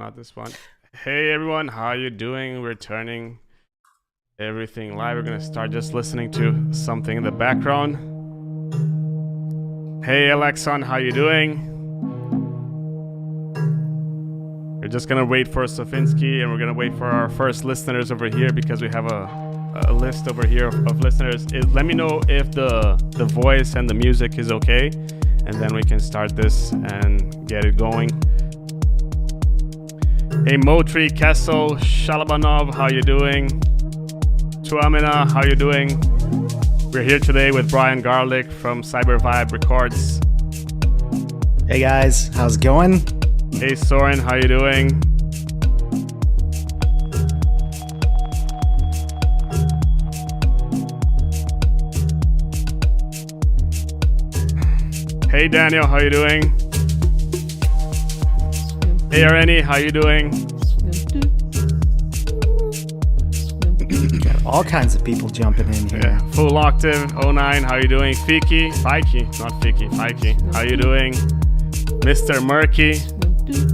not this one. Hey everyone, how you doing? We're turning everything live. We're gonna start just listening to something in the background. Hey Alexon, how you doing? We're just gonna wait for Sophinsky, and we're gonna wait for our first listeners over here because we have a list over here of listeners. Let me know if the voice and the music is okay, and then we can start this and get it going. Hey Moultrie, Kessel, Shalabanov, how you doing? Tuamina, how you doing? We're here today with Brian Garlick from Cyber Vibe Records. Hey guys, how's it going? Hey Soren, how you doing? Hey Daniel, how you doing? Hey Areni, how you doing? Got all kinds of people jumping in here. Yeah. Full Octave 09, how you doing? Fiki, not Fiki, how you doing? Mr. Murky,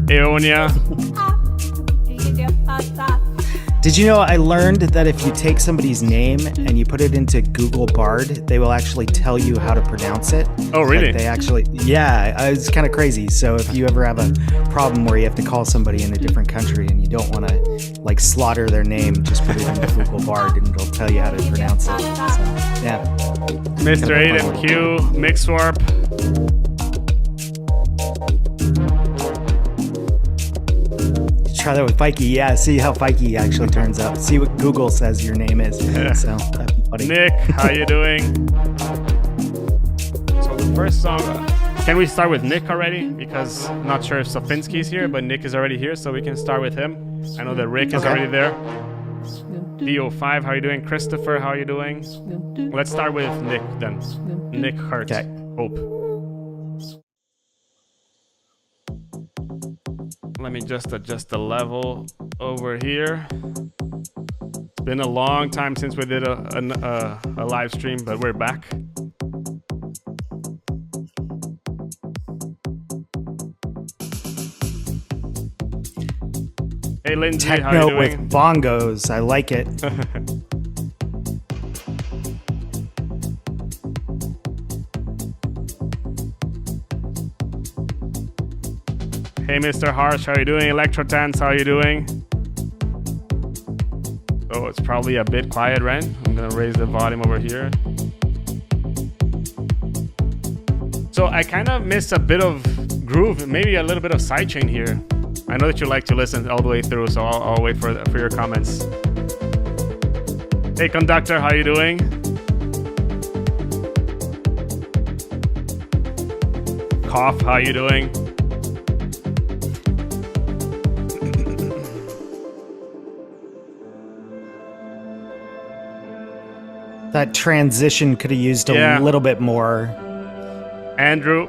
Aeonia. Did you know I learned that if you take somebody's name and you put it into Google Bard, they will actually tell you how to pronounce it? Oh, really? Like it's kind of crazy. So if you ever have a problem where you have to call somebody in a different country and you don't want to like slaughter their name, just put it into Google Bard and it'll tell you how to pronounce it. So, yeah. Mr. Aiden Q, Mixwarp. Try that with Fikey. Yeah, see how Fikey actually turns out. See what Google says your name is. Yeah. So that'd be funny. Nick, how you doing? So the first song, can we start with Nick already? Because I'm not sure if Sophinsky's here, but Nick is already here, so we can start with him. I know that Rick is already there. DO5, how you doing? Christopher, how you doing? Let's start with Nick then. Nick Hurt. Okay. Hope. Let me just adjust the level over here. It's been a long time since we did a live stream, but we're back. Hey Lindsay, Techno how you doing? with bongos. I like it. Hey Mr. Harsh, how you doing? Electrotans, how you doing? Oh, it's probably a bit quiet, right? I'm gonna raise the volume over here. So I kind of missed a bit of groove, maybe a little bit of sidechain here. I know that you like to listen all the way through, so I'll wait for your comments. Hey Conductor, how you doing? Cough, how you doing? That transition could have used a little bit more. Andrew,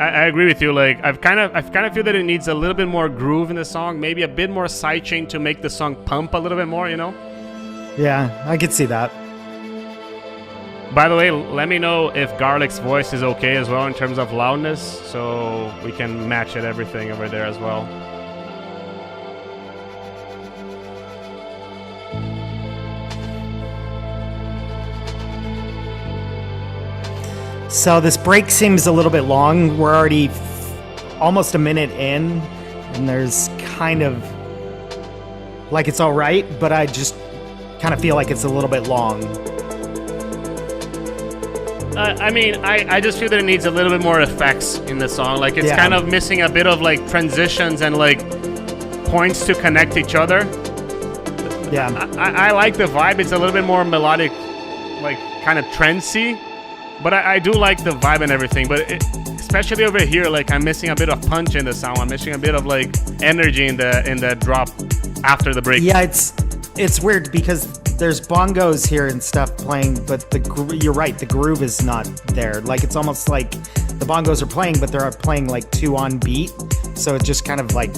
I agree with you. Like I've kind of feel that it needs a little bit more groove in the song, maybe a bit more sidechain to make the song pump a little bit more, you know? Yeah, I could see that. By the way, let me know if Garlick's voice is okay as well in terms of loudness, so we can match it everything over there as well. So this break seems a little bit long. We're already almost a minute in, and there's kind of like it's all right, but I just kind of feel like it's a little bit long. I mean, I just feel that it needs a little bit more effects in the song. Like it's kind of missing a bit of like transitions and like points to connect each other. Yeah. I like the vibe. It's a little bit more melodic, like kind of trancey. But I do like the vibe and everything, but especially over here, like I'm missing a bit of punch in the sound. I'm missing a bit of like energy in the drop after the break. Yeah, it's weird because there's bongos here and stuff playing, but you're right, the groove is not there. Like it's almost like the bongos are playing, but they're playing like two on beat, so it just kind of like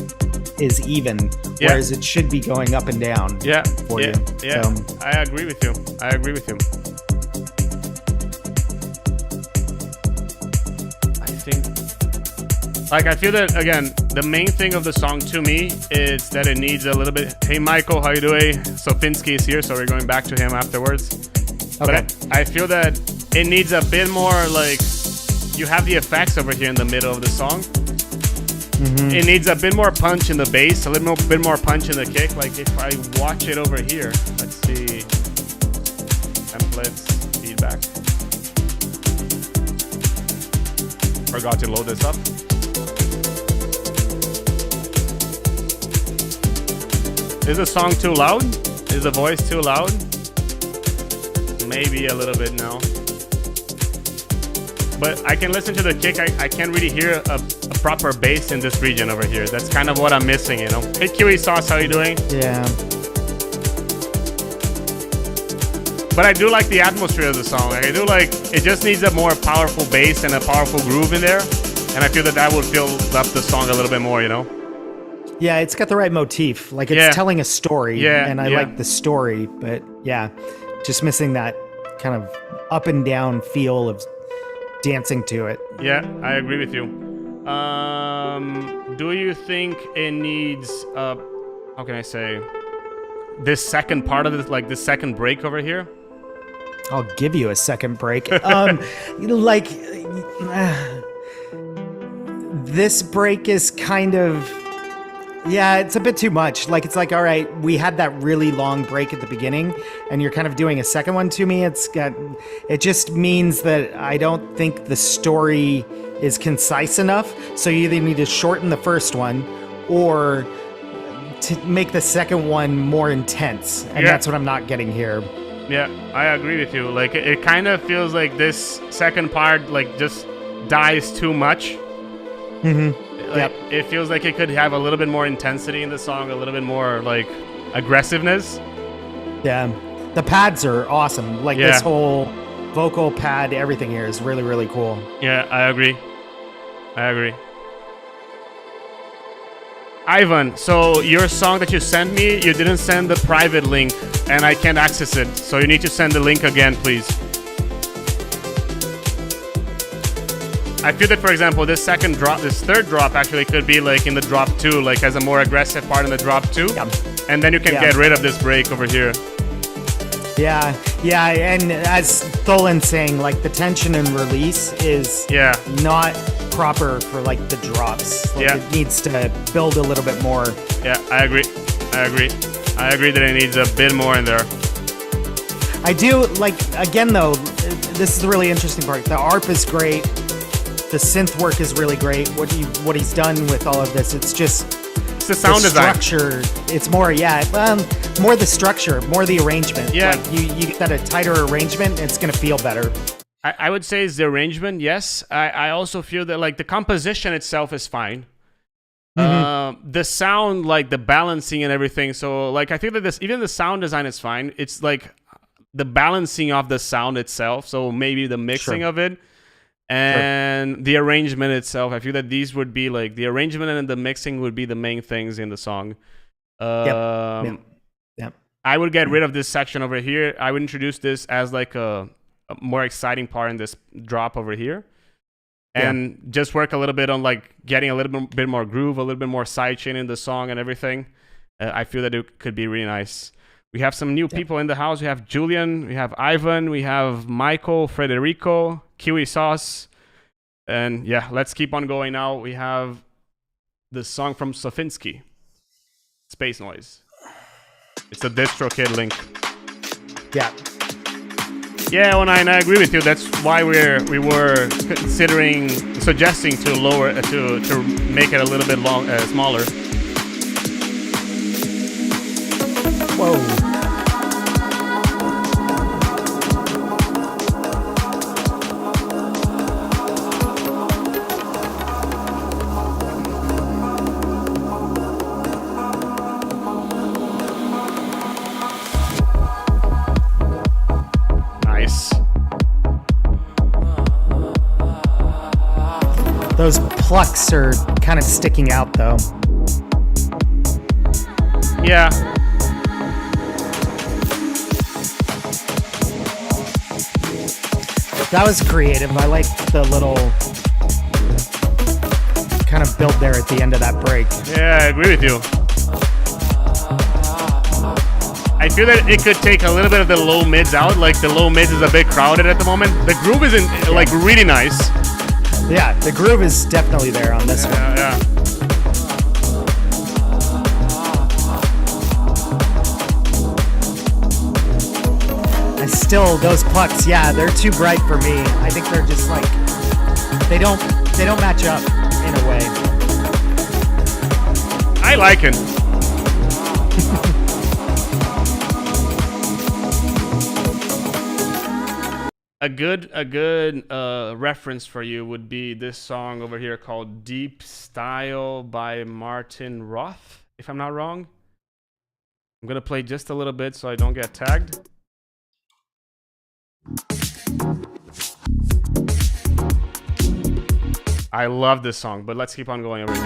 is even, whereas it should be going up and down. Yeah, for you. Yeah. So, I agree with you. Like I feel that again, the main thing of the song to me is that it needs a little bit. Hey, Michael, how you doing? Sophinsky is here, so we're going back to him afterwards. Okay. But I feel that it needs a bit more like you have the effects over here in the middle of the song. Mm-hmm. It needs a bit more punch in the bass, a little bit more punch in the kick. Like if I watch it over here, let's see, templates, feedback. Forgot to load this up. Is the song too loud? Is the voice too loud? Maybe a little bit now. But I can listen to the kick. I can't really hear a proper bass in this region over here. That's kind of what I'm missing, you know. Hey, Kiwi Sauce, how you doing? Yeah. But I do like the atmosphere of the song. Like, I do like, it just needs a more powerful bass and a powerful groove in there. And I feel that would fill up the song a little bit more, you know. Yeah, it's got the right motif. Like it's telling a story. Yeah. And I like the story, but yeah, just missing that kind of up and down feel of dancing to it. Yeah, I agree with you. Do you think it needs how can I say, this second part of it, like this second break over here? I'll give you a second break. This break is kind of, yeah, it's a bit too much. Like, it's like, all right, we had that really long break at the beginning, and you're kind of doing a second one to me. It just means that I don't think the story is concise enough. So you either need to shorten the first one or to make the second one more intense. And that's what I'm not getting here. Yeah, I agree with you. Like, it kind of feels like this second part, like, just dies too much. Mm-hmm. Like, it feels like it could have a little bit more intensity in the song, a little bit more like aggressiveness. Yeah, the pads are awesome. Like this whole vocal pad, everything here is really, really cool. Yeah, I agree. Ivan, so your song that you sent me, you didn't send the private link and I can't access it. So you need to send the link again, please. I feel that, for example, this third drop actually could be like in the drop 2, like as a more aggressive part in the drop 2. Yeah. And then you can get rid of this break over here. Yeah, and as Tholan's saying, like the tension and release is not proper for like the drops. Like it needs to build a little bit more. Yeah, I agree that it needs a bit more in there. I do, like, again though, this is the really interesting part. The ARP is great. The synth work is really great. What he's done with all of this, it's the sound design. Structure. It's more, more the structure, more the arrangement. Yeah, like you get that a tighter arrangement, it's gonna feel better. I would say it's the arrangement. Yes, I also feel that like the composition itself is fine. Mm-hmm. The sound, like the balancing and everything. So like I think that even the sound design is fine. It's like the balancing of the sound itself. So maybe the mixing of it. And the arrangement itself, I feel that these would be like the arrangement and the mixing would be the main things in the song. Yep. I would get rid of this section over here. I would introduce this as like a more exciting part in this drop over here, and just work a little bit on like getting a little bit more groove, a little bit more sidechain in the song and everything. I feel that it could be really nice. We have some new people in the house. We have Julian, we have Ivan, we have Michael, Federico, Kiwi Sauce. And yeah, let's keep on going now. We have the song from Sophinsky, Space Noise. It's a DistroKid link. Yeah. Yeah, well, I agree with you. That's why we were suggesting to lower to make it a little bit smaller. Whoa. Those plucks are kind of sticking out, though. Yeah. That was creative. I like the little kind of build there at the end of that break. Yeah, I agree with you. I feel that it could take a little bit of the low mids out. Like the low mids is a bit crowded at the moment. The groove isn't like really nice. Yeah, the groove is definitely there on this one. Yeah. And still, those plucks, yeah, they're too bright for me. I think they're just like they don't match up in a way. I like it. A good reference for you would be this song over here called Deep Style by Martin Roth, if I'm not wrong. I'm gonna play just a little bit so I don't get tagged. I love this song, but let's keep on going over here.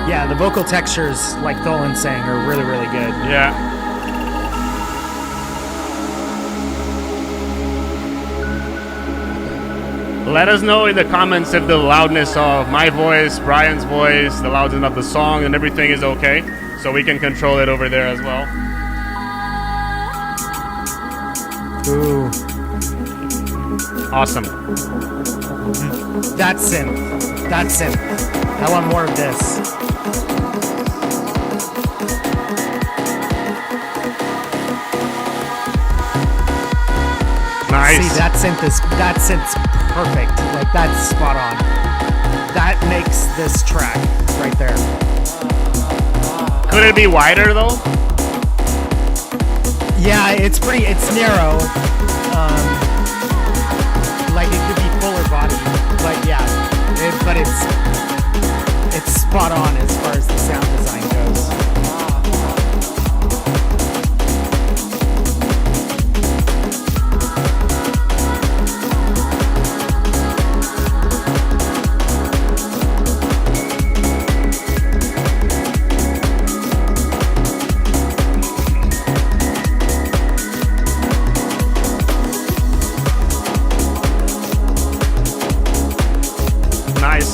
Yeah, the vocal textures, like Tholin's saying, are really, really good. Yeah. Let us know in the comments if the loudness of my voice, Brian's voice, the loudness of the song, and everything is okay, so we can control it over there as well. Ooh. Awesome. That's synth. That's synth. I want more of this. Nice. See, that synth's perfect. Like, that's spot on. That makes this track right there. Could it be wider though? Yeah, it's narrow. Like it could be fuller body, but yeah, but it's spot on as far as the sound design goes.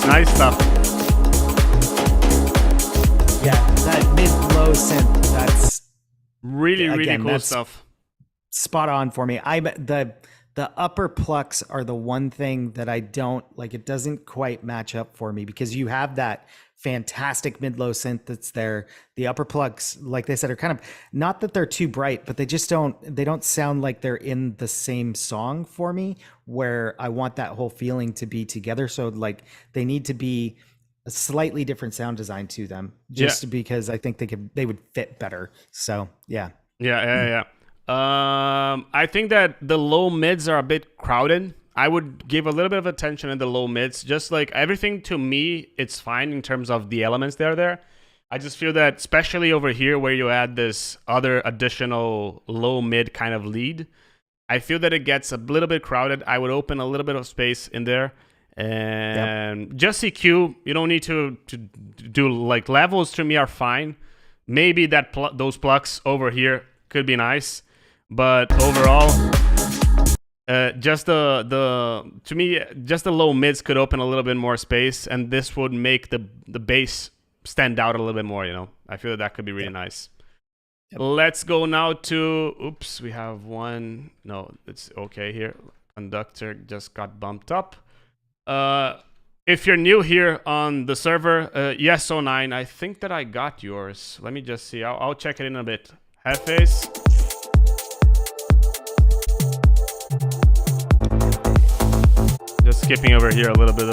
Nice stuff. Yeah, that mid-low synth, that's really cool stuff. Spot on for me. The upper plucks are the one thing that I don't like. It doesn't quite match up for me because you have that fantastic mid-low synth that's there. The upper plucks, like they said, are kind of not that they're too bright, but they don't sound like they're in the same song for me, where I want that whole feeling to be together. So like they need to be a slightly different sound design to them, just because I think they would fit better. So yeah. I think that the low mids are a bit crowded. I would give a little bit of attention in the low mids. Just like everything to me, it's fine in terms of the elements that are there. I just feel that, especially over here where you add this other additional low mid kind of lead, I feel that it gets a little bit crowded. I would open a little bit of space in there. And just EQ, you don't need to do like levels. To me are fine. Maybe that those plucks over here could be nice, but overall, just to me, just the low mids could open a little bit more space, and this would make the bass stand out a little bit more. You know, I feel that could be really nice. Let's go now to oops, we have one. No, it's okay here. Conductor just got bumped up. If you're new here on the server, yes09, I think that I got yours. Let me just see. I'll check it in a bit. Headface. Just skipping over here a little bit.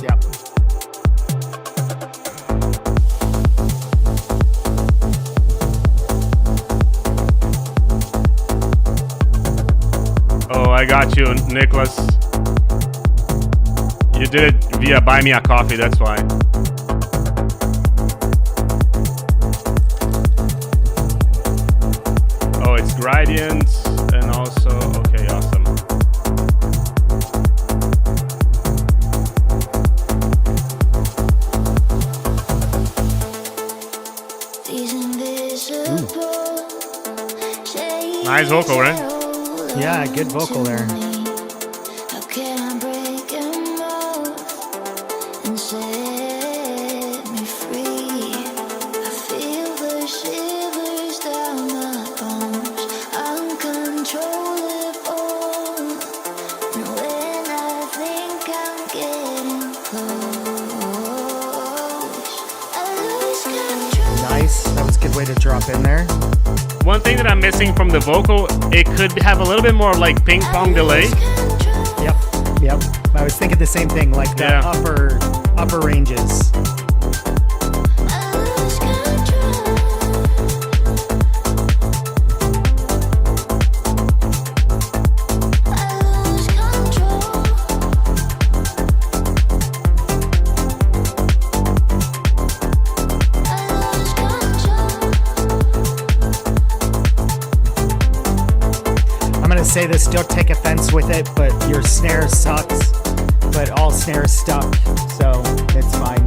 Yep. Oh, I got you, Nicholas. You did it via Buy Me a Coffee, that's why. Oh, it's gradients and also, okay, awesome. These invisible Nice vocal, right? Yeah, good vocal there. Nice. That was a good way to drop in there. One thing that I'm missing from the vocal, it could have a little bit more like ping pong delay. Yep. I was thinking the same thing, like the upper ranges. Say this, don't take offense with it, but your snare sucks, but all snares stuck, so it's fine.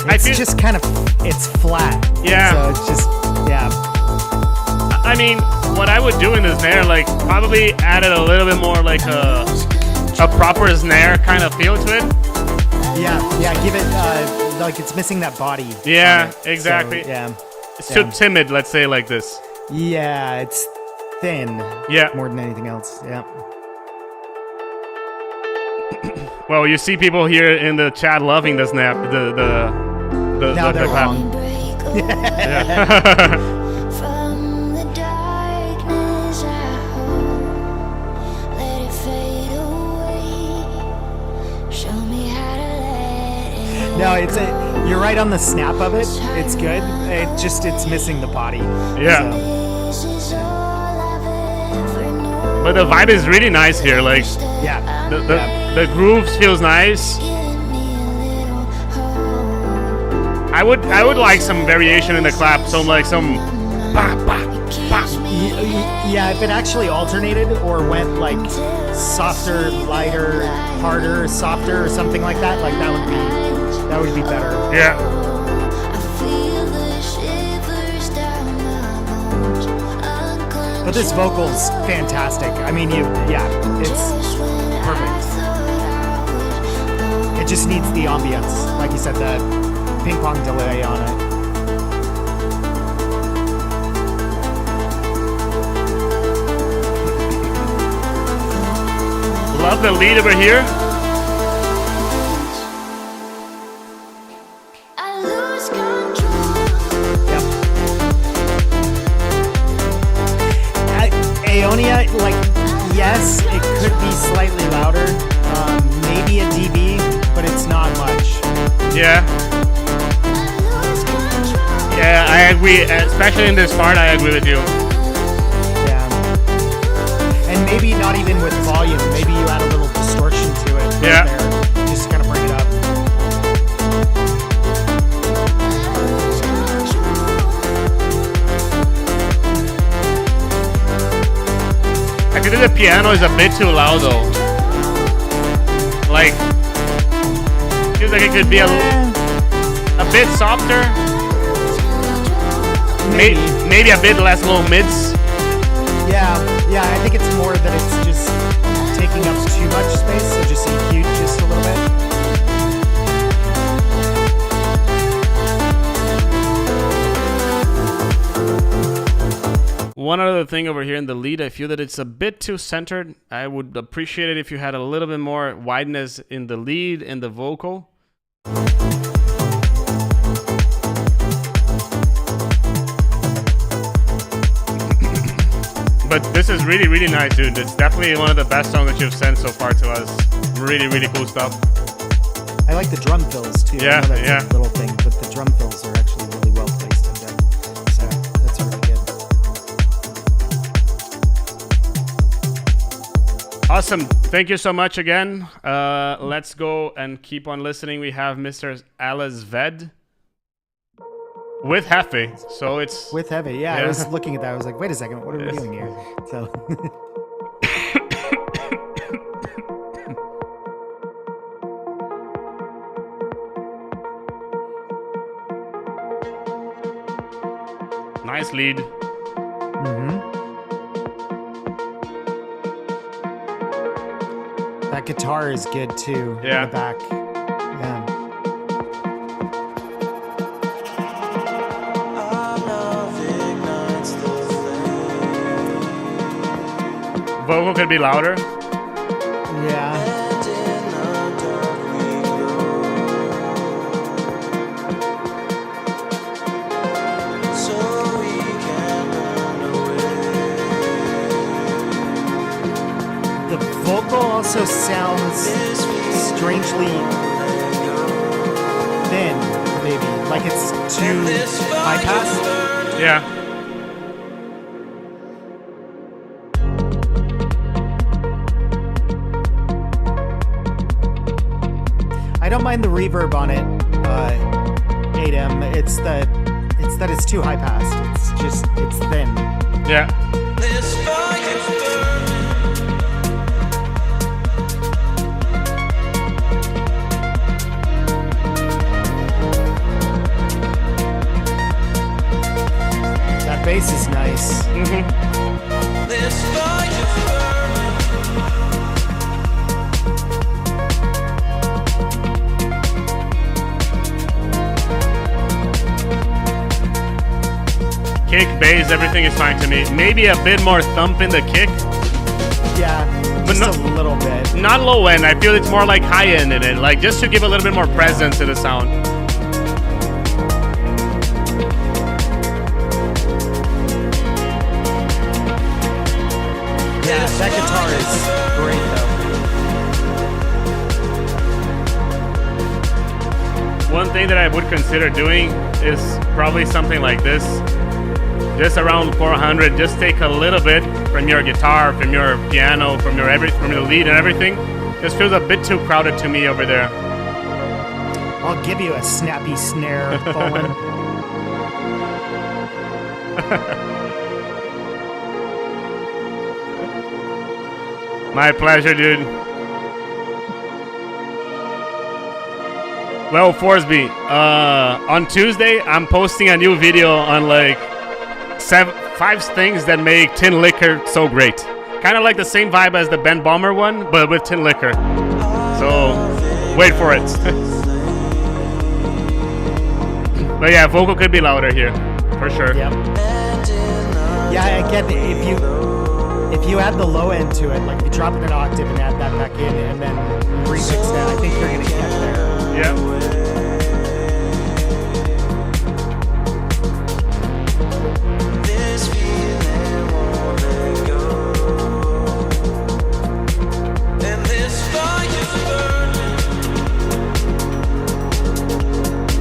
It's just kind of, it's flat. Yeah. So it's just, yeah. I mean, what I would do in the snare, like, probably added a little bit more like a proper snare kind of feel to it. Yeah, give it, like it's missing that body. Yeah, exactly. So, yeah. It's too timid, let's say, like this. Yeah, it's thin. Yeah. More than anything else. Yeah. Well, you see people here in the chat loving the snap, the now they're clap. wrong. Yeah. No, you're right on the snap of it. It's good. It's missing the body. Yeah. So. But the vibe is really nice here. Like, yeah. The grooves feels nice. I would like some variation in the clap. So like some. Bah, bah, bah. Yeah, if it actually alternated or went like softer, lighter, harder, softer, or something like that, like that would be better. Yeah. But this vocal's fantastic. I mean, it's perfect. It just needs the ambience, like you said, the ping pong delay on it. Love the lead over here. Aonia, like, yes, it could be slightly louder, maybe a dB, but it's not much. Yeah. Yeah, I agree, especially in this part, I agree with you. Yeah. And maybe not even with volume, maybe you add a little distortion to it right there, just to kind of bring it up. I think the piano is a bit too loud though. Like, feels like it could be a bit softer. Maybe a bit less low mids. Yeah, I think it's more that it's just taking up too much space, so just EQ just a little bit. One other thing over here in the lead, I feel that it's a bit too centered. I would appreciate it if you had a little bit more wideness in the lead and the vocal. But this is really, really nice, dude. It's definitely one of the best songs that you've sent so far to us. Really, really cool stuff. I like the drum fills too. Yeah, I know that's a little thing, but the drum fills are actually really well placed in there. So that's really good. Awesome. Thank you so much again. Let's go and keep on listening. We have Mr. Alasved with Hefe. So it's with Hefe. Yeah, I was looking at that. I was like, wait a second, what are we doing here? So Nice lead. That guitar is good too. Yeah. In the back. Yeah. Vocal could be louder. Yeah. The vocal also sounds strangely thin, maybe. Like it's too high pass. Yeah. I don't mind the reverb on it, Adam. It's that it's too high pass. It's thin. Yeah. That bass is nice. Kick, bass, everything is fine to me. Maybe a bit more thump in the kick. Yeah, But just a little bit. Not low end. I feel it's more like high end in it. Like just to give a little bit more presence to the sound. Yeah, that guitar is great though. One thing that I would consider doing is probably something like this. Just around 400, just take a little bit from your guitar, from your piano, from your lead and everything. Just feels a bit too crowded to me over there. I'll give you a snappy snare, Bowen. My pleasure, dude. Well, Forsby, on Tuesday, I'm posting a new video on like 5 things that make tin liquor so great. Kind of like the same vibe as the Ben Bomber one, but with tin liquor. So, wait for it. But yeah, vocal could be louder here, for sure. Yep. Yeah, again, if you add the low end to it, like you drop it an octave and add that back in and then remix that, I think you're gonna get there. Yeah.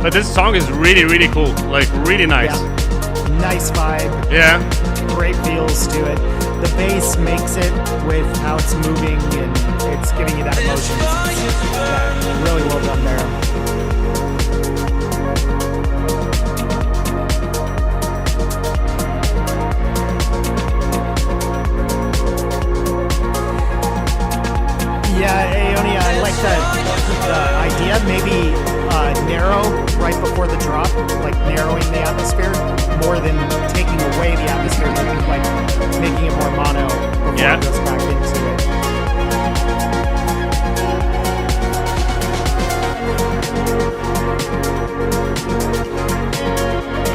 But this song is really, really cool. Like, really nice. Yeah. Nice vibe. Yeah. Great feels to it. The bass makes it with how it's moving and it's giving you that emotion. Yeah, really well done there. Yeah, Aonia, I like the idea. Maybe narrow right before the drop, like narrowing the atmosphere more than taking away the atmosphere, like making it more mono before it goes back into it.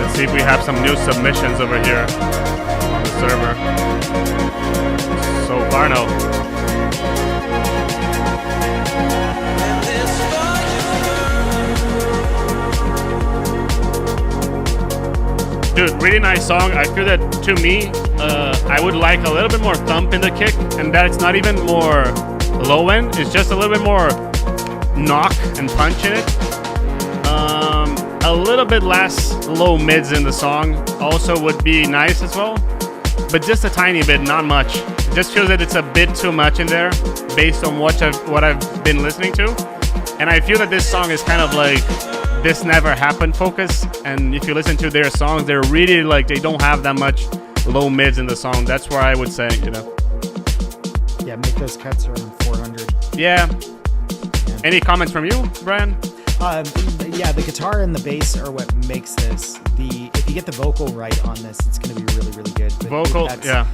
Let's see if we have some new submissions over here on the server. So far, no. Dude, really nice song. I feel that to me, I would like a little bit more thump in the kick, and that it's not even more low end. It's just a little bit more knock and punch in it. A little bit less low mids in the song also would be nice as well, but just a tiny bit, not much. It just feels that it's a bit too much in there based on what I've been listening to, and I feel that this song is kind of like This Never Happened focus, and if you listen to their songs, they're really like, they don't have that much low mids in the song. That's where I would say, you know. Yeah, make those cuts around 400. Yeah. Any comments from you, Brian? the guitar and the bass are what makes this. If you get the vocal right on this, it's going to be really, really good. But Vocal, yeah.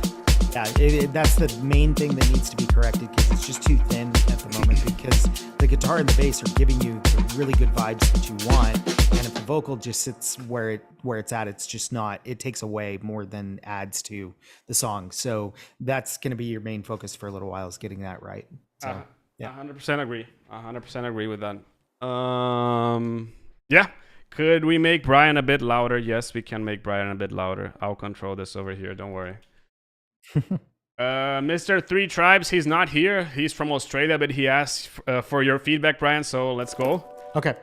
Yeah, that's the main thing that needs to be corrected because it's just too thin at the moment because the guitar and the bass are giving you the really good vibes that you want. And if the vocal just sits where it's at, it's just not, it takes away more than adds to the song. So that's going to be your main focus for a little while is getting that right. So, yeah. 100% agree. 100% agree with that. Yeah. Could we make Brian a bit louder? Yes, we can make Brian a bit louder. I'll control this over here. Don't worry. Mr. Three Tribes, he's not here. He's from Australia, but he asked for your feedback, Brian. So let's go. Okay.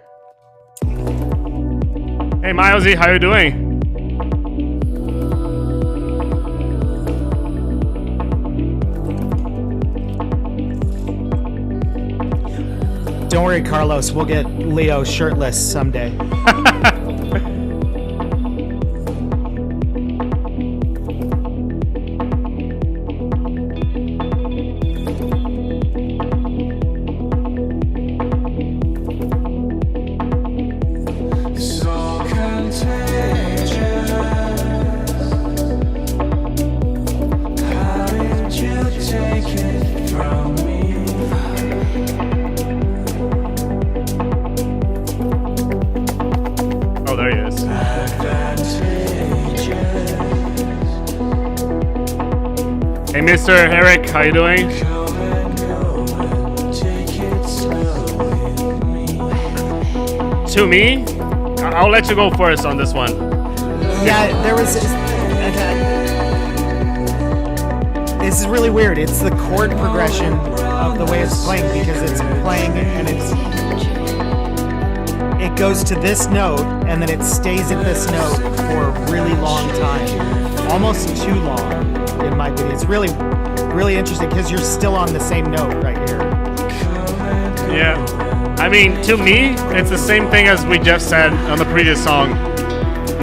Hey, Milesy, how you doing? Don't worry, Carlos. We'll get Leo shirtless someday. Mr. Eric, how you doing? To me? I'll let you go first on this one. Yeah, there was... This is really weird. It's the chord progression of the way it's playing because it's playing and it goes to this note and then it stays at this note for a really long time. Almost too long. In my opinion, it's really, really interesting because you're still on the same note right here. Yeah, I mean, to me, it's the same thing as we just said on the previous song.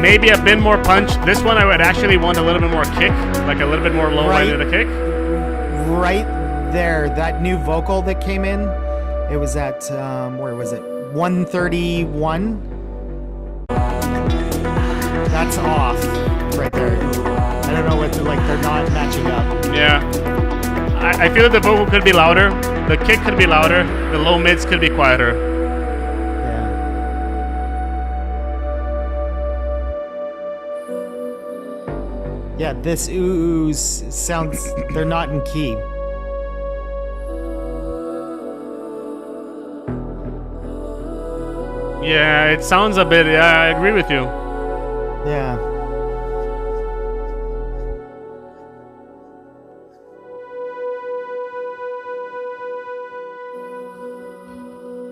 Maybe a bit more punch. This one, I would actually want a little bit more kick, like a little bit more low end of the kick. Right there, that new vocal that came in. It was at where was it? 131. That's off right there. I don't know what they're not matching up. Yeah. I feel that the vocal could be louder, the kick could be louder, the low mids could be quieter. Yeah, this oohs sounds, they're not in key. Yeah, it sounds a bit, yeah, I agree with you. Yeah.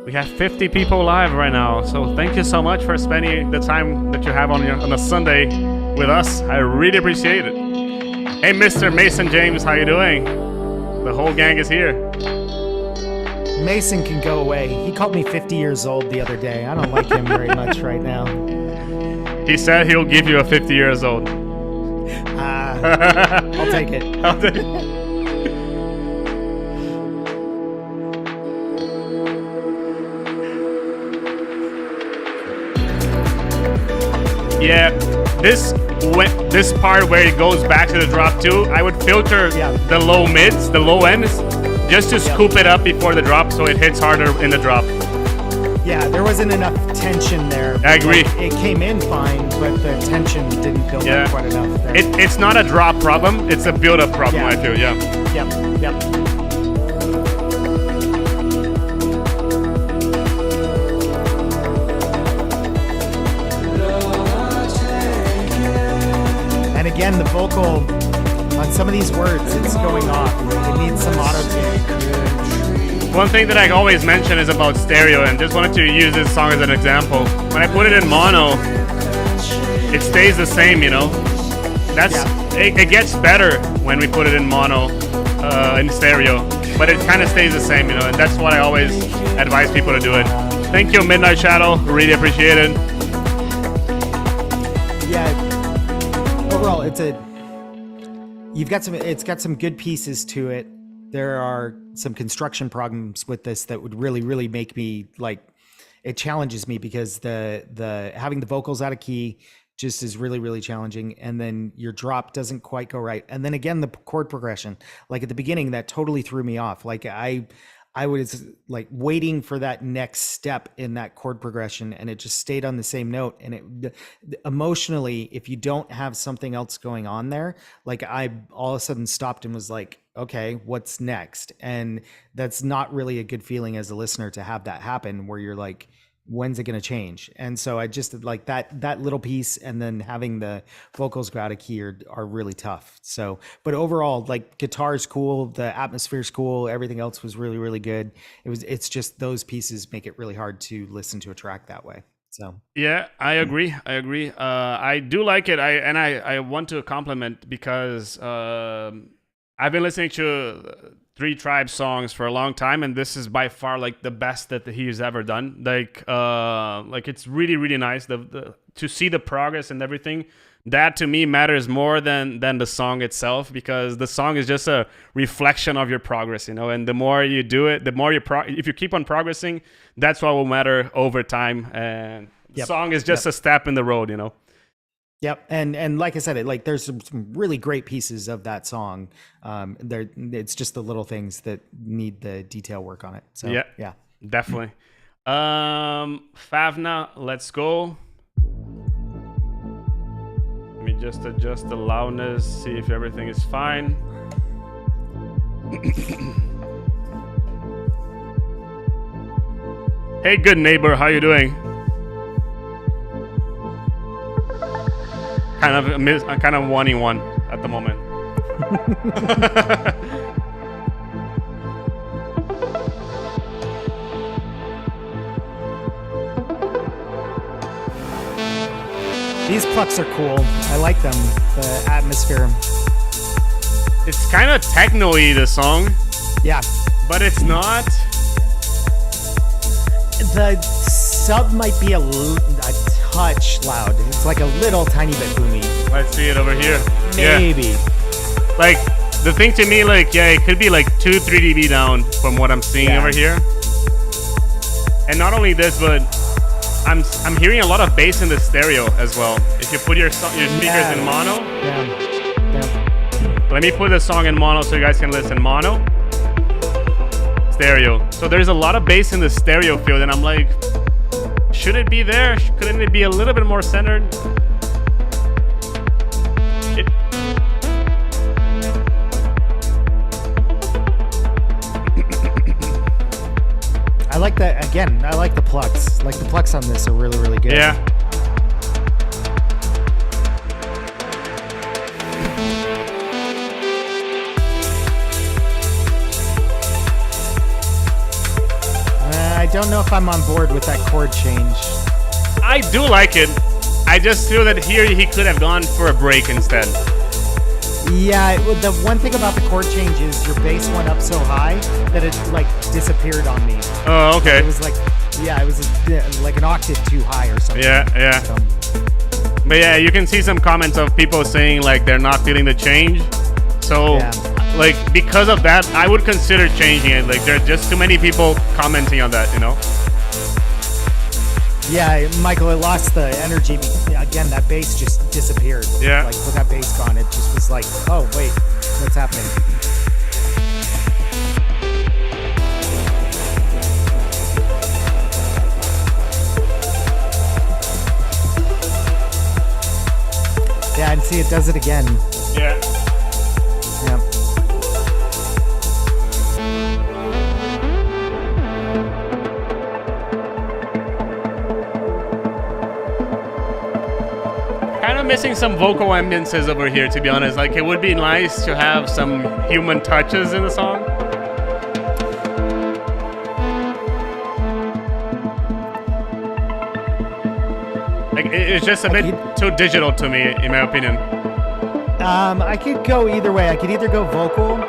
We have 50 people live right now, so thank you so much for spending the time that you have on a Sunday with us. I really appreciate it. Hey, Mr. Mason James, how you doing? The whole gang is here. Mason can go away. He called me 50 years old the other day. I don't like him very much right now. He said he'll give you a 50 years old. I'll take it. I'll take it. Yeah, this part where it goes back to the drop too, I would filter the low mids, the low ends, just to scoop it up before the drop so it hits harder in the drop. Yeah, there wasn't enough tension there. I agree. It came in fine, but the tension didn't build up quite enough there. It's not a drop problem, it's a build-up problem, I feel, Yep. And again, the vocal on some of these words, it's going off. It needs some auto-tune. One thing that I always mention is about stereo, and just wanted to use this song as an example. When I put it in mono, it stays the same, you know? It gets better when we put it in mono, in stereo, but it kind of stays the same, you know, and that's what I always advise people to do it. Thank you, Midnight Shadow. Really appreciate it. Yeah. Overall, it's got some good pieces to it. There are some construction problems with this that would really, really make me like it challenges me because the having the vocals out of key just is really, really challenging. And then your drop doesn't quite go right. And then again, the chord progression, like at the beginning, that totally threw me off. Like I was like waiting for that next step in that chord progression, and it just stayed on the same note. And it emotionally, if you don't have something else going on there, like I all of a sudden stopped and was like, okay, what's next? And that's not really a good feeling as a listener to have that happen, where you're like, when's it going to change? And so I just like that little piece, and then having the vocals go out of key are really tough. So, but overall, like guitar's cool, the atmosphere's cool, everything else was really, really good. It's just those pieces make it really hard to listen to a track that way. So yeah, I agree. I do like it. I want to compliment because I've been listening to Three Tribes songs for a long time, and this is by far like the best that he's ever done. Like it's really, really nice to see the progress and everything. That to me matters more than the song itself, because the song is just a reflection of your progress, you know. And the more you do it, the more if you keep on progressing, that's what will matter over time. And the song is just a step in the road, you know. Yep, and like I said, there's some really great pieces of that song. It's just the little things that need the detail work on it. So yeah, definitely. Favna, let's go. Let me just adjust the loudness, see if everything is fine. Hey, good neighbor, how you doing? I'm kind of wanting one at the moment. These plucks are cool. I like them. The atmosphere. It's kind of techno-y, the song. Yeah. But it's not. The sub might be a touch loud. It's like a little tiny bit boomy. Let's see it over here. Maybe. Yeah. Like, the thing to me, like, yeah, it could be like 2-3 dB down from what I'm seeing over here. And not only this, but I'm hearing a lot of bass in the stereo as well. If you put your speakers in mono. Let me put the song in mono so you guys can listen. Mono. Stereo. So there's a lot of bass in the stereo field, and I'm like, should it be there? Couldn't it be a little bit more centered? I like that. Again, I like the plucks. Like the plucks on this are really, really good. Yeah. I don't know if I'm on board with that chord change. I do like it. I just feel that here he could have gone for a break instead. Yeah, the one thing about the chord change is your bass went up so high that it like disappeared on me. Oh, okay. It was like, yeah, it was like an octave too high or something. Yeah. So. But yeah, you can see some comments of people saying like they're not feeling the change. So like because of that, I would consider changing it. Like there are just too many people commenting on that, you know? Yeah, Michael, it lost the energy. Again, that bass just disappeared. Yeah. Like with that bass gone, it just was like, oh, wait, what's happening? Yeah, and see, it does it again. Yeah. Yeah. Missing some vocal ambiances over here, to be honest. Like it would be nice to have some human touches in the song. Like it's just a bit too digital to me, in my opinion. I could go either way. I could either go vocal,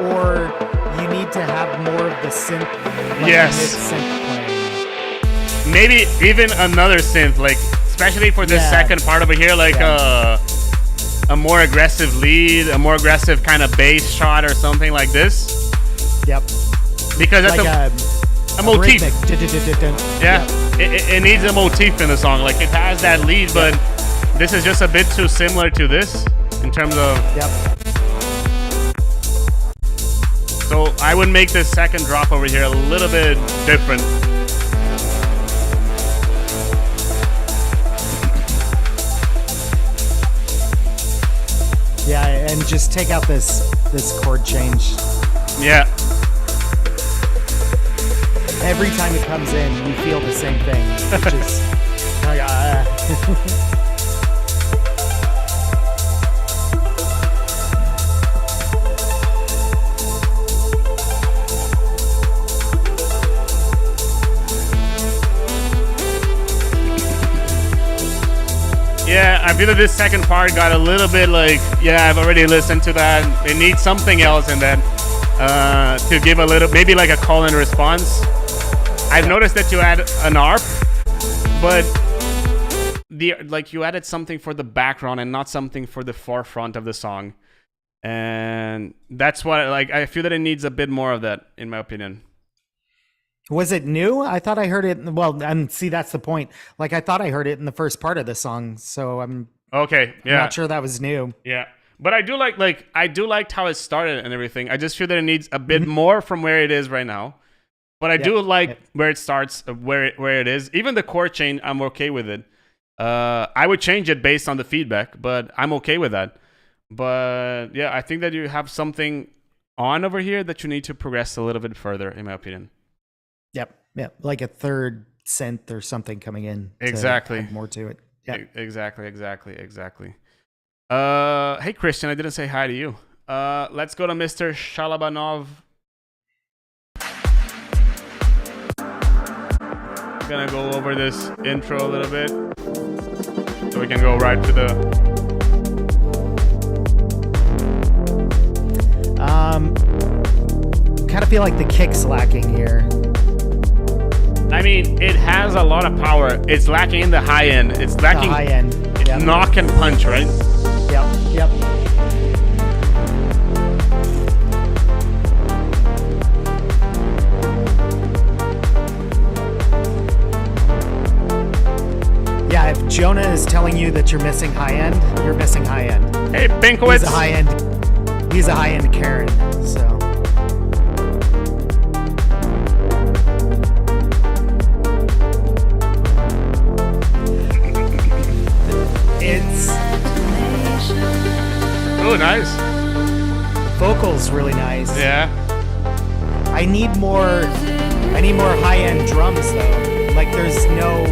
or you need to have more of the synth. Like mid-synth playing. Maybe even another synth, like. Especially for this second part over here, like a more aggressive lead, a more aggressive kind of bass shot or something like this. Yep. Because that's like a motif. Yeah. it needs a motif in the song. Like it has that lead, but this is just a bit too similar to this in terms of. Yep. So I would make this second drop over here a little bit different. Yeah, and just take out this chord change. Yeah. Every time it comes in, you feel the same thing, which is Yeah, I feel that this second part got a little bit like, yeah, I've already listened to that. It needs something else in that to give a little, maybe like a call and response. I've noticed that you add an ARP, but you added something for the background and not something for the forefront of the song. And that's what, I feel that it needs a bit more of that, in my opinion. Was it new? I thought I heard it. Well, and see, that's the point. Like, I thought I heard it in the first part of the song, so I'm not sure that was new. Yeah, but I do like how it started and everything. I just feel that it needs a bit more from where it is right now. But I do like where it starts, where it is. Even the chord change, I'm okay with it. I would change it based on the feedback, but I'm okay with that. But yeah, I think that you have something on over here that you need to progress a little bit further, in my opinion. Yep, like a third synth or something coming in. Exactly. To add more to it. Yeah. Exactly. Hey, Christian, I didn't say hi to you. Let's go to Mr. Shalabanov. Gonna go over this intro a little bit, so we can go right to the. Kind of feel like the kick's lacking here. I mean, it has a lot of power. It's lacking in the high end. It's lacking the high end. Yep. Knock and punch, right? Yep. Yeah, if Jonah is telling you that you're missing high end, you're missing high end. Hey, Pinkowitz. He's a high end Karen, so. Oh, nice. Vocals really nice. Yeah. I need more high-end drums though. Like there's no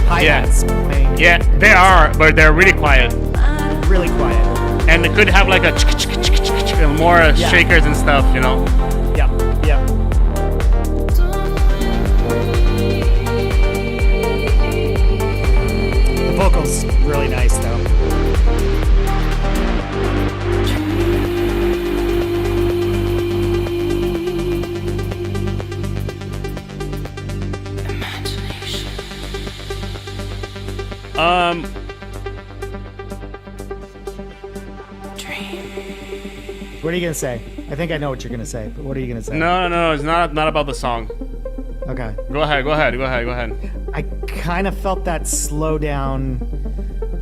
hi-hats playing. Yeah, they are, but they're really quiet. Really quiet. And they could have like a more shakers and stuff, you know. Yep. The vocals really nice though. What are you gonna say? I think I know what you're gonna say, but what are you gonna say? No, it's not about the song. Okay. Go ahead. I kind of felt that slow down.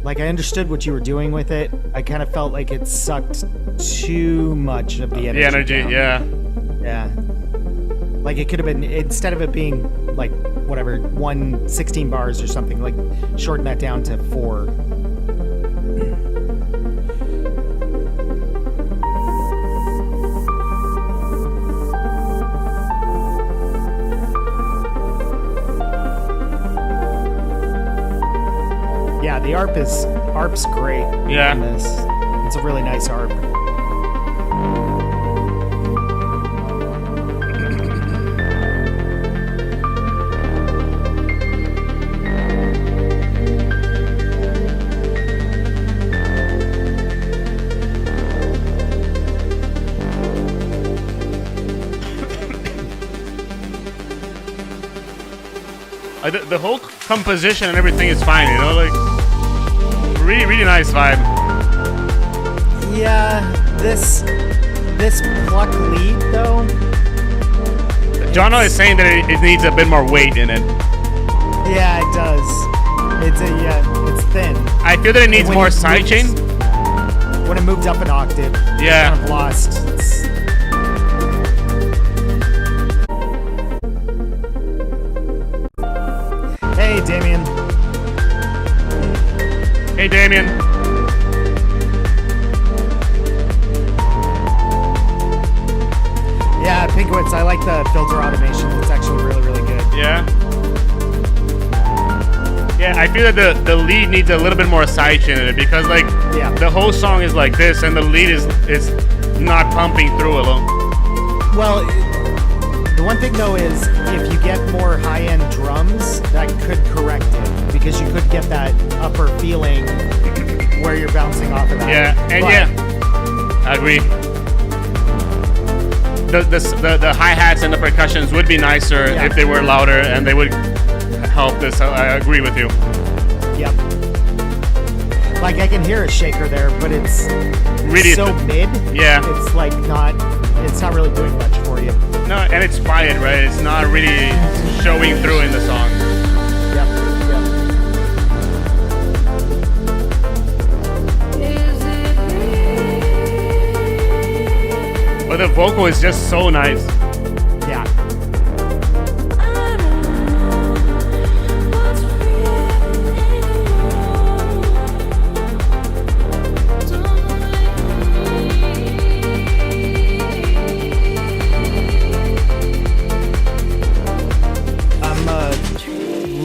Like I understood what you were doing with it. I kind of felt like it sucked too much of the energy. The energy, down. Yeah. Like it could have been, instead of it being like whatever 116 bars or something, like shorten that down to 4. Yeah, the ARP's great. Yeah. It's a really nice ARP. The whole composition and everything is fine, you know, like really nice vibe. Yeah, this pluck lead though. Jono is saying that it needs a bit more weight in it. Yeah, it does. It's thin. I feel that it needs more sidechain. When it moved up an octave, yeah, it's kind of lost. Hey, Damien. Hey, Damien. Yeah, Pinkwitz, I like the filter automation. It's actually really, really good. Yeah. Yeah, I feel that the lead needs a little bit more sidechain in it because like the whole song is like this and the lead is not pumping through alone. Well, the one thing though is if you get more high-end drums, that could correct it because you could get that upper feeling where you're bouncing off of that. Yeah, and I agree. The hi-hats and the percussions would be nicer if they were louder and they would help this. I agree with you. Yep. Like I can hear a shaker there, but it's really so mid. Yeah. It's like it's not really doing much for you. No, and it's quiet, right? It's not really showing through in the song. Yep. But the vocal is just so nice. Yeah.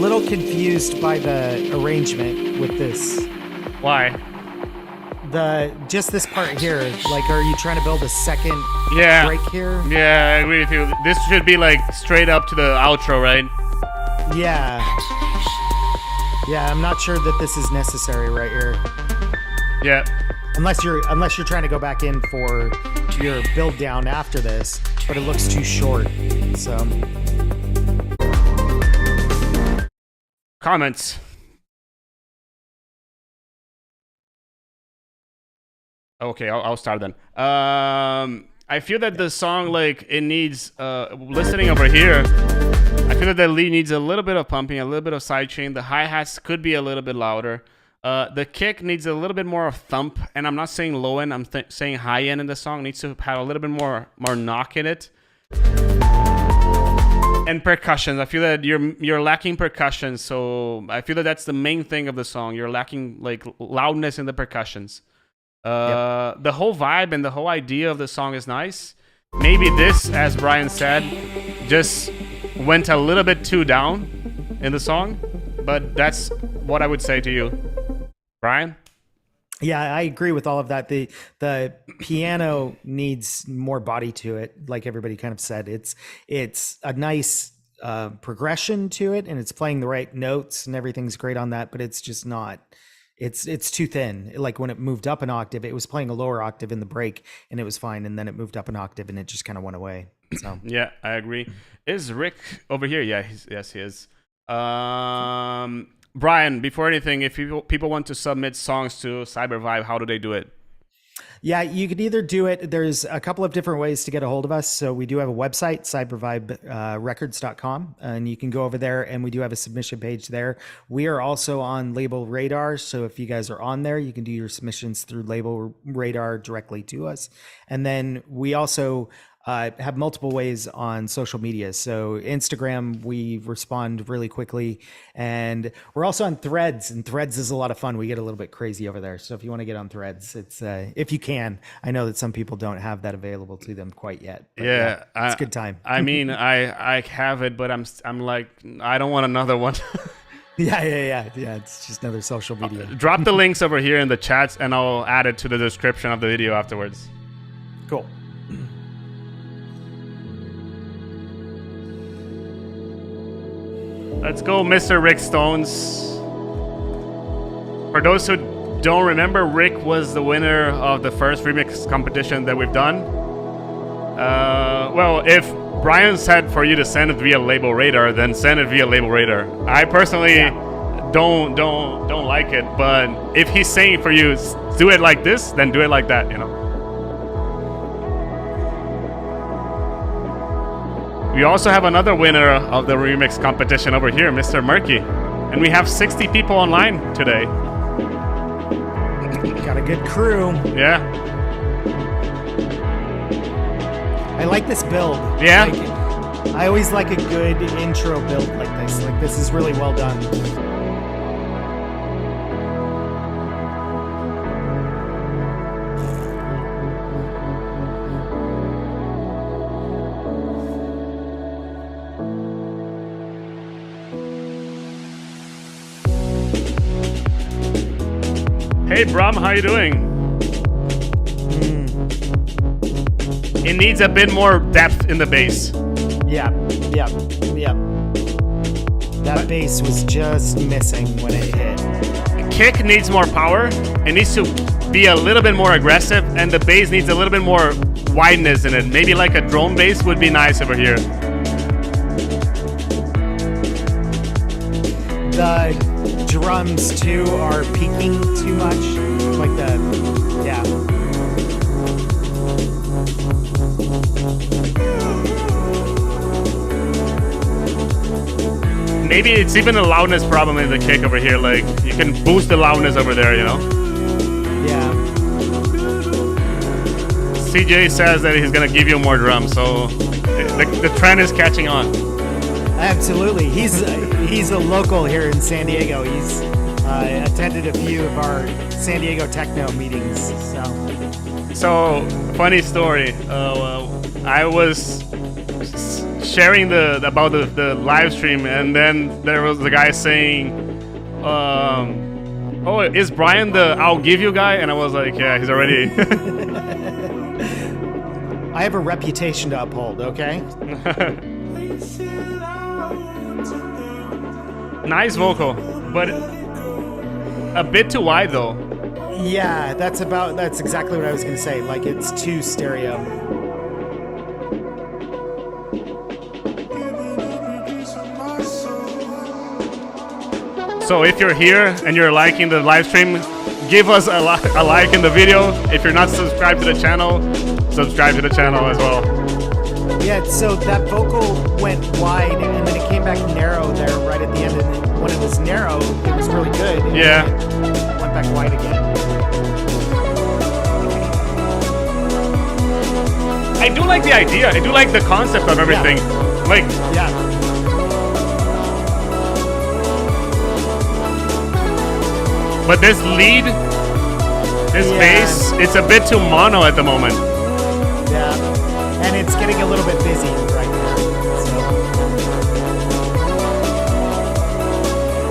Little confused by the arrangement with this. Why? Just this part here. Like, are you trying to build a second break here? Yeah, I agree with you. This should be like straight up to the outro, right? Yeah. Yeah, I'm not sure that this is necessary right here. Yeah. Unless you're trying to go back in for your build down after this, but it looks too short. So. Comments. Okay, I'll start then. I feel that the song, like, it needs listening over here. I feel that the lead needs a little bit of pumping, a little bit of sidechain. The hi-hats could be a little bit louder. The kick needs a little bit more of thump, and I'm not saying low end. I'm saying high end in the song. It needs to have a little bit more knock in it. And percussions. I feel that you're lacking percussion, so I feel that that's the main thing of the song. You're lacking like loudness in the percussions. The whole vibe and the whole idea of the song is nice. Maybe this, as Brian said, just went a little bit too down in the song, but that's what I would say to you, Brian. Yeah, I agree with all of that. The piano needs more body to it, like everybody kind of said. It's a nice progression to it, and it's playing the right notes, and everything's great on that. But it's just not. It's too thin. Like when it moved up an octave, it was playing a lower octave in the break, and it was fine. And then it moved up an octave, and it just kind of went away. So yeah, I agree. Is Rick over here? Yeah, yes, he is. Brian, before anything, if people want to submit songs to CyberVibe, how do they do it? Yeah, you could either do it. There's a couple of different ways to get a hold of us. So we do have a website, cyberviberecords.com, and you can go over there, and we do have a submission page there. We are also on Label Radar. So if you guys are on there, you can do your submissions through Label Radar directly to us. And then we also have multiple ways on social media. So Instagram, we respond really quickly, and we're also on Threads, and Threads is a lot of fun. We get a little bit crazy over there. So if you want to get on Threads, it's if you can. I know that some people don't have that available to them quite yet. Yeah, it's a good time. I mean, I have it, but I'm like, I don't want another one. Yeah. It's just another social media. Drop the links over here in the chats, and I'll add it to the description of the video afterwards. Cool. Let's go, Mr. Rick Stones. For those who don't remember, Rick was the winner of the first remix competition that we've done. Well, if Brian said for you to send it via Label Radar, then send it via Label Radar. I personally don't like it, but if he's saying for you, do it like this, then do it like that, you know. We also have another winner of the remix competition over here, Mr. Murky. And we have 60 people online today. Got a good crew. Yeah. I like this build. Yeah. I always like a good intro build like this. Like, this is really well done. Hey Bram, how you doing? It needs a bit more depth in the bass. Yeah. That bass was just missing when it hit. Kick needs more power. It needs to be a little bit more aggressive, and the bass needs a little bit more wideness in it. Maybe like a drone bass would be nice over here. The drums too are peaking too much. Like yeah. Maybe it's even a loudness problem in the kick over here. Like, you can boost the loudness over there, you know? Yeah. CJ says that he's gonna give you more drums, so the trend is catching on. Absolutely. He's a local here in San Diego. He's attended a few of our San Diego Techno meetings. So funny story. I was sharing about the live stream, and then there was the guy saying, "Oh, is Brian the I'll give you guy?" And I was like, "Yeah, he's already." I have a reputation to uphold. Okay. Nice vocal, but a bit too wide though. Yeah, that's exactly what I was gonna say. Like, it's too stereo. So if you're here and you're liking the live stream, give us a like in the video. If you're not subscribed to the channel, subscribe to the channel as well. Yeah, so that vocal went wide and then it came back narrow there right at the end. And when it was narrow, it was really good. And yeah. It went back wide again. I do like the idea. I do like the concept of everything. Yeah. Like, yeah. But this lead, this bass, it's a bit too mono at the moment. Yeah, and it's getting a little bit busy right now.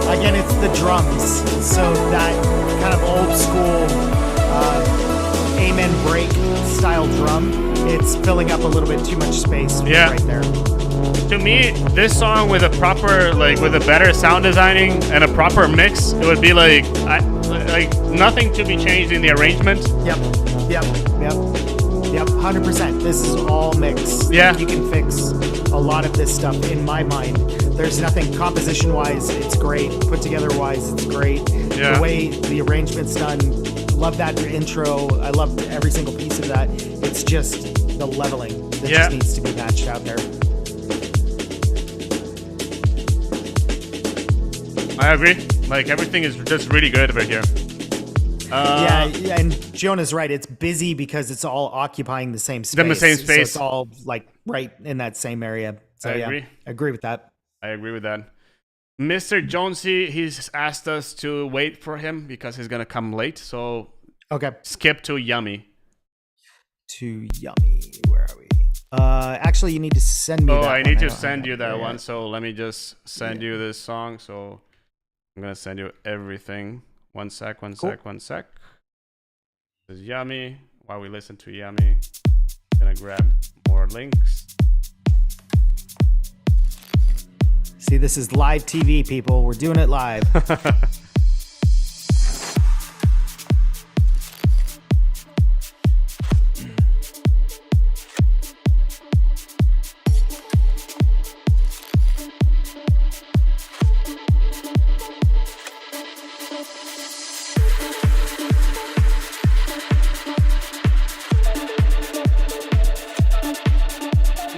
So. Again, it's the drums. So that kind of old school amen break style drum, it's filling up a little bit too much space right there. To me, this song with a proper, like, with a better sound designing and a proper mix, it would be like nothing to be changed in the arrangement. Yep, 100%. This is all mixed. Yeah. You can fix a lot of this stuff in my mind. There's nothing composition-wise, it's great. Put together-wise, it's great. Yeah. The way the arrangement's done, love that intro. I love every single piece of that. It's just the leveling that just needs to be matched out there. I agree. Like, everything is just really good over here. Yeah, and Jonah's right. It's busy because it's all occupying the same space. The same space. So it's all like right in that same area. So I agree. I agree with that. I agree with that. Mr. Jonesy, he's asked us to wait for him because he's gonna come late. So skip to Yummy. To Yummy. Where are we? Actually, you need to send me. Oh, that I one. need to send you that one. So let me just send you this song. So I'm gonna send you everything. One sec. This is Yummy. While we listen to Yummy, I'm gonna grab more links. See, this is live TV, people. We're doing it live.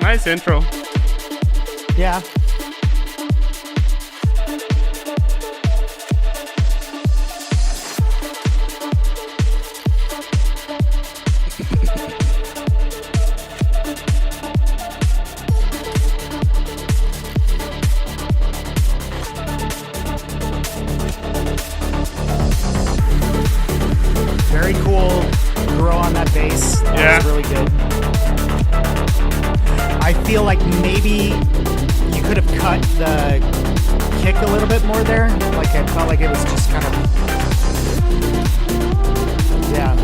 Nice intro. Yeah. Very cool grow on that bass. That was really good. I feel like maybe you could have cut the kick a little bit more there. Like I felt like it was just kind of, yeah.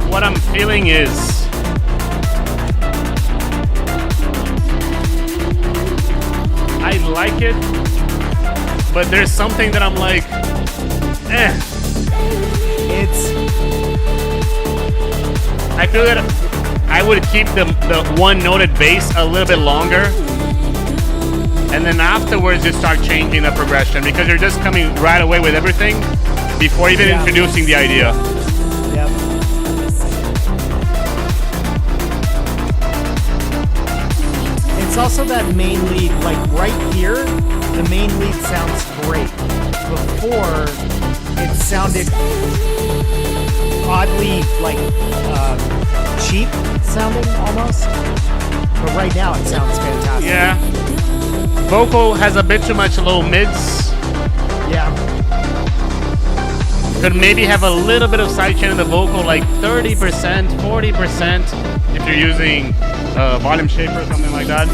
What I'm feeling is I like it, but there's something that I'm like, I feel that I would keep the one-noted bass a little bit longer, and then afterwards just start changing the progression, because you're just coming right away with everything before even introducing the idea. Yep. It's also that main lead, like right here, the main lead sounds great. Before, it sounded oddly like cheap sounding almost, but right now it sounds fantastic. Yeah, vocal has a bit too much low mids. Yeah, could maybe have a little bit of sidechain in the vocal, like 30%, 40% if you're using volume shaper or something like that.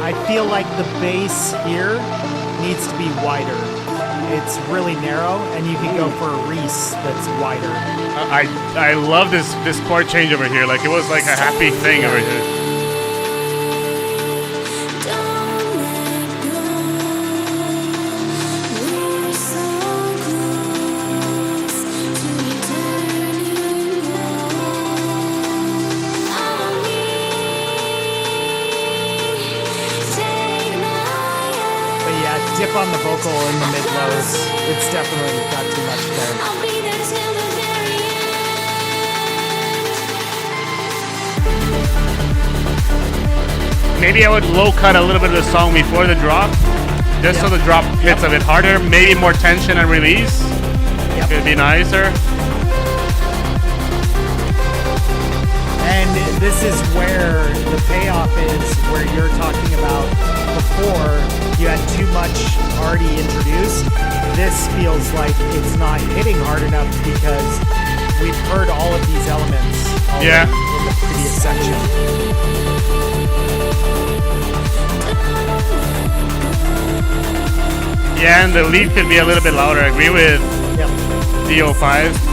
I feel like the bass here needs to be wider. It's really narrow, and you can go for a Reese that's wider. I love this chord change over here. Like it was like a happy thing over here. Dip on the vocal in the mid-lows. It's definitely got too much there. Maybe I would low cut a little bit of the song before the drop, just so the drop hits a bit harder. Maybe more tension and release. It'd be nicer. And this is where the payoff is, where you're talking about before you had too much already introduced. This feels like it's not hitting hard enough because we've heard all of these elements already in the previous section. Yeah, and the lead could be a little bit louder. I agree with DO5.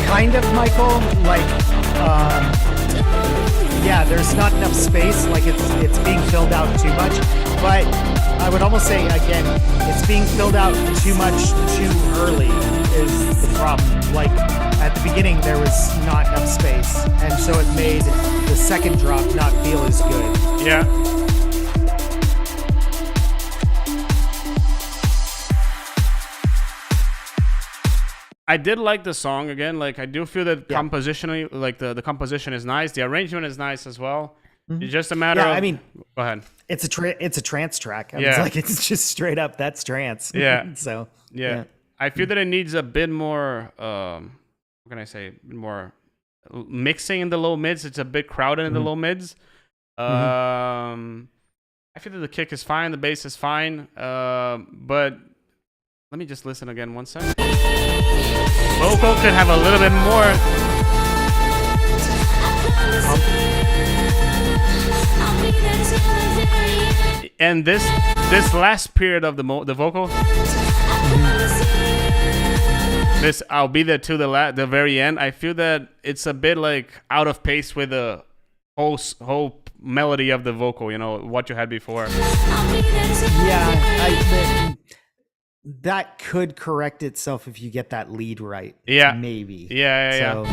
Kind of, Michael, like, yeah, there's not enough space, like it's being filled out too much, but I would almost say, again, it's being filled out too much too early is the problem. Like, at the beginning, there was not enough space, and so it made the second drop not feel as good. Yeah. I did like the song again. Like I do feel that compositionally, like the composition is nice. The arrangement is nice as well. It's just a matter of. I mean, go ahead. It's a trance track. I was like, it's just straight up. That's trance. Yeah. So. Yeah. I feel that it needs a bit more. What can I say? More mixing in the low mids. It's a bit crowded in the low mids. I feel that the kick is fine. The bass is fine. But let me just listen again 1 second. Vocal could have a little bit more. And this last period of the vocal, this "I'll be there to the very end," I feel that it's a bit like out of pace with the whole melody of the vocal. You know what you had before. Yeah, that could correct itself if you get that lead right. Yeah, maybe. Yeah.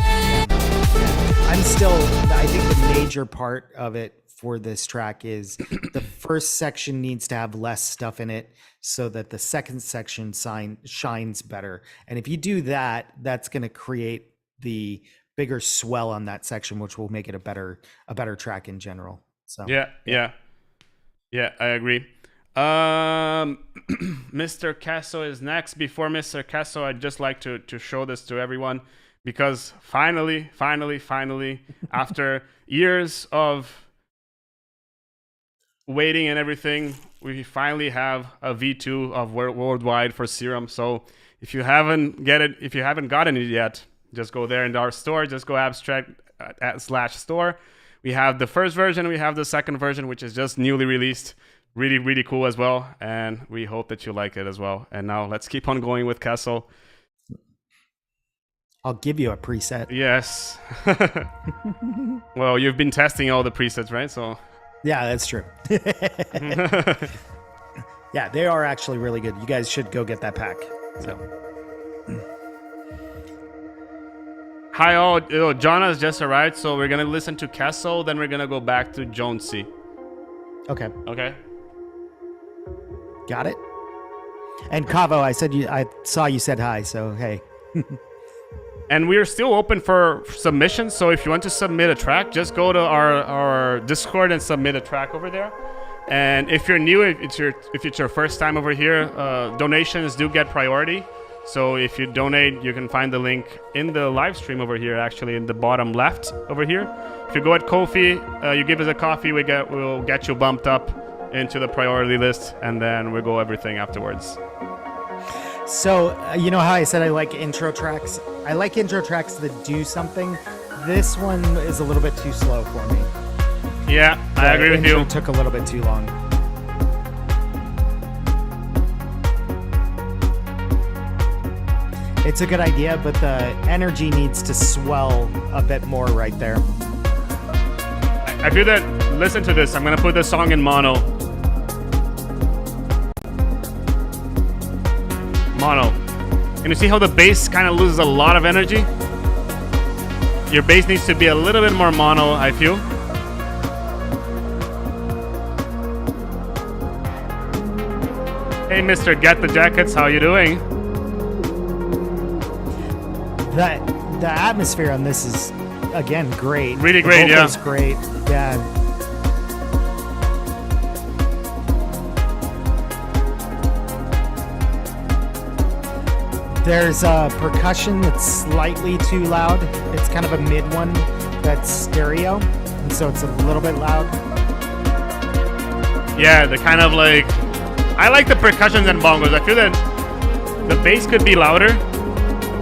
I'm still. I think the major part of it for this track is the first section needs to have less stuff in it so that the second section shines better. And if you do that, that's going to create the bigger swell on that section, which will make it a better track in general. So yeah, I agree. Mr. Casso is next. Before Mr. Casso, I'd just like to show this to everyone because finally, after years of waiting and everything, we finally have a V2 of worldwide for Serum. So if you haven't gotten it yet, just go there in our store. Just go Abstrakt/store. We have the first version. We have the second version, which is just newly released. Really, really cool as well. And we hope that you like it as well. And now let's keep on going with Castle. I'll give you a preset. Yes. Well, you've been testing all the presets, right? So. Yeah, that's true. Yeah, they are actually really good. You guys should go get that pack. So. Hi all, John has just arrived, so we're gonna listen to Castle, then we're gonna go back to Jonesy. Okay. Okay. Got it. And Cavo, I saw you said hi, so hey. And we're still open for submissions, so if you want to submit a track, just go to our Discord and submit a track over there. And if you're new, if it's your first time over here, donations do get priority. So if you donate, you can find the link in the live stream over here, actually in the bottom left over here. If you go at Ko-fi, you give us a coffee, we'll get you bumped up into the priority list, and then we'll go everything afterwards. So, you know how I said I like intro tracks? I like intro tracks that do something. This one is a little bit too slow for me. Yeah, I agree with you. It took a little bit too long. It's a good idea, but the energy needs to swell a bit more right there. I feel that, listen to this, I'm going to put the song in mono. And you see how the bass kind of loses a lot of energy? Your bass needs to be a little bit more mono, I feel. Hey, Mr. Get the Jackets, how you doing? The atmosphere on this is, again, great. Really great, yeah. It's great, yeah. There's a percussion that's slightly too loud. It's kind of a mid one that's stereo, and so it's a little bit loud. Yeah, the kind of like... I like the percussions and bongos. I feel that the bass could be louder.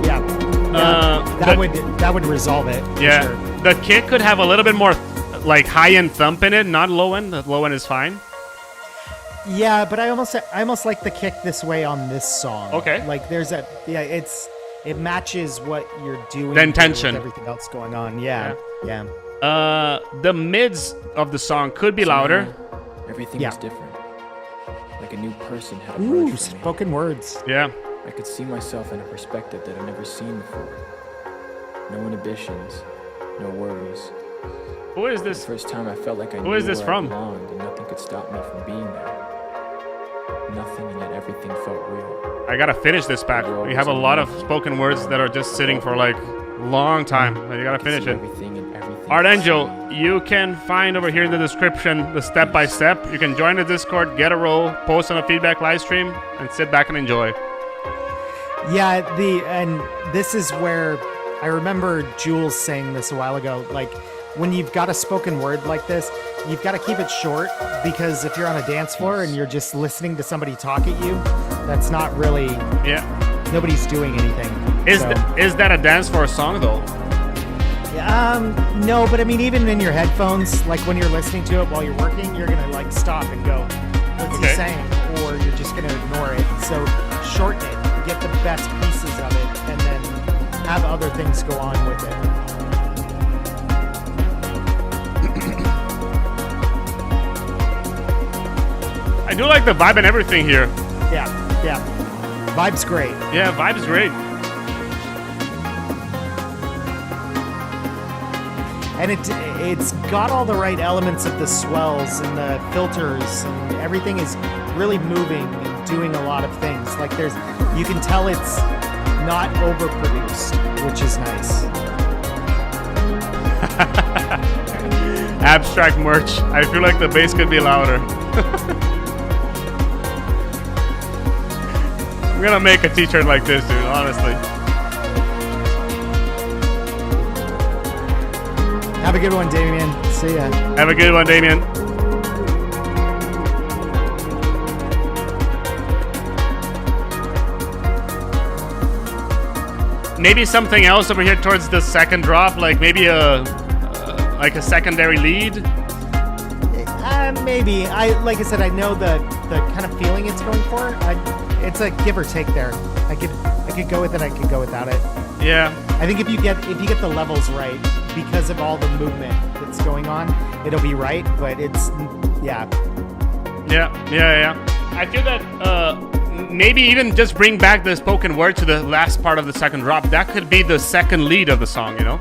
Yeah. That would resolve it. Yeah. Sure. The kick could have a little bit more like high-end thump in it, not low-end. The low-end is fine. Yeah, but I almost like the kick this way on this song. Okay. Like there's a it matches what you're doing. The intention. With everything else going on. Yeah. The mids of the song could be louder. Everything was different. Like a new person had Ooh, approached me. spoken words. Yeah. I could see myself in a perspective that I'd never seen before. No inhibitions, no worries. Who is this? The first time I felt like I knew Who is this where from? I belonged and nothing could stop me from being there. Nothing, and yet everything felt real. I gotta finish this pack. We have a lot of spoken words that are just sitting for like long time. You gotta finish it. Art Angel, you can find over here in the description the step-by-step. You can join the Discord, get a role, post on a feedback live stream, and sit back and enjoy. Yeah, and this is where I remember Jules saying this a while ago, like when you've got a spoken word like this, you've got to keep it short, because if you're on a dance floor and you're just listening to somebody talk at you, that's not really... Yeah. Nobody's doing anything. Is that a dance for a song, though? No, but I mean, even in your headphones, like when you're listening to it while you're working, you're gonna like stop and go, "What's he saying?" Or you're just gonna ignore it. So shorten it, get the best pieces of it, and then have other things go on with it. I do like the vibe and everything here. Yeah. Vibe's great. Yeah, vibe's great. And it's got all the right elements of the swells and the filters, and everything is really moving and doing a lot of things. Like you can tell it's not overproduced, which is nice. Abstrakt merch. I feel like the bass could be louder. I'm gonna make a t-shirt like this, dude, honestly. Have a good one, Damien. See ya. Have a good one, Damien. Maybe something else over here towards the second drop, like maybe a secondary lead. Maybe. Like I said, I know the kind of feeling it's going for. It's a give or take there. I could go with it. I could go without it. Yeah. I think if you get the levels right, because of all the movement that's going on, it'll be right. But it's yeah. I feel that maybe even just bring back the spoken word to the last part of the second drop. That could be the second lead of the song, you know?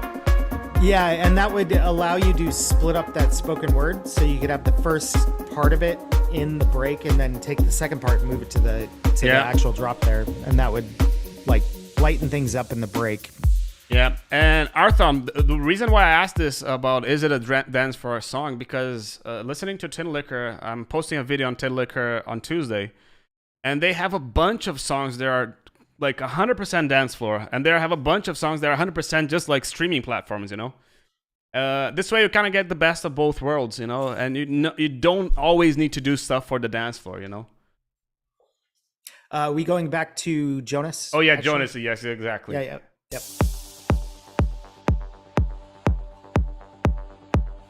Yeah, and that would allow you to split up that spoken word, so you could have the first part of it in the break, and then take the second part and move it to the actual drop there, and that would like lighten things up in the break. Yeah, and Arthur, the reason why I asked this about is it a dance for a song, because listening to Tin Liquor, I'm posting a video on Tin Liquor on Tuesday, and they have a bunch of songs that are like 100% dance floor, and they have a bunch of songs that are 100% just like streaming platforms, you know? This way you kind of get the best of both worlds, you know, and you don't always need to do stuff for the dance floor, you know? We going back to Jonas? Oh yeah, actually? Jonas, yes, exactly. Yep.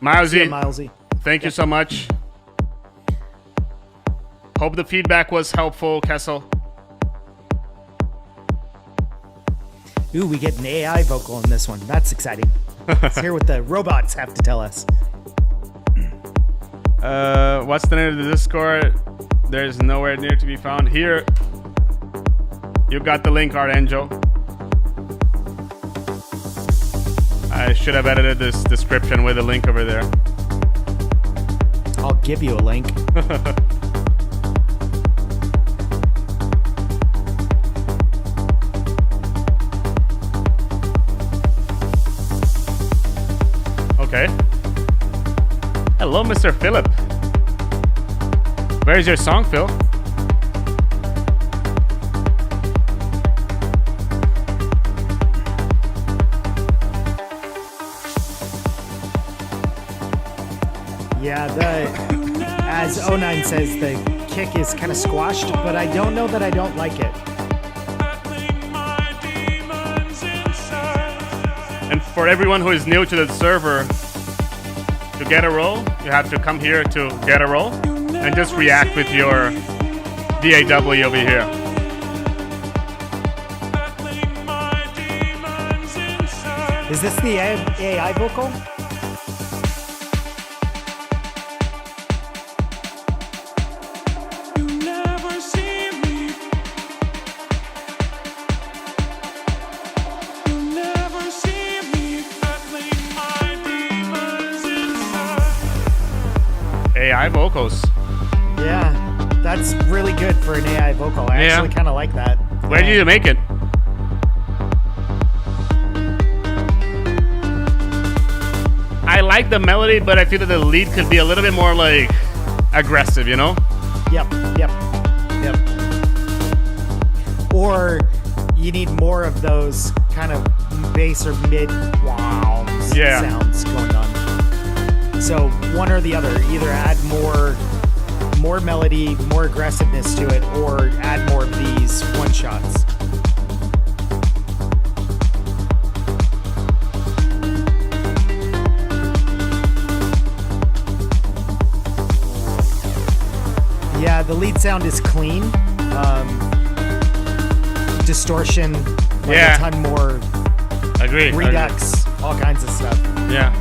Milesy, thank you so much. Hope the feedback was helpful, Kessel. Ooh, we get an AI vocal in this one. That's exciting. Let's hear what the robots have to tell us. What's the name of the Discord? There's nowhere near to be found. Here, you got the link, Art Angel. I should have edited this description with a link over there. I'll give you a link. Okay. Hello, Mr. Philip. Where's your song, Phil? Yeah, as O9 says, the kick is kind of squashed, but I don't know that I don't like it. And for everyone who is new to the server, to get a roll, you have to come here to get a roll and just react with your DAW over here. Is this the AI vocal? AI vocals. Yeah, that's really good for an AI vocal. I actually kind of like that. Where did you make it? I like the melody, but I feel that the lead could be a little bit more like aggressive, you know? Yep. Or you need more of those kind of bass or mid sounds going on. So one or the other, either add more melody, more aggressiveness to it, or add more of these one shots. the lead sound is clean. Distortion, like a ton more. Agree. Redux, all kinds of stuff. Yeah.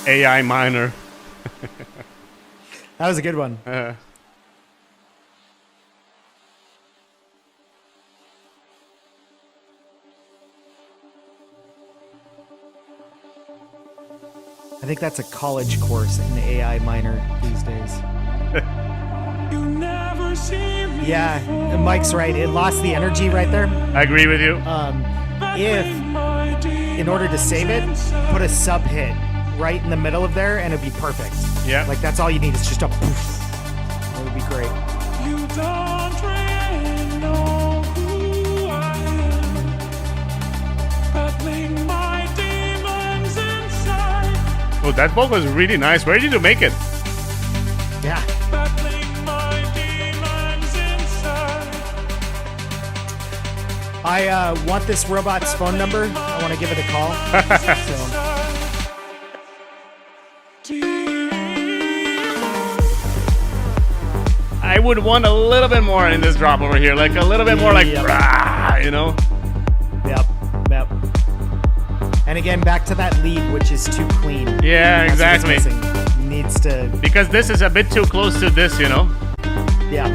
AI minor. That was a good one. I think that's a college course in AI minor these days. Yeah, Mike's right. It lost the energy right there. I agree with you. If, in order to save it, put a sub hit right in the middle of there and it'd be perfect. Yeah. Like that's all you need. It's just a poof. It would be great. You don't really know who I am. Battling my demons inside. Oh, that vocal is really nice. Where did you make it? Yeah. Battling my demons inside. I want this robot's phone number. I want to give it a call. So. I would want a little bit more in this drop over here, like a little bit more, like rah, you know. Yep. And again, back to that lead, which is too clean. Yeah, That's exactly. what's missing. Needs to. Because this is a bit too close to this, you know. Yeah.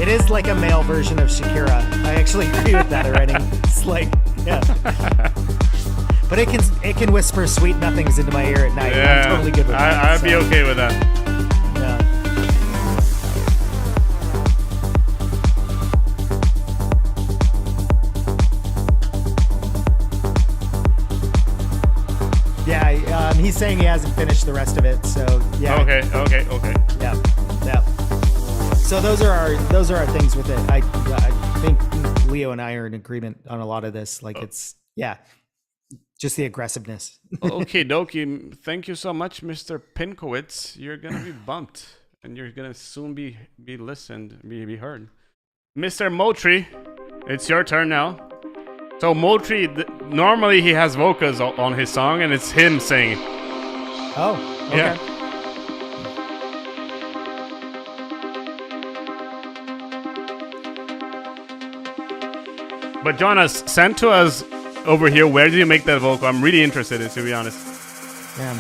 It is like a male version of Shakira. I actually agree with that already. It's like, yeah. But it can whisper sweet nothings into my ear at night. Yeah, I'm totally good with that. I'd be okay with that. Yeah, he's saying he hasn't finished the rest of it, so yeah. Okay. Yeah. So those are our things with it. I think Leo and I are in agreement on a lot of this. Like it's just the aggressiveness. Okay, dokie. Thank you so much, Mr. Pinkowitz. You're gonna be bumped, and you're gonna soon be listened, be heard. Mr. Moultrie, it's your turn now. So Moultrie, normally he has vocals on his song, and it's him singing. Oh, okay. Yeah. But Jonas, send to us over here, where did you make that vocal? I'm really interested in, to be honest. Yeah.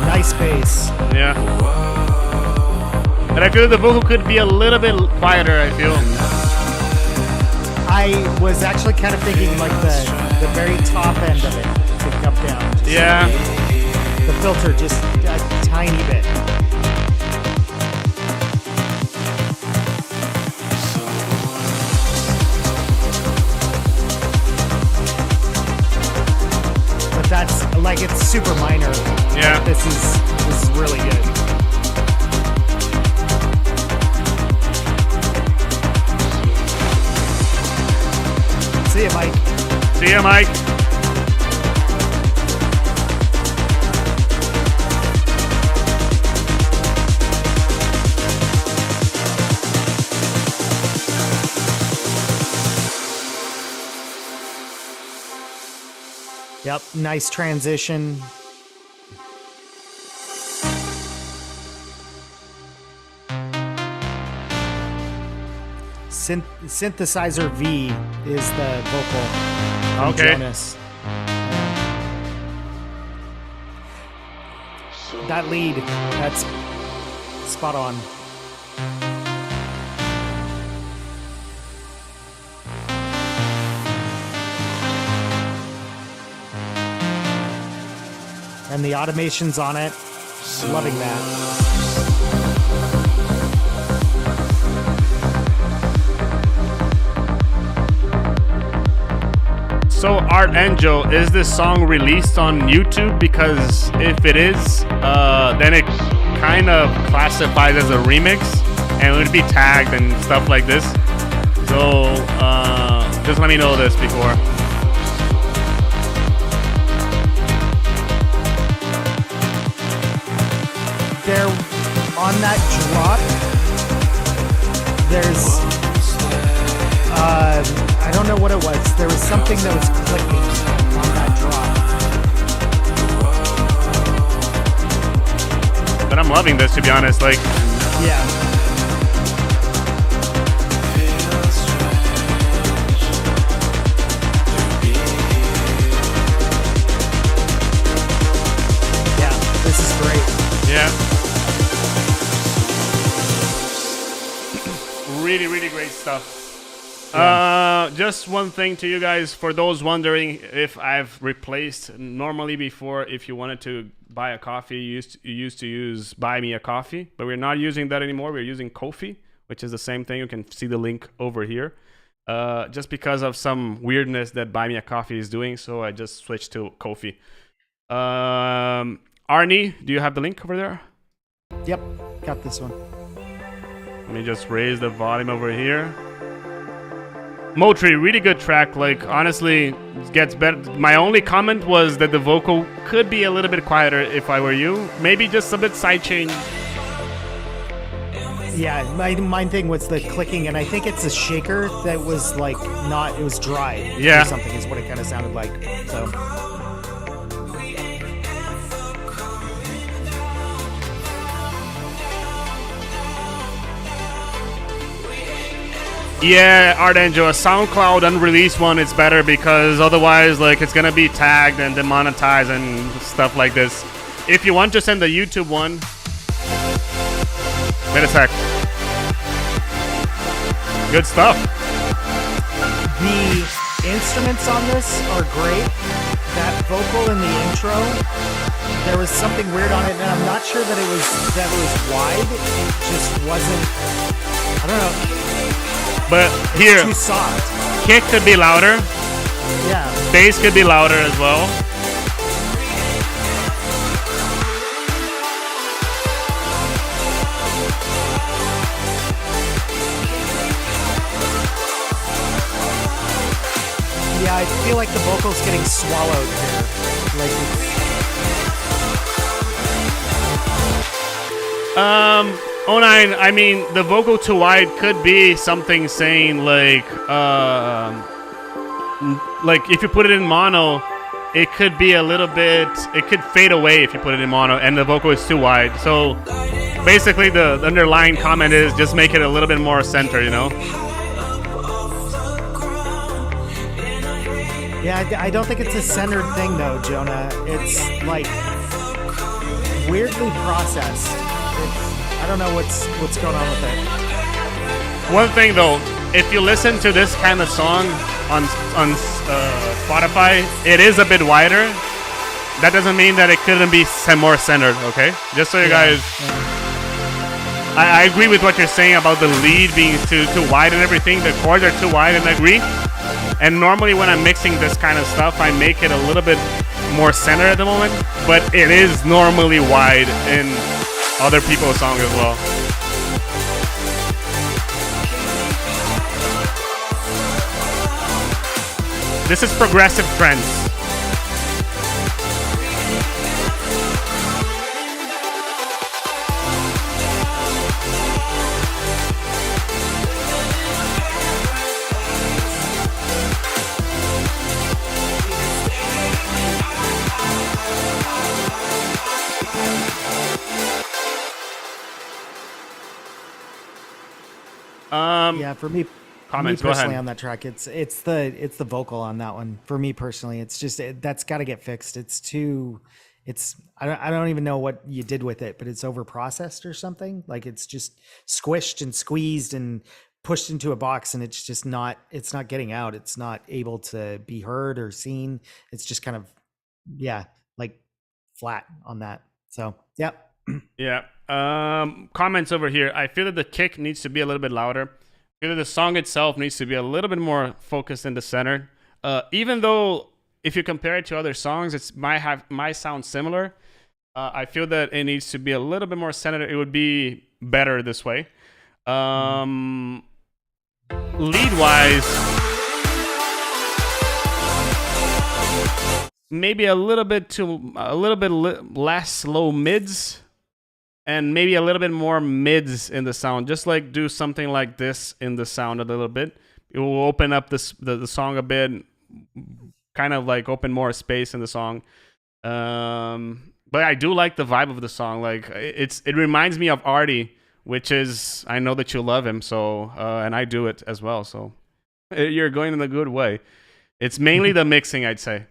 Nice bass. Yeah. But I feel the vocal could be a little bit quieter, I feel. I was actually kind of thinking like the very top end of it to come down. Yeah. The filter just a tiny bit. But that's like it's super minor. Yeah. This is really good. See ya, Mike. See ya, Mike. Yep, nice transition. Synthesizer V is the vocal. from Okay. Jonas. That lead, that's spot on. And the automations on it, loving that. So, Art Angel, is this song released on YouTube? Because if it is, then it kind of classifies as a remix and it would be tagged and stuff like this. So, just let me know this before. there on that drop, there's I don't know what it was. There was something that was clicking on that drop. But I'm loving this, to be honest. Like, Yeah. Yeah, this is great. yeah. Really, really great stuff. Just one thing to you guys, for those wondering if I've replaced, normally before, if you wanted to buy a coffee, you used to use Buy Me a Coffee, but we're not using that anymore. We're using Ko-fi, which is the same thing. You can see the link over here. Just because of some weirdness that Buy Me a Coffee is doing, so I just switched to Ko-fi. Arnie, do you have the link over there? Yep, got this one. Let me just raise the volume over here. Moultrie, really good track. Like, honestly, it gets better. My only comment was that the vocal could be a little bit quieter if I were you. Maybe just a bit sidechain. Yeah, my thing was the clicking, and I think it's a shaker that was like not, it was dry. Yeah. Or something is what it kind of sounded like. So. Yeah, Ardanjo, a SoundCloud unreleased one is better because otherwise, like, it's gonna be tagged and demonetized and stuff like this. If you want to send the YouTube one, wait a sec. Good stuff. The instruments on this are great. That vocal in the intro, there was something weird on it, and I'm not sure that it was wide. It just wasn't. I don't know. But here, Too soft. kick could be louder, Yeah. bass could be louder as well. Yeah, I feel like the vocal's getting swallowed here. Like O9, I mean, the vocal too wide could be something saying like if you put it in mono, it could be a little bit, it could fade away if you put it in mono and the vocal is too wide. So basically the underlying comment is just make it a little bit more center, you know? yeah, I don't think it's a centered thing though, Jonah. It's like weirdly processed. I don't know what's going on with it. One thing though, if you listen to this kind of song on Spotify, it is a bit wider. That doesn't mean that it couldn't be more centered, okay? Just so you guys... I agree with what you're saying about the lead being too wide and everything. The chords are too wide, and I agree. And normally when I'm mixing this kind of stuff, I make it a little bit more centered at the moment. But it is normally wide in other people's songs as well. This is progressive trance. Yeah, for me, Comments, go personally ahead. on that track, it's the vocal on that one. For me personally, it's just that's got to get fixed. I don't even know what you did with it, but it's over processed or something. Like it's just squished and squeezed and pushed into a box, and it's not getting out. It's not able to be heard or seen. It's just kind of like flat on that. So yeah. Yeah. Comments over here. I feel that the kick needs to be a little bit louder. I feel that the song itself needs to be a little bit more focused in the center. Even though if you compare it to other songs, it might sound similar. I feel that it needs to be a little bit more centered. It would be better this way. Lead wise, maybe a little bit less low mids. and maybe a little bit more mids in the sound. Just like do something like this in the sound a little bit. It will open up the song a bit, kind of like open more space in the song. But I do like the vibe of the song. Like it reminds me of Artie, which is, I know that you love him, so and I do it as well. So you're going in a good way. It's mainly the mixing, I'd say.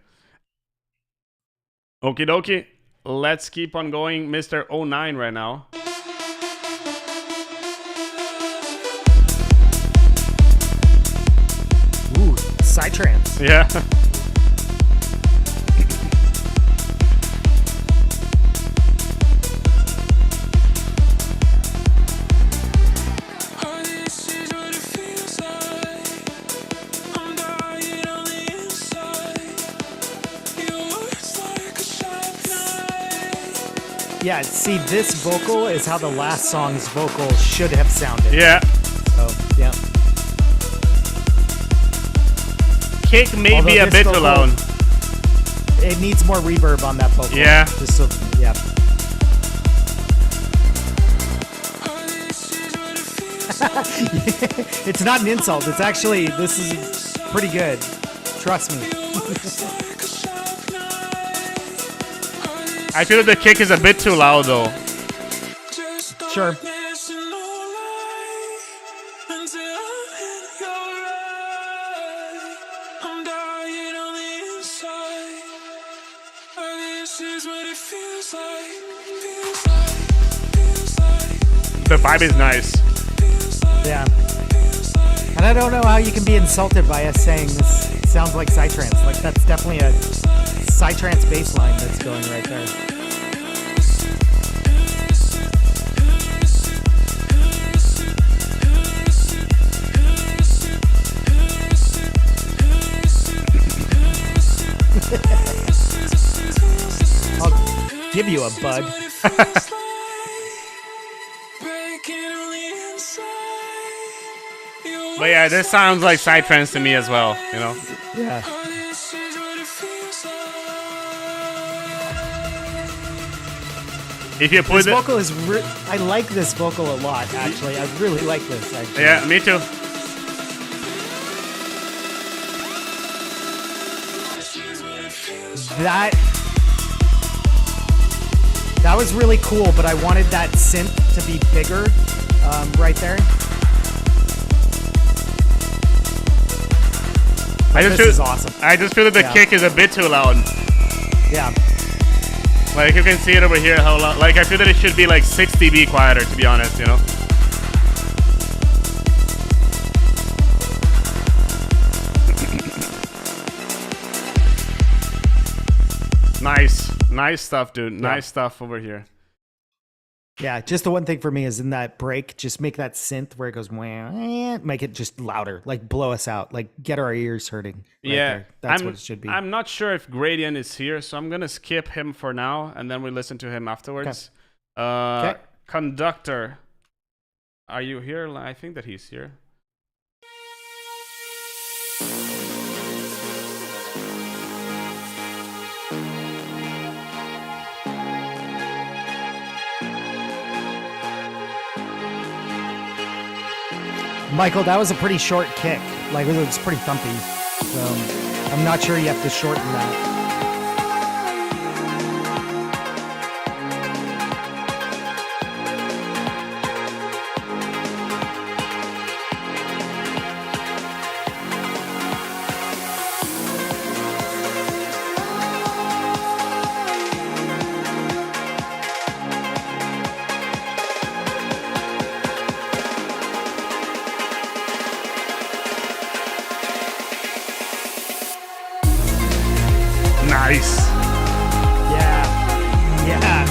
Okie dokie. Let's keep on going, Mr. 09 right now. Ooh, Psytrance. Yeah. Yeah, see, this vocal is how the last song's vocal should have sounded. Yeah. So, yeah. Kick may be a bit too loud. It needs more reverb on that vocal. Yeah. Just so, yeah. It's not an insult. It's actually, this is pretty good. Trust me. I feel that the kick is a bit too loud, though. Sure. The vibe is nice. Yeah. And I don't know how you can be insulted by us saying this sounds like Psytrance. Like, that's definitely a Psytrance bass line that's going right there. I'll give you a bud. But yeah, this sounds like Psytrance to me as well, you know? Yeah. If you put This vocal is I like this vocal a lot, actually. I really like this, actually. Yeah, me too. That was really cool, but I wanted that synth to be bigger right there. This is awesome. I just feel that the kick is a bit too loud. Yeah. Like, you can see it over here, how loud. Like, I feel that it should be like 6 dB quieter, to be honest, you know? Nice stuff, dude. Nice stuff over here. Yeah, just the one thing for me is in that break, just make that synth where it goes, make it just louder, like blow us out, like get our ears hurting. Right there. That's what it should be. I'm not sure if Gradient is here, so I'm gonna skip him for now, and then we listen to him afterwards. Okay. Conductor, are you here? I think that he's here. Michael, that was a pretty short kick. Like, it was pretty thumpy. So I'm not sure you have to shorten that. Nice. Yeah. Yeah.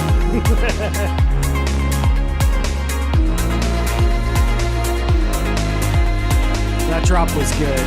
That drop was good.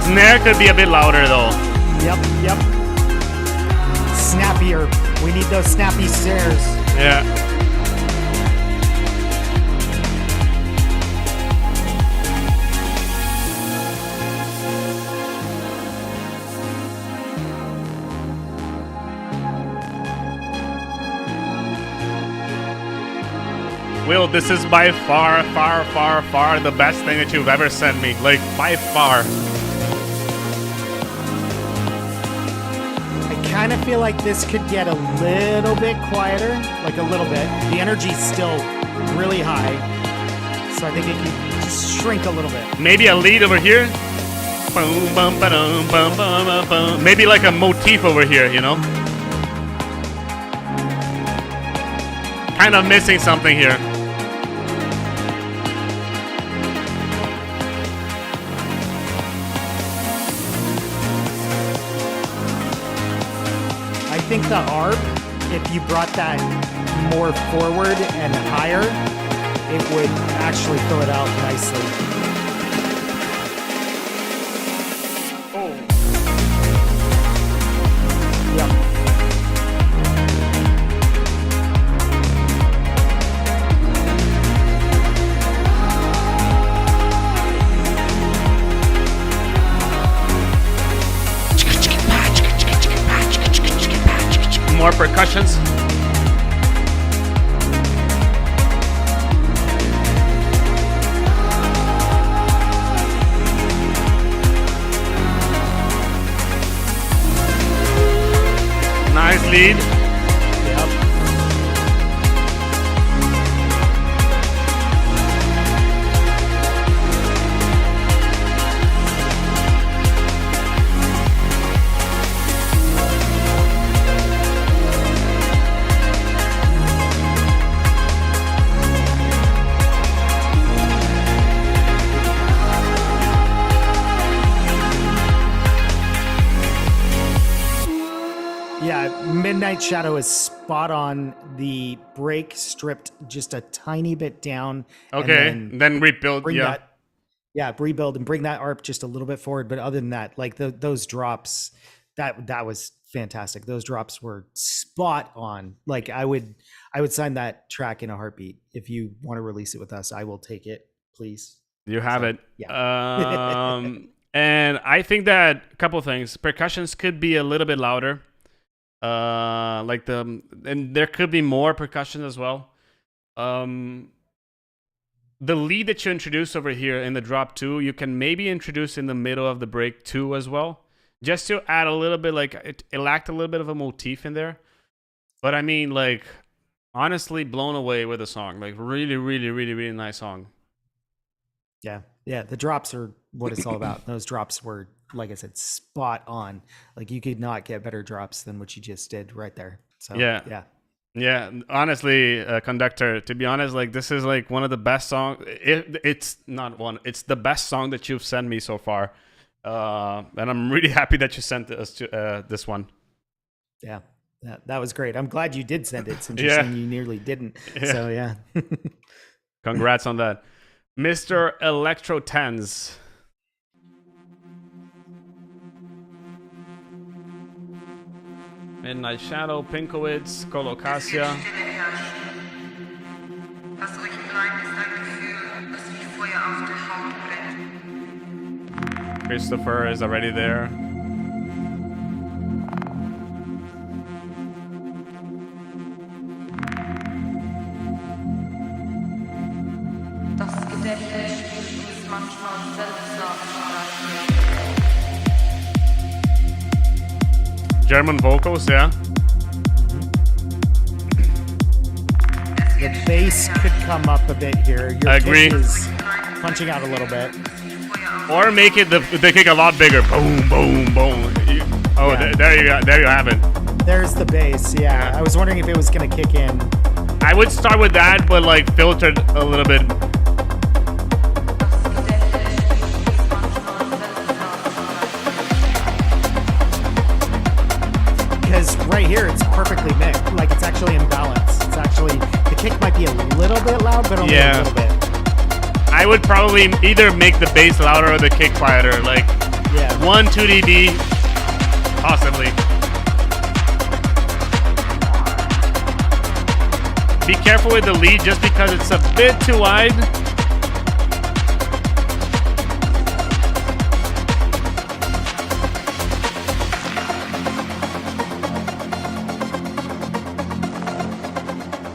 Snare could be a bit louder though. Yep. snappier. We need those snappy snares. Yeah. Will, this is by far, far, far, far the best thing that you've ever sent me. Like, by far. I kind of feel like this could get a little bit quieter, like a little bit. The energy's still really high, so I think it could just shrink a little bit. Maybe a lead over here. Boom, bum, ba-dum, bum, bum, bum, bum. Maybe like a motif over here, you know? Kind of missing something here. I think the ARP, if you brought that more forward and higher, it would actually fill it out nicely. Oh. Yep. More percussions. Nice lead. Yep. Midnight Shadow is spot on. The break stripped just a tiny bit down. Okay, and then rebuild. bring Yeah. that, rebuild and bring that ARP just a little bit forward. But other than that, like those drops, that was fantastic. Those drops were spot on. Like I would sign that track in a heartbeat. If you want to release it with us, I will take it, please. You have it. Yeah. And I think that a couple things. Percussions could be a little bit louder. And there could be more percussion as well. The lead that you introduce over here in the drop 2, you can maybe introduce in the middle of the break 2 as well, just to add a little bit, like it lacked a little bit of a motif in there. But I mean, like, honestly, blown away with the song. Like, really, really, really, really nice song. Yeah, the drops are what it's all about. Those drops were, like I said, spot on. Like you could not get better drops than what you just did right there. So yeah. Honestly, Conductor, to be honest, like this is like one of the best songs. It's not one. It's the best song that you've sent me so far, and I'm really happy that you sent us to this one. Yeah, that was great. I'm glad you did send it since you're saying you nearly didn't. Yeah. So yeah. Congrats on that, Mr. Electro Tens. Midnight Shadow, Pinkowitz, Colocasia. Was euch bleibt, ist ein Gefühl, das wie Feuer auf der Haut brennt. Christopher is already there. Das Gedächtnis spielt uns manchmal seltsam Streiche. German vocals, yeah. The bass could come up a bit here. Your I agree. kick is punching out a little bit. Or make it the kick a lot bigger. Boom, boom, boom. There you have it. There's the bass. Yeah, I was wondering if it was gonna kick in. I would start with that, but like filtered a little bit. Because right here it's perfectly mixed. Like it's actually in balance. It's actually, the kick might be a little bit loud, but only a little bit. I would probably either make the bass louder or the kick quieter. Like 1-2 dB, possibly. Be careful with the lead just because it's a bit too wide.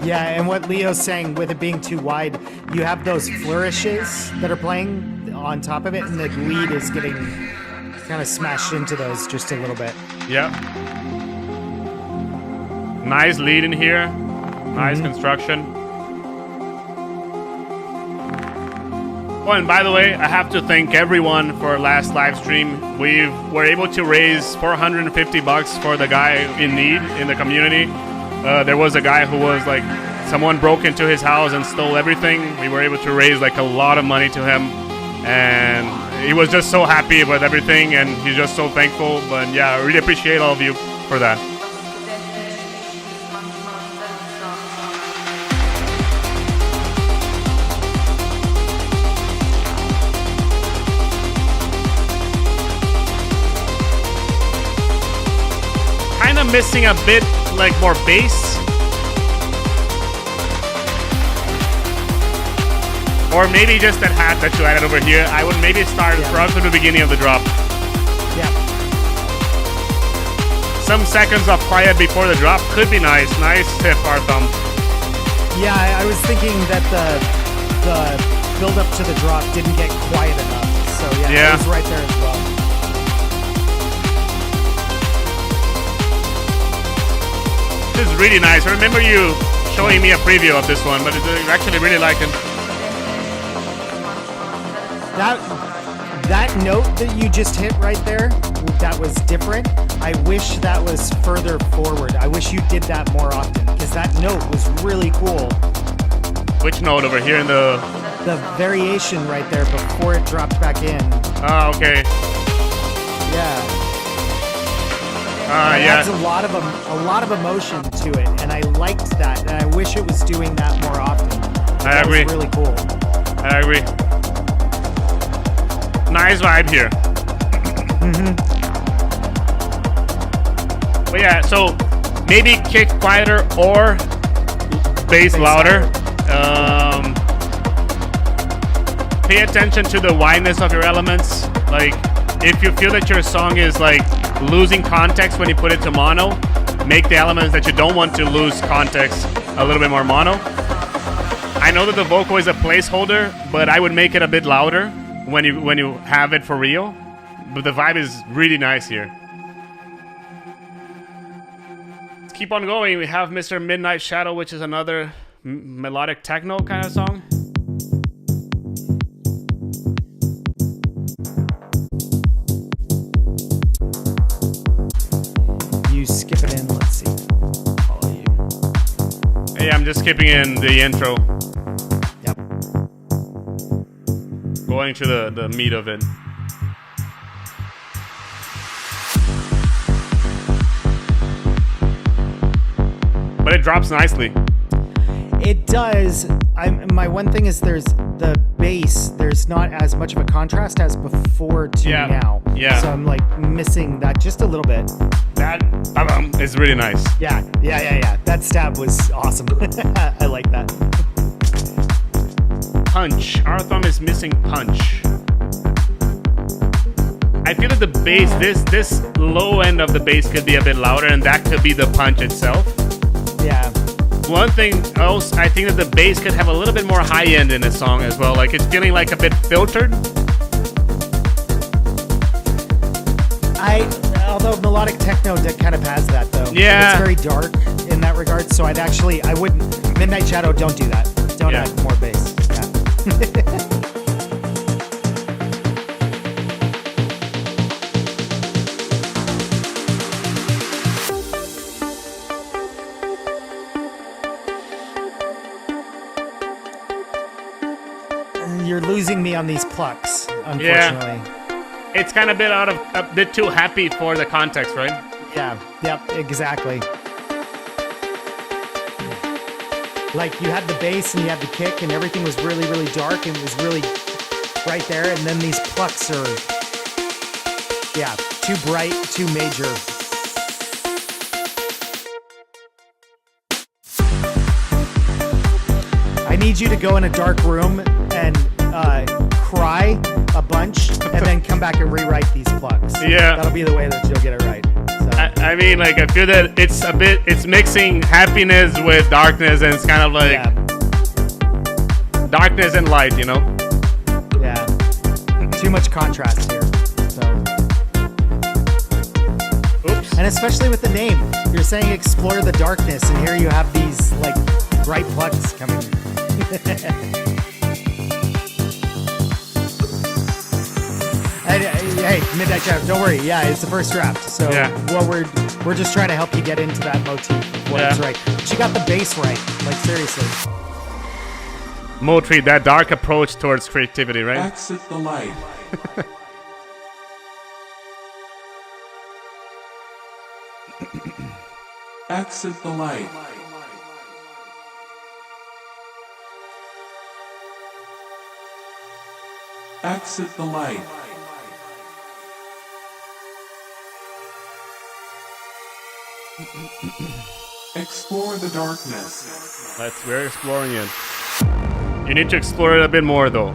Yeah, and what Leo's saying with it being too wide, you have those flourishes that are playing on top of it, and the lead is getting kind of smashed into those just a little bit. Yeah. Nice lead in here. Nice construction. Oh, and by the way, I have to thank everyone for our last live stream. We were able to raise $450 for the guy in need in the community. There was a guy who was like, someone broke into his house and stole everything. We were able to raise like a lot of money to him, and he was just so happy with everything, and he's just so thankful. But yeah, I really appreciate all of you for that. Kind of missing a bit like more bass, or maybe just that hat that you added over here. I would maybe start from the beginning of the drop. Yeah. Some seconds of quiet before the drop could be nice. Nice tip, Artham. Yeah, I was thinking that the build up to the drop didn't get quiet enough. So yeah, it was right there as well. This is really nice. I remember you showing me a preview of this one, but I actually really like it. That note that you just hit right there, that was different. I wish that was further forward. I wish you did that more often, because that note was really cool. Which note over here in the variation right there before it dropped back in. Oh, okay. Yeah. It Yeah. adds a lot of emotion to it, and I liked that, and I wish it was doing that more often. I agree. Was really cool. I agree. Nice vibe here. But yeah, so maybe kick quieter or bass louder. Pay attention to the wideness of your elements. Like, if you feel that your song is like losing context when you put it to mono, make the elements that you don't want to lose context a little bit more mono. I know that the vocal is a placeholder, but I would make it a bit louder when you have it for real. But the vibe is really nice here. Let's keep on going. We have Mr. Midnight Shadow, which is another melodic techno kind of song. You skip it in, let's see. Follow you. Hey, I'm just skipping in the intro. Yep. Going to the meat of it. But it drops nicely. It does. My one thing is there's the bass. There's not as much of a contrast as before to now. Yeah. So I'm like missing that just a little bit. That is really nice. Yeah. That stab was awesome. I like that. Punch. Our thumb is missing punch. I feel that the bass, this low end of the bass could be a bit louder, and that could be the punch itself. Yeah. One thing else, I think that the bass could have a little bit more high end in this song as well. Like, it's feeling like a bit filtered. Although melodic techno kind of has that though. Yeah. It's very dark in that regard, so I wouldn't. Midnight Shadow, don't do that. Don't add more bass. Yeah. You're losing me on these plucks, unfortunately. Yeah. It's kind of a bit too happy for the context, right? Yeah, yep, exactly. Like, you had the bass and you had the kick and everything was really, really dark and it was really right there, and then these plucks are, too bright, too major. need you to go in a dark room and cry a bunch, and then come back and rewrite these plugs. Yeah. That'll be the way that you'll get it right. So. I mean, like, I feel that it's mixing happiness with darkness, and it's kind of like darkness and light, you know? Yeah. Too much contrast here. So. Oops. And especially with the name, you're saying explore the darkness, and here you have these like bright plugs coming. Hey, Midnight Shadow, don't worry. Yeah, it's the first draft. So well, we're just trying to help you get into that motif before it's right. But you got the bass right. Like, seriously. Moultrie, that dark approach towards creativity, right? Exit the light. Exit the light. Exit the light. Explore the darkness. We're exploring it. You need to explore it a bit more, though.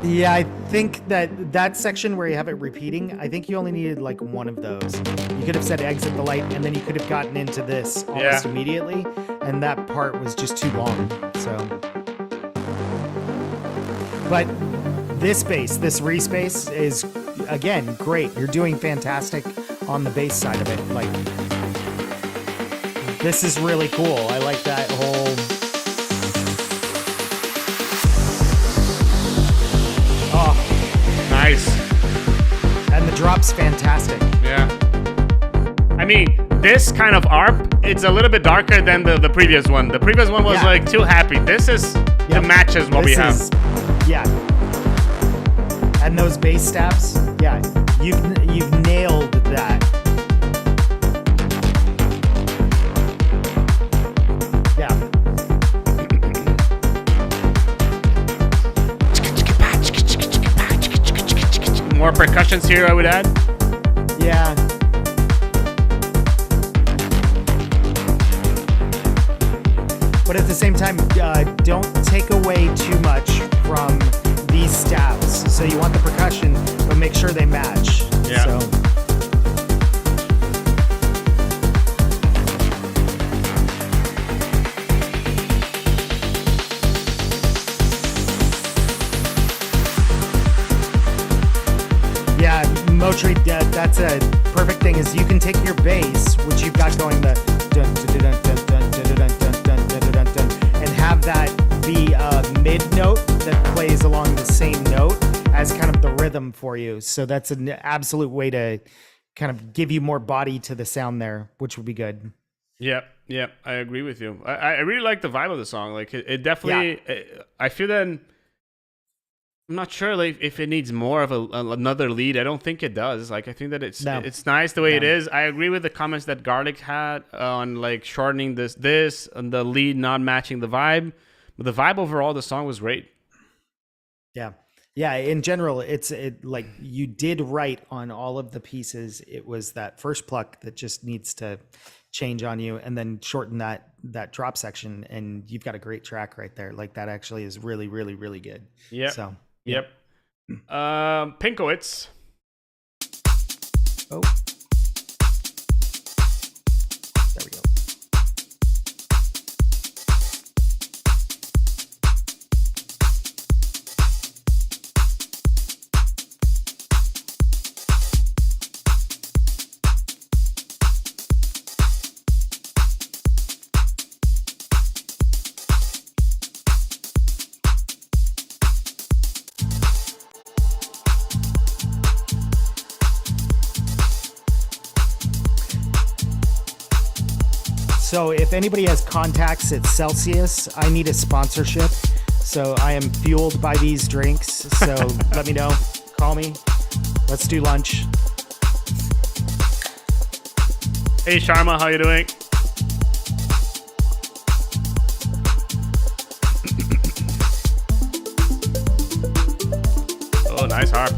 Yeah, I think that section where you have it repeating, I think you only needed like one of those. You could have said exit the light, and then you could have gotten into this almost immediately, and that part was just too long. So, but this bass, this re-space is, again, great. You're doing fantastic on the bass side of it. Like, this is really cool. I like that whole... Oh, nice. And the drop's fantastic. Yeah. I mean, this kind of ARP, it's a little bit darker than the previous one. The previous one was like too happy. This is, it matches what we have. Yeah. And those bass stabs, yeah, you've nailed that. Yeah. More percussions here, I would add. Yeah. But at the same time, don't take away too much from these stabs. So you want the percussion, but make sure they match. Yeah. So. Yeah, Moultrie, that's a perfect thing. Is you can take your bass, which you've got going the dun dun dun dun dun dun dun dun dun dun dun, and have that be a mid note that plays along the same note as kind of the rhythm for you. So that's an absolute way to kind of give you more body to the sound there, which would be good. Yep, I agree with you. I really like the vibe of the song. Like it definitely. I feel that. I'm not sure like if it needs more of another lead. I don't think it does. Like I think that it's nice the way it is. I agree with the comments that Garlic had on like shortening this and the lead not matching the vibe. But the vibe overall, the song was great. Yeah. In general, it like you did right on all of the pieces. It was that first pluck that just needs to change on you, and then shorten that drop section, and you've got a great track right there. Like that actually is really, really, really good. Yeah. So. Yep. Pinkowitz. Oh. There we go. So if anybody has contacts at Celsius, I need a sponsorship. So I am fueled by these drinks. So let me know. Call me. Let's do lunch. Hey Sharma, how you doing? Oh, nice harp.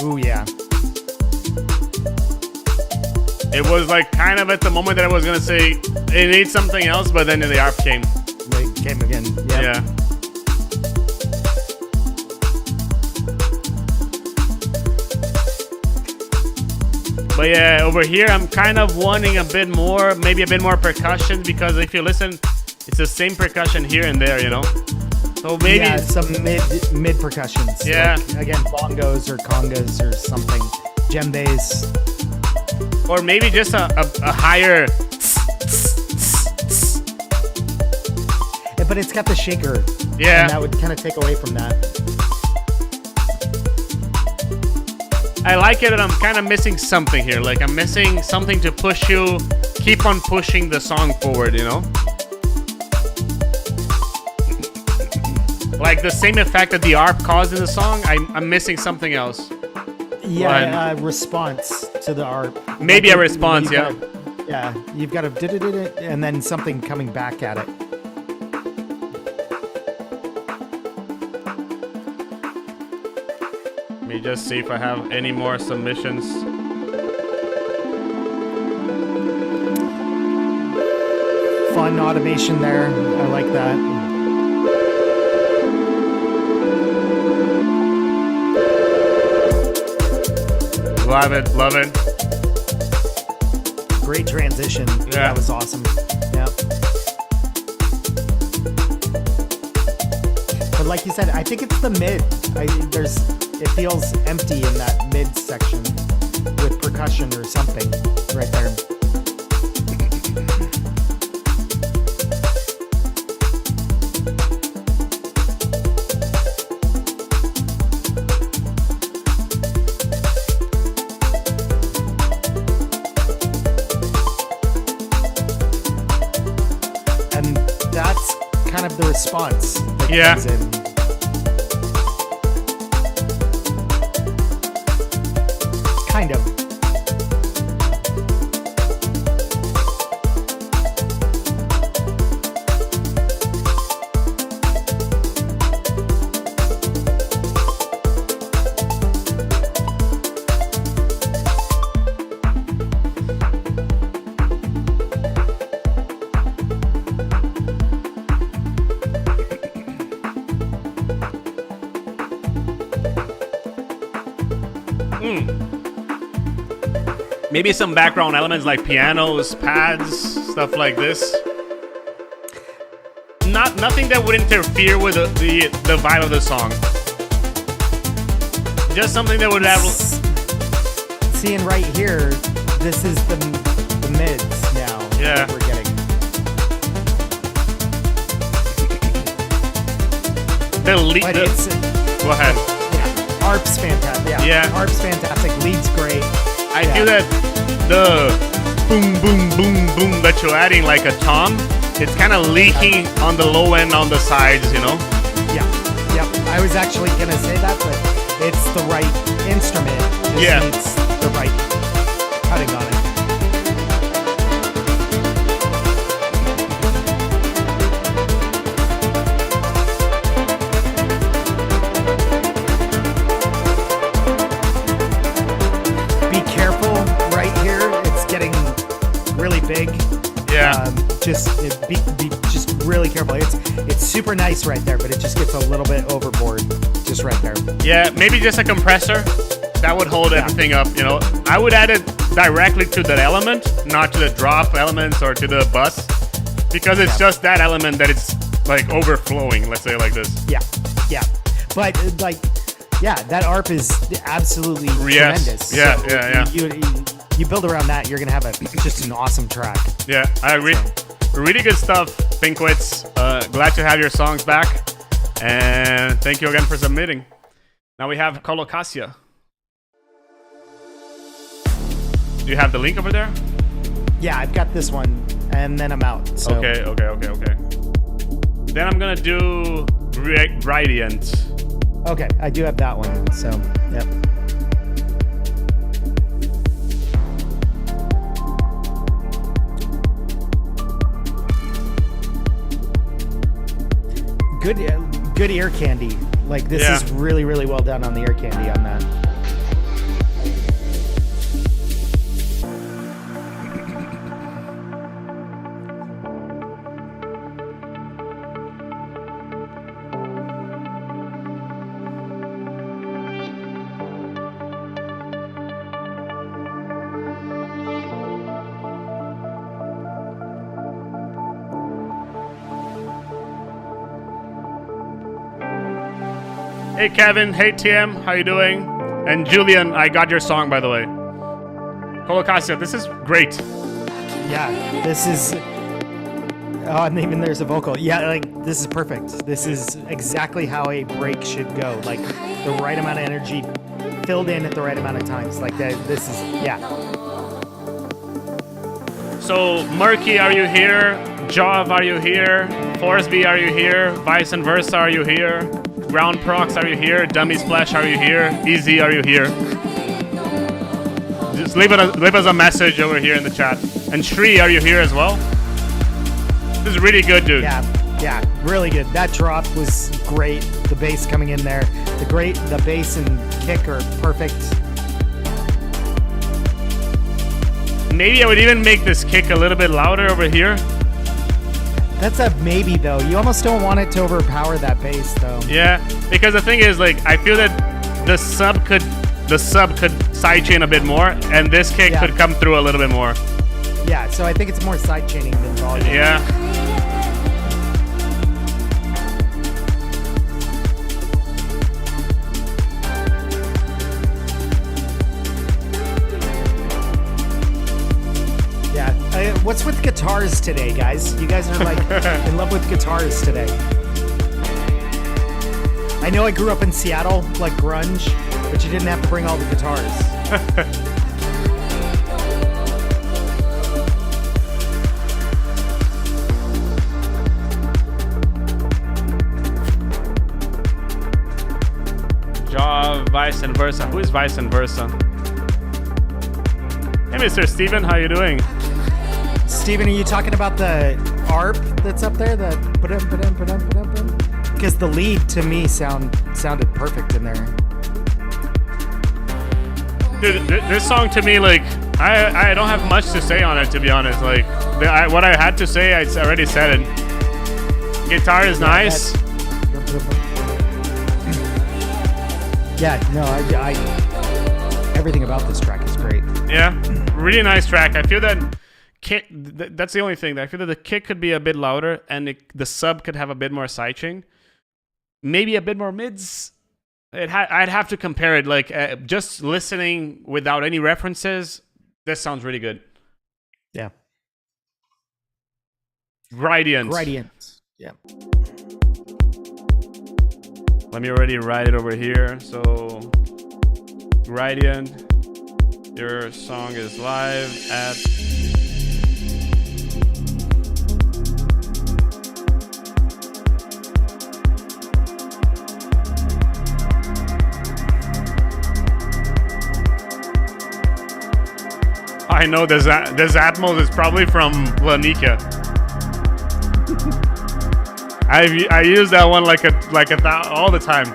Ooh, yeah. It was like kind of at the moment that I was gonna say it needs something else, but then the ARP came. It came again. Yep. Yeah. But yeah, over here I'm kind of wanting a bit more, maybe a bit more percussion, because if you listen, it's the same percussion here and there, you know? So maybe... Yeah, some mid percussions. Yeah. Like, again, bongos or congas or something. Djembes. Or maybe just a higher... Yeah, but it's got the shaker. Yeah. And that would kind of take away from that. I like it, and I'm kind of missing something here. Like, I'm missing something to push you, keep on pushing the song forward, you know? Like, the same effect that the ARP caused in the song, I'm missing something else. Yeah, response to the ARP. Maybe like a response, yeah. Yeah, you've got a and then something coming back at it. Let me just see if I have any more submissions. Fun automation there. I like that. Love it, love it. Great transition. Yeah. That was awesome. Yep. But like you said, I think it's the mid. It feels empty in that mid section with percussion or something right there. And that's kind of the response that Yeah. comes in. Kind of. Maybe some background elements like pianos, pads, stuff like this. Nothing that would interfere with the vibe of the song. Just something that would have... Seeing right here, this is the mids now Yeah. that we're getting. But it's... Go ahead. Yeah, ARP's fantastic. Yeah. ARP's fantastic. Lead's great. I feel that the boom, boom, boom, boom that you're adding like a tom, it's kind of leaking on the low end on the sides, you know? Yeah, yep. I was actually gonna say that, but it's the right instrument. Just Yeah. needs the right cutting on it. Be careful right here. It's getting really big. Yeah. Just really careful. It's super nice right there, but it just gets a little bit overboard just right there. Yeah, maybe just a compressor. That would hold everything up, you know? I would add it directly to that element, not to the drop elements or to the bus, because it's just that element that it's like overflowing, let's say like this. Yeah, yeah. But like, yeah, that ARP is absolutely Yes. tremendous. Yeah, So yeah. You build around that, you're gonna have just an awesome track. Yeah, I agree. Really good stuff, Pinkwits. Glad to have your songs back. And thank you again for submitting. Now we have Colocasia. Do you have the link over there? Yeah, I've got this one, and then I'm out. So. Okay. Then I'm gonna do Gradient. Okay, I do have that one. So, yep. Good ear candy. Like this Yeah. is really, really well done on the ear candy on that. Hey Kevin, hey TM, how you doing? And Julian, I got your song by the way. Colocasia, this is great. Yeah, this is. Oh, and even there's a vocal. Yeah, like this is perfect. This is exactly how a break should go. Like the right amount of energy filled in at the right amount of times. Like that. This is yeah. So Murky, are you here? Jov, are you here? Forsby, are you here? Vice and Versa, are you here? Ground Prox, are you here? Dummy Splash, are you here? Easy, are you here? Just leave us a message over here in the chat. And Shri, are you here as well? This is really good, dude. Yeah, really good. That drop was great. The bass coming in there. The bass and kick are perfect. Maybe I would even make this kick a little bit louder over here. That's a maybe though. You almost don't want it to overpower that bass though. Yeah, because the thing is, like, I feel that the sub could sidechain a bit more, and this kick could come through a little bit more. Yeah, so I think it's more sidechaining than volume. Yeah. What's with guitars today, guys? You guys are like in love with guitars today. I know I grew up in Seattle, like grunge, but you didn't have to bring all the guitars. Jaw, Vice and Versa. Who is Vice and Versa? Hey, Mr. Steven, how you doing? Steven, are you talking about the ARP that's up there? Because the lead to me sounded perfect in there. Dude, this song to me, like, I don't have much to say on it, to be honest. Like, what I had to say, I already said it. Guitar is nice. Everything about this track is great. Yeah, really nice track. I feel that kick, that's the only thing. I feel that the kick could be a bit louder, and the sub could have a bit more sidechain. Maybe a bit more mids. I'd have to compare it. Like, just listening without any references, this sounds really good. Yeah. Gradient. Yeah. Let me already write it over here. So, Gradient, your song is live at... I know this Atmos is probably from Lanika. I use that one like all the time.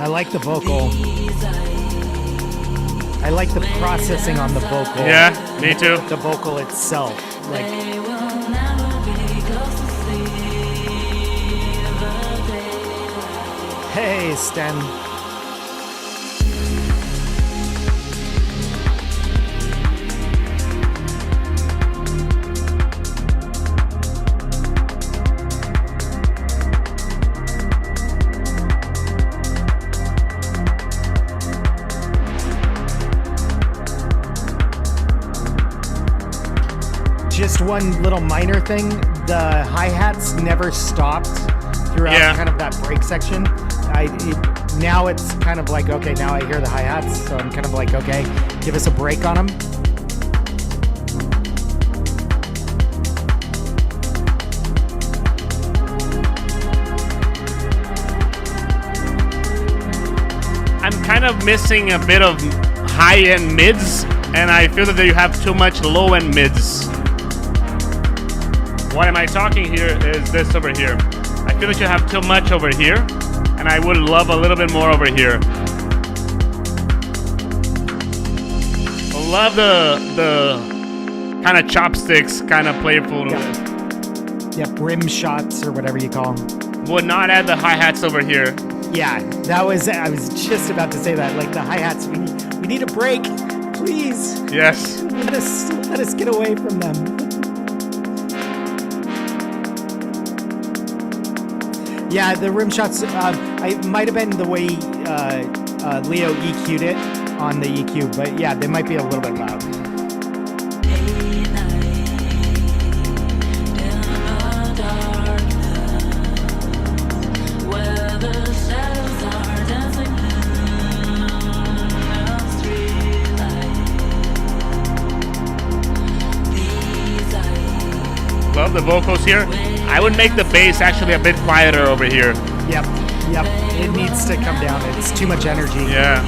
I like the vocal. I like the processing on the vocal. Yeah, me too. The vocal itself. Like, hey, Sten. Just one little minor thing, the hi-hats never stopped throughout kind of that break section. Now it's kind of like, okay, now I hear the hi-hats, so I'm kind of like, okay, give us a break on them. I'm kind of missing a bit of high-end mids, and I feel that you have too much low-end mids. What am I talking here is this over here. I feel that you have too much over here, and I would love a little bit more over here. I love kind of chopsticks, kind of playful. Yep, rim shots or whatever you call them. Would not add the hi-hats over here. Yeah, I was just about to say that. Like the hi-hats, we need a break, please. Yes. Let us get away from them. Yeah, the rim shots. It might have been the way Leo EQ'd it on the EQ, but yeah, they might be a little bit loud. Love the vocals here. I would make the bass actually a bit quieter over here. Yep. It needs to come down. It's too much energy. Yeah.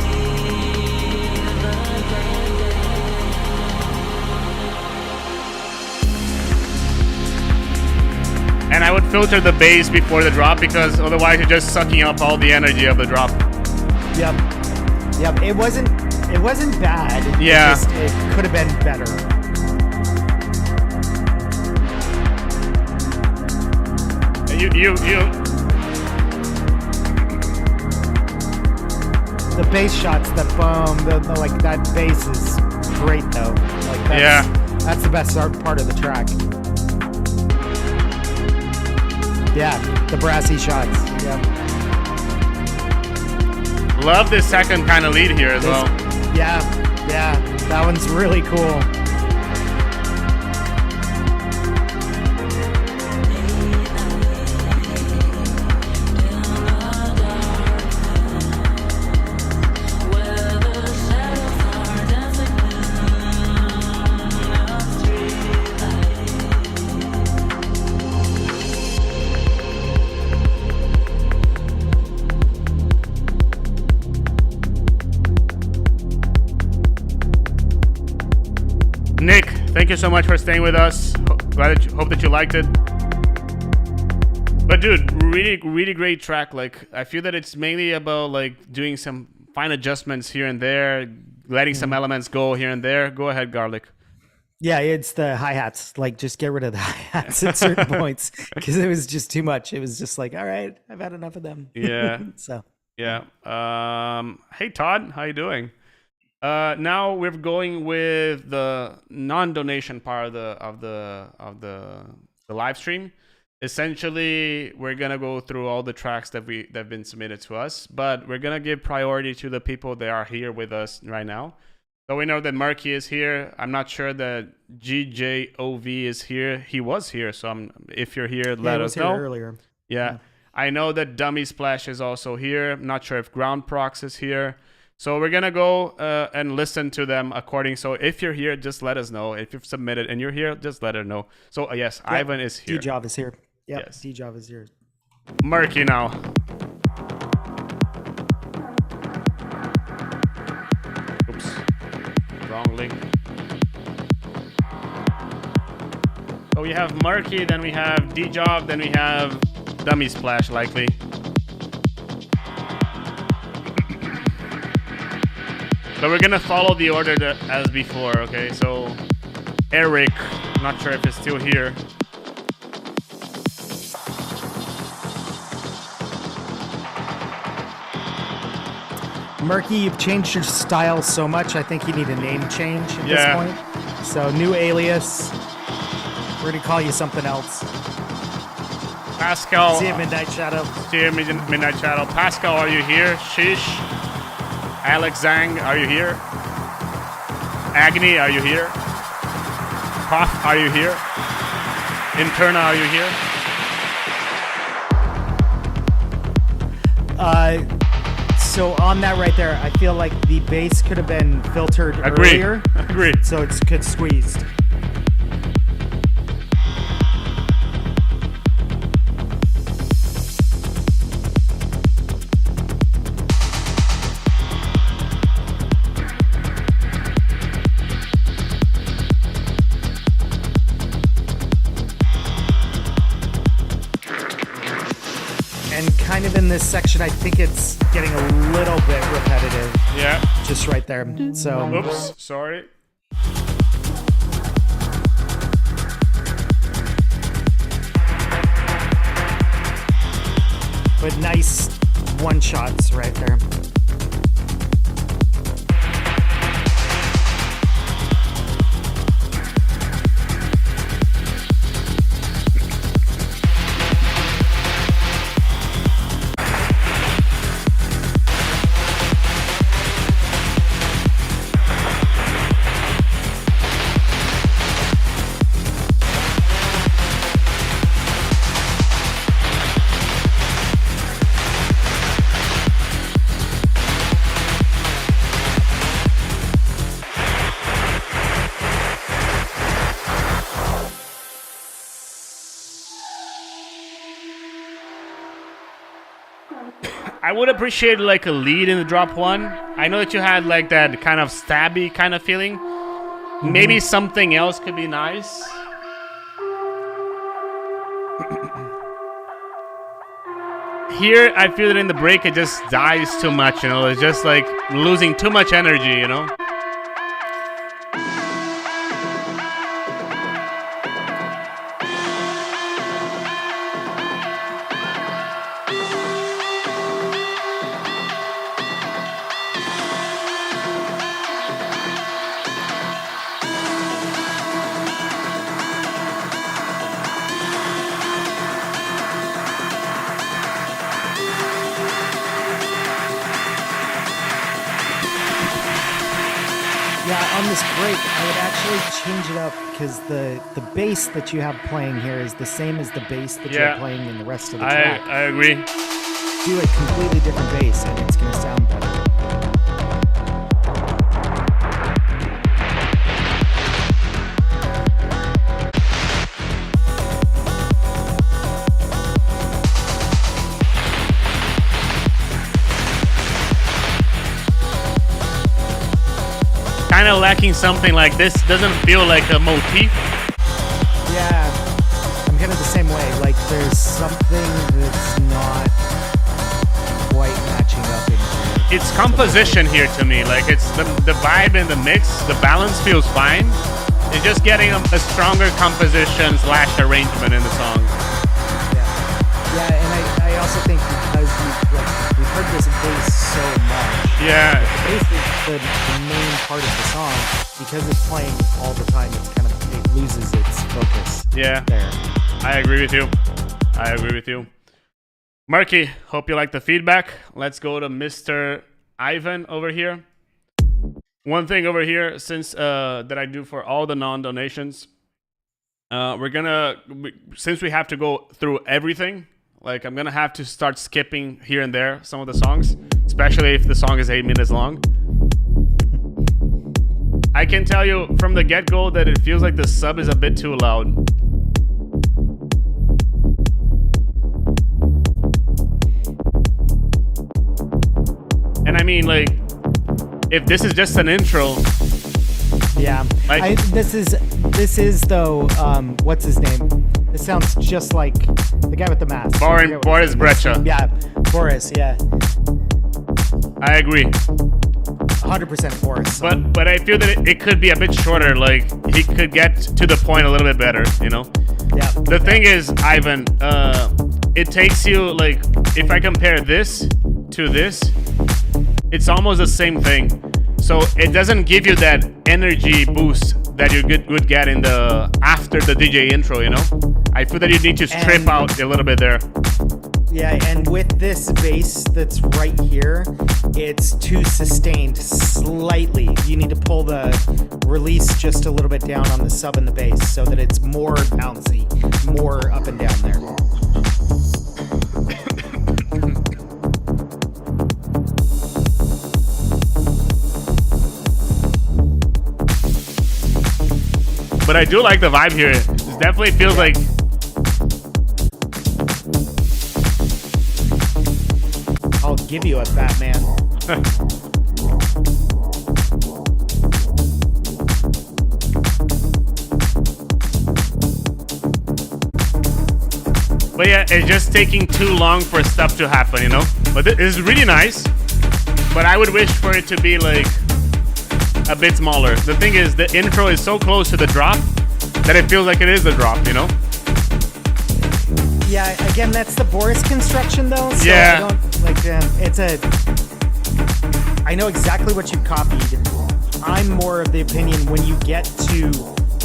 And I would filter the bass before the drop because otherwise you're just sucking up all the energy of the drop. Yep. It wasn't bad. Yeah. It could have been better. You. The bass shots, that boom, like that bass is great though. Like that's the best part of the track. Yeah, the brassy shots. Yeah. Love this second kind of lead here as well. Yeah, that one's really cool. Nick, thank you so much for staying with us. Hope that you liked it. But dude, really great track. Like, I feel that it's mainly about like doing some fine adjustments here and there, letting some elements go here and there. Go ahead, Garlic. Yeah, it's the hi-hats. Like, just get rid of the hi-hats at certain points because it was just too much. It was just like, all right, I've had enough of them. Yeah. So. Yeah. Hey Todd, how you doing? Now we're going with the non-donation part of the live stream. Essentially, we're gonna go through all the tracks that have been submitted to us, but we're gonna give priority to the people that are here with us right now. So we know that Murky is here. I'm not sure that GJOV is here. He was here, so if you're here, let us know. Earlier. Yeah. I know that Dummy Splash is also here. I'm not sure if Ground Prox is here. So we're going to go and listen to them according. So if you're here, just let us know. If you've submitted and you're here, just let us know. So yes, yep. Ivan is here. D-Job is here. Yep, yes. D-Job is here. Murky now. Oops. Wrong link. So we have Murky, then we have D-Job, then we have Dummy Splash likely. So we're gonna follow the order as before, okay? So Eric, not sure if it's still here. Murky, you've changed your style so much, I think you need a name change at this point. So new alias. We're gonna call you something else. Pascal. See you, Midnight Shadow. See you, Midnight Shadow. Pascal, are you here? Shish. Alex Zang, are you here? Agni, are you here? Puff, are you here? Interna, are you here? So on that right there, I feel like the bass could have been filtered earlier. Agreed. So it's good squeezed. Kind of in this section, I think it's getting a little bit repetitive. Yeah. Just right there. So. Oops, sorry. But nice one shots right there. I would appreciate like a lead in the drop one. I know that you had like that kind of stabby kind of feeling. Maybe something else could be nice. Here, I feel that in the break it just dies too much, you know. It's just like losing too much energy, you know. On this break, I would actually change it up because the bass that you have playing here is the same as the bass that you're playing in the rest of the track. I agree. Do a completely different bass and it's going to sound better. Kind of lacking something like this. Doesn't feel like a motif. Yeah, I'm kind of the same way. Like there's something that's not quite matching up in here. It's composition here to me. Like it's the vibe and the mix. The balance feels fine. It's just getting a stronger composition / arrangement in the song. Yeah, and I also think because we've heard this bass so much. Yeah. The bass is the main part of the song. Because it's playing all the time, it loses its focus. Yeah. There. I agree with you. Marky, hope you like the feedback. Let's go to Mr. Ivan over here. One thing over here, since that I do for all the non-donations, since we have to go through everything, like I'm gonna have to start skipping here and there some of the songs, especially if the song is 8 minutes long. I can tell you from the get-go that it feels like the sub is a bit too loud. And I mean, like, if this is just an intro. Yeah. Like, this is though, what's his name? This sounds just like the guy with the mask. Boris Brecha. Yeah, Boris, yeah. I agree. 100% Boris. But I feel that it could be a bit shorter. Like, he could get to the point a little bit better, you know? Yeah. The thing is, Ivan, it takes you, like, if I compare this to this, it's almost the same thing. So it doesn't give you that energy boost that you would get in after the DJ intro, you know? I feel that you need to strip out a little bit there. Yeah, and with this bass that's right here, it's too sustained slightly. You need to pull the release just a little bit down on the sub and the bass so that it's more bouncy, more up and down there. But I do like the vibe here. It definitely feels like... I'll give you a Pac-Man. But yeah, it's just taking too long for stuff to happen, you know? But it is really nice. But I would wish for it to be like a bit smaller. The thing is, the intro is so close to the drop that it feels like it is the drop, you know? Yeah, again, that's the Boris construction though. So Yeah. I don't, like, it's a. I know exactly what you copied. I'm more of the opinion when you get to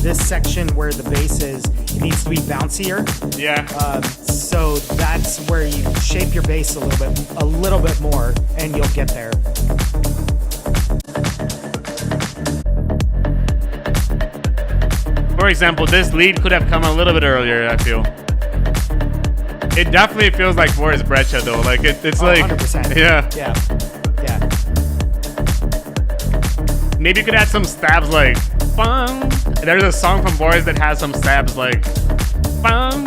this section where the bass is, it needs to be bouncier. Yeah. So that's where you shape your bass a little bit more, and you'll get there. For example, this lead could have come a little bit earlier, I feel. It definitely feels like Boris Brecha though. Like it's like 100%. Yeah. Yeah. Maybe you could add some stabs like bang. There's a song from Boris that has some stabs like bang.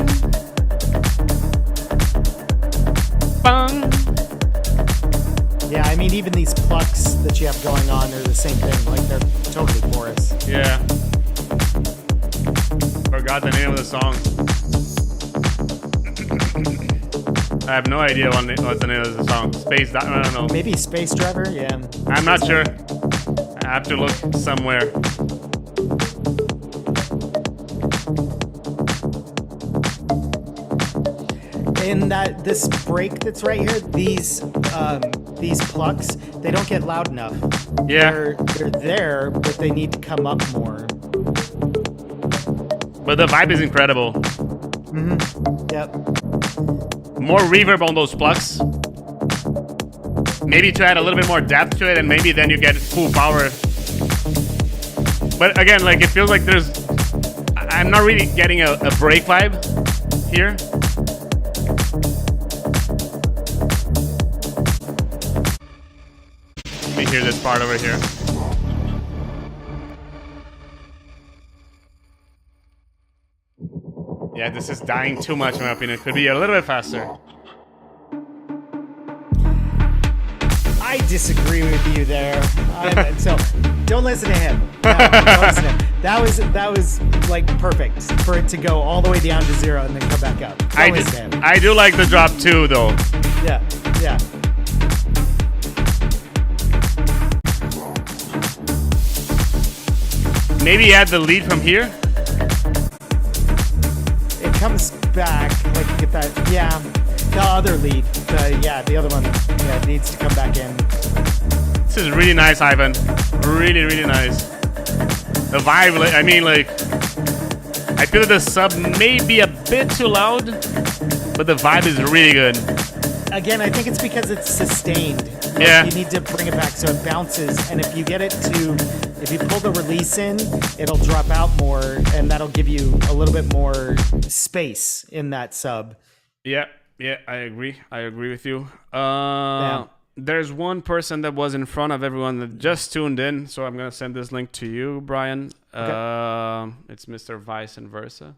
Bang. Yeah, I mean, even these plucks that you have going on are the same thing. Like, they're totally Boris. Yeah. Forgot the name of the song. I have no idea what's the name of the song. I don't know. Maybe Space Driver? Yeah. I'm not sure. I have to look somewhere. In this break that's right here, these plucks, they don't get loud enough. Yeah. They're there, but they need to come up more. But the vibe is incredible. Yep. More reverb on those plucks. Maybe to add a little bit more depth to it, and maybe then you get full power. But again, like, it feels like I'm not really getting a break vibe here. Let me hear this part over here. Yeah, this is dying too much in my opinion. It could be a little bit faster. I disagree with you there. So don't listen to him. No, don't listen to him. That was like perfect for it to go all the way down to 0 and then come back up. Don't listen to him. I do like the drop too, though. Yeah. Maybe add the lead from here. It comes back, like, you get that, the other lead, the other one, needs to come back in. This is really nice, Ivan. Really, really nice. The vibe, I mean, like, I feel that the sub may be a bit too loud, but the vibe is really good. Again, I think it's because it's sustained. Like, Yeah. You need to bring it back so it bounces, and if you pull the release in, it'll drop out more, and that'll give you a little bit more space in that sub. Yeah, I agree. I agree with you. Yeah. There's one person that was in front of everyone that just tuned in, so I'm gonna send this link to you, Brian. Okay. It's Mr. Vice and Versa.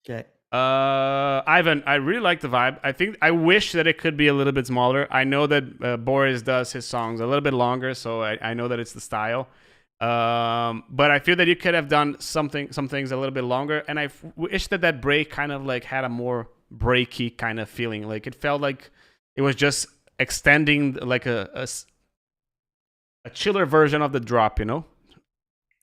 Okay. Ivan, I really like the vibe. I wish that it could be a little bit smaller. I know that Boris does his songs a little bit longer, so I know that it's the style. But I feel that you could have done some things a little bit longer, and I wish that break kind of like had a more breaky kind of feeling. Like, it felt like it was just extending like a chiller version of the drop, you know?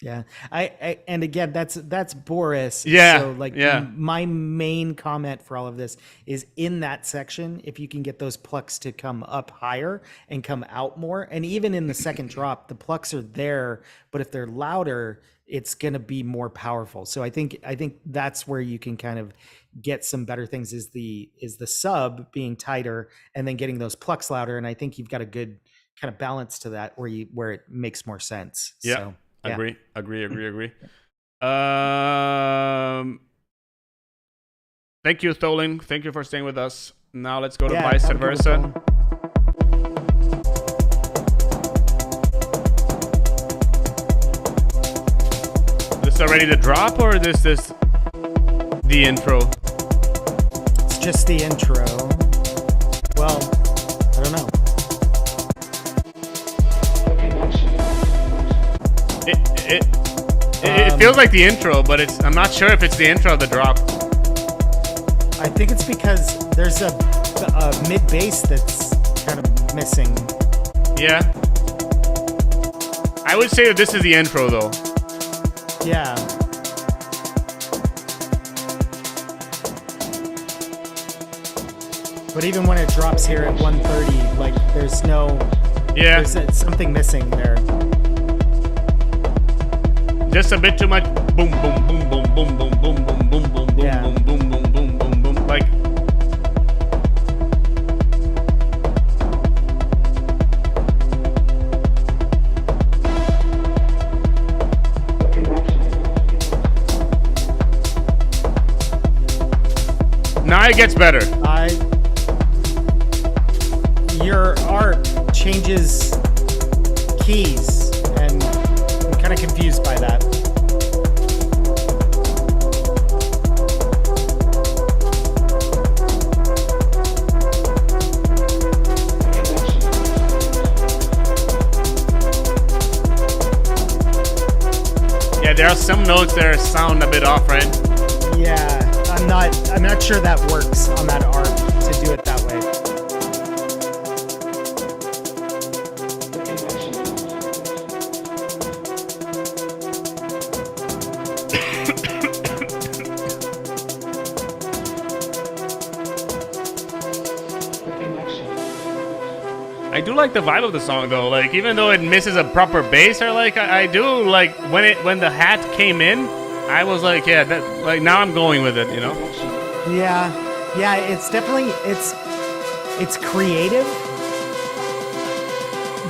Yeah, I and again, that's Boris. Yeah, So like, yeah. My main comment for all of this is in that section, if you can get those plucks to come up higher and come out more, and even in the second drop, the plucks are there, but if they're louder, it's gonna be more powerful. So I think that's where you can kind of get some better things. Is the sub being tighter and then getting those plucks louder, and I think you've got a good kind of balance to that where it makes more sense. Yeah. So. Yeah. Agree. Thank you, Tholing. Thank you for staying with us. Now let's go to Vice and Versa. This already the drop, or this the intro? It's just the intro. Well, I don't know. It feels like the intro, but I'm not sure if it's the intro of the drop. I think it's because there's a mid bass that's kind of missing. Yeah. I would say that this is the intro, though. Yeah. But even when it drops here at 130, like there's no, Yeah. there's something missing there. Just a bit too much boom, boom, boom, boom, boom, boom, boom, boom, boom, boom, Yeah. boom, boom, boom, boom, boom, boom. Like, now it gets better. Your art changes keys, and I'm kind of confused by that. Yeah, there are some notes that sound a bit off, right? Yeah, I'm not sure that works on that art to do it that way. I do like the vibe of the song though. Like even though it misses a proper bass, or like I do like when the hat came in, I was like, yeah, that like now I'm going with it, you know? Yeah, it's definitely it's creative,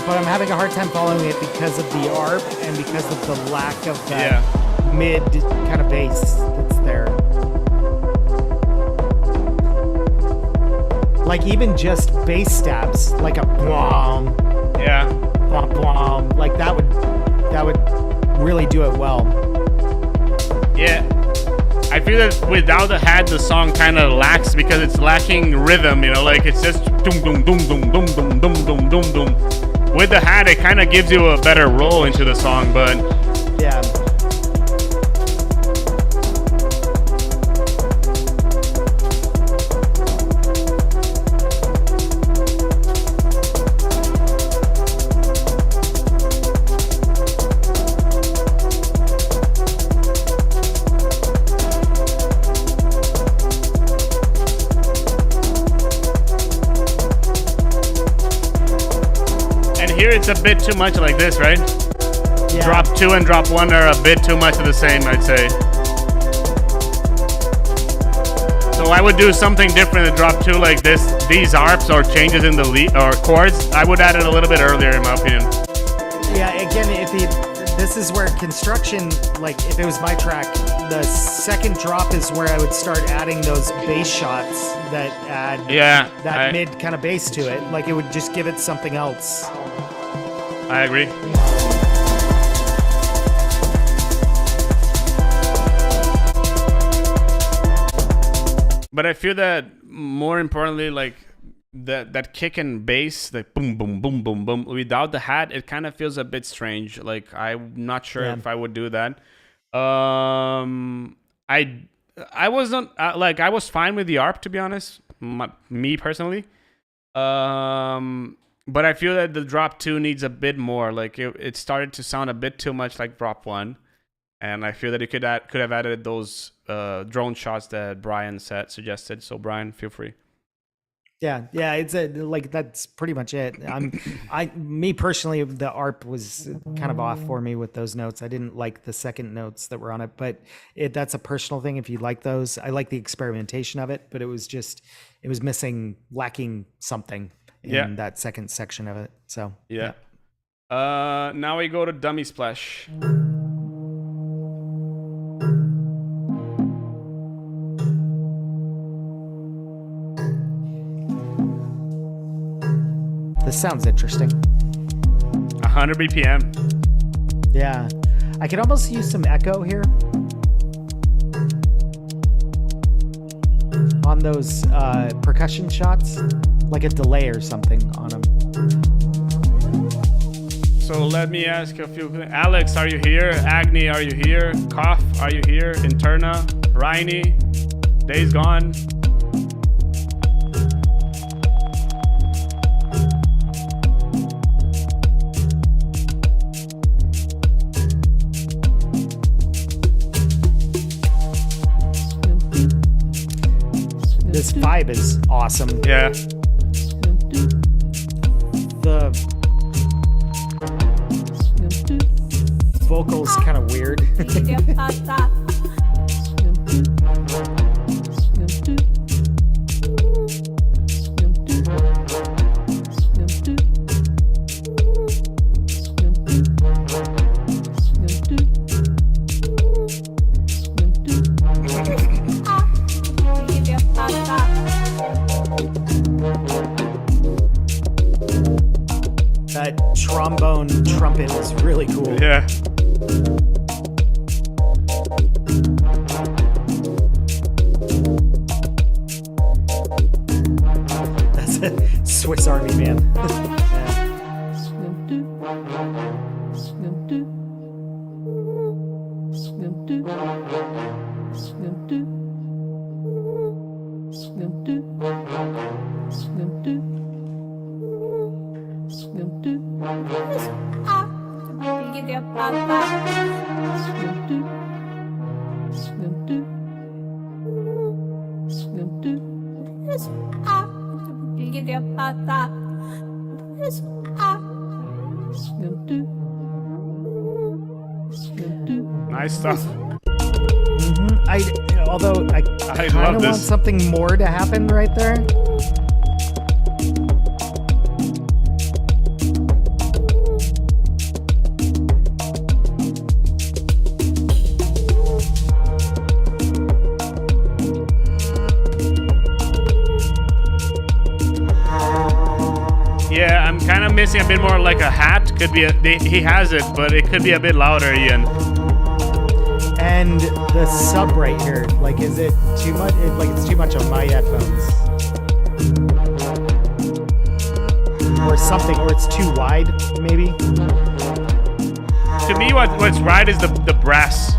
but I'm having a hard time following it because of the ARP and because of the lack of that mid kind of bass that's there. Like even just bass stabs, like a bwom, bwom, bwom, like that would really do it well. Yeah. I feel that without the hat, the song kind of lacks because it's lacking rhythm, you know, like it's just doom, doom, doom, doom, doom, doom, doom, doom, doom, doom. With the hat, it kind of gives you a better roll into the song, but yeah. here it's a bit too much like this, right? Yeah. Drop 2 and drop 1 are a bit too much of the same, I'd say. So I would do something different to drop 2 like this. These arps or changes in the lead or chords, I would add it a little bit earlier in my opinion. Yeah, again, this is where construction, like if it was my track, the second drop is where I would start adding those bass shots that add that mid kind of bass to it. Like it would just give it something else. I agree. But I feel that more importantly, like that kick and bass, the boom, boom, boom, boom, boom, without the hat, it kind of feels a bit strange. Like I'm not sure if I would do that. I wasn't like I was fine with the ARP, to be honest, me personally. But I feel that the drop 2 needs a bit more. Like it started to sound a bit too much like drop 1, and I feel that it could have added those drone shots that Brian suggested. So Brian, feel free. Yeah, it's like that's pretty much it. Me personally, the ARP was kind of off for me with those notes. I didn't like the second notes that were on it, but that's a personal thing. If you like those, I like the experimentation of it, but it was lacking something in that second section of it. So yeah. Now we go to Dummy Splash. This sounds interesting. 100 BPM. Yeah. I could almost use some echo here. On those percussion shots. Like a delay or something on them. So let me ask a few things. Alex, are you here? Agni, are you here? Koff, are you here? Interna, Rainy, Days Gone. vibe is awesome. Yeah. The vocals kind of weird. That trombone trumpet is really cool. Yeah. That's a Swiss Army man. Nice stuff. Although I kind love of this. want something more to happen right there. Yeah, I'm kind of missing a bit more like a hat. Could be he has it, but it could be a bit louder, Ian. And the sub right here, like, is it too much? It's too much on my headphones, or something, or it's too wide, maybe. To me, what's right is the brass.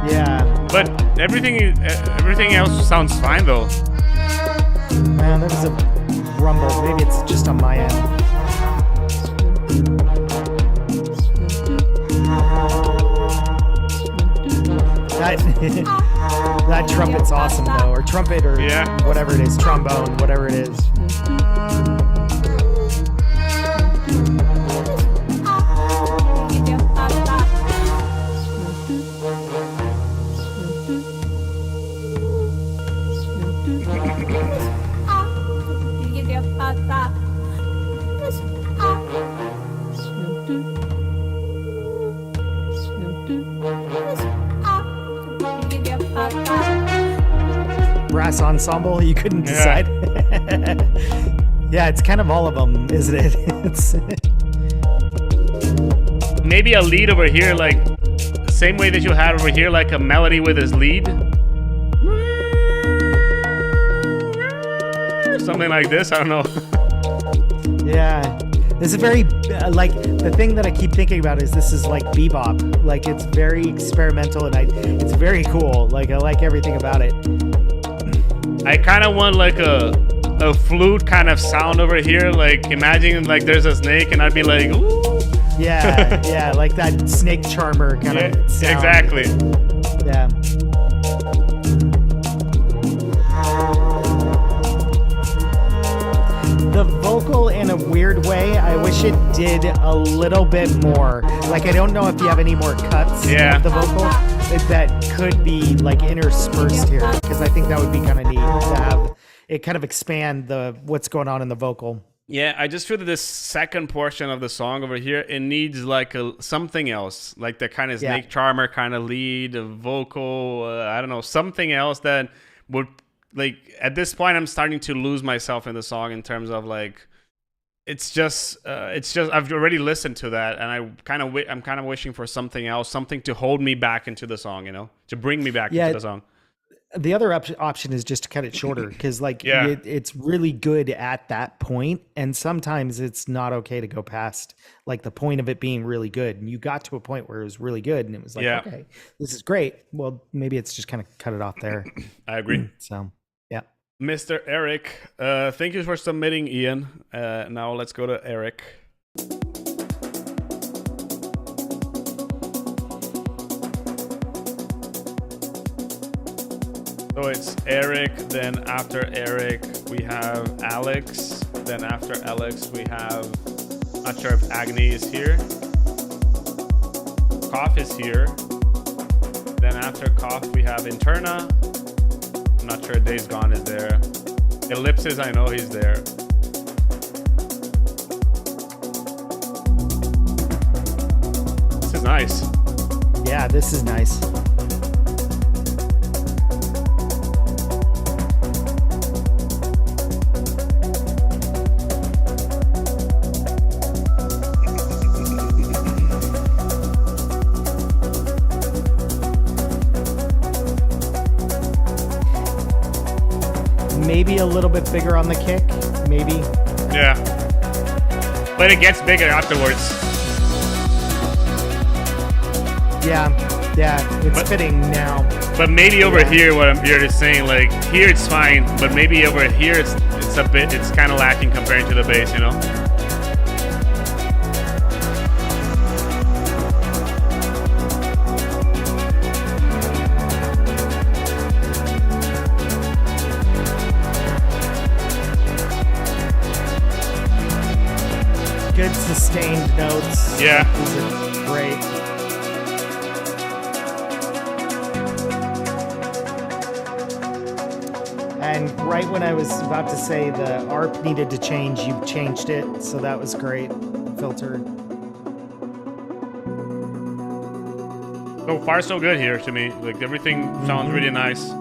Yeah. But everything else sounds fine though. Man, there was a rumble. Maybe it's just on my end. That trumpet's awesome though, or trumpet, or whatever it is, trombone, whatever it is. Brass ensemble, you couldn't decide. Yeah, it's kind of all of them, isn't it? It's maybe a lead over here, like same way that you had over here, like a melody with his lead. Something like this, I don't know. Yeah. This is very, like, the thing that I keep thinking about is this is like bebop. Like, it's very experimental, and it's very cool. Like, I like everything about it. I kind of want like a flute kind of sound over here. Like, imagine like there's a snake, and I'd be like, ooh. Yeah, yeah, like that snake charmer kind of sound. Exactly. Yeah. The vocal, in a weird way, I wish it did a little bit more. Like, I don't know if you have any more cuts of the vocal that could be like interspersed here, because I think that would be kind of neat to have it kind of expand what's going on in the vocal. Yeah, I just feel that this second portion of the song over here, it needs like something else, like the kind of snake charmer kind of lead, a vocal, I don't know, something else that would, like, at this point I'm starting to lose myself in the song in terms of like, it's just I've already listened to that, and I'm kind of wishing for something else, something to hold me back into the song, you know, to bring me back into the song. The other option is just to cut it shorter, because like it's really good at that point, and sometimes it's not okay to go past like the point of it being really good. And you got to a point where it was really good, and it was like, okay, this is great. Well, maybe it's just kind of cut it off there. I agree. So, yeah. Mr. Eric, thank you for submitting, Ian. Now let's go to Eric. So it's Eric, then after Eric we have Alex, then after Alex we have, not sure if Agni is here. Cough is here. Then after Cough we have Interna. I'm not sure Days Gone is there. Ellipsis, I know he's there. This is nice. Yeah, this is nice. Maybe a little bit bigger on the kick, maybe. Yeah. But it gets bigger afterwards. Yeah, it's fitting now. But maybe over here, what you're just saying, like here it's fine, but maybe over here it's kind of lacking compared to the bass, you know? Good sustained notes. Yeah. These are great. And right when I was about to say the ARP needed to change, you changed it, so that was great. Filter. So far, so good here to me. Like everything sounds really nice.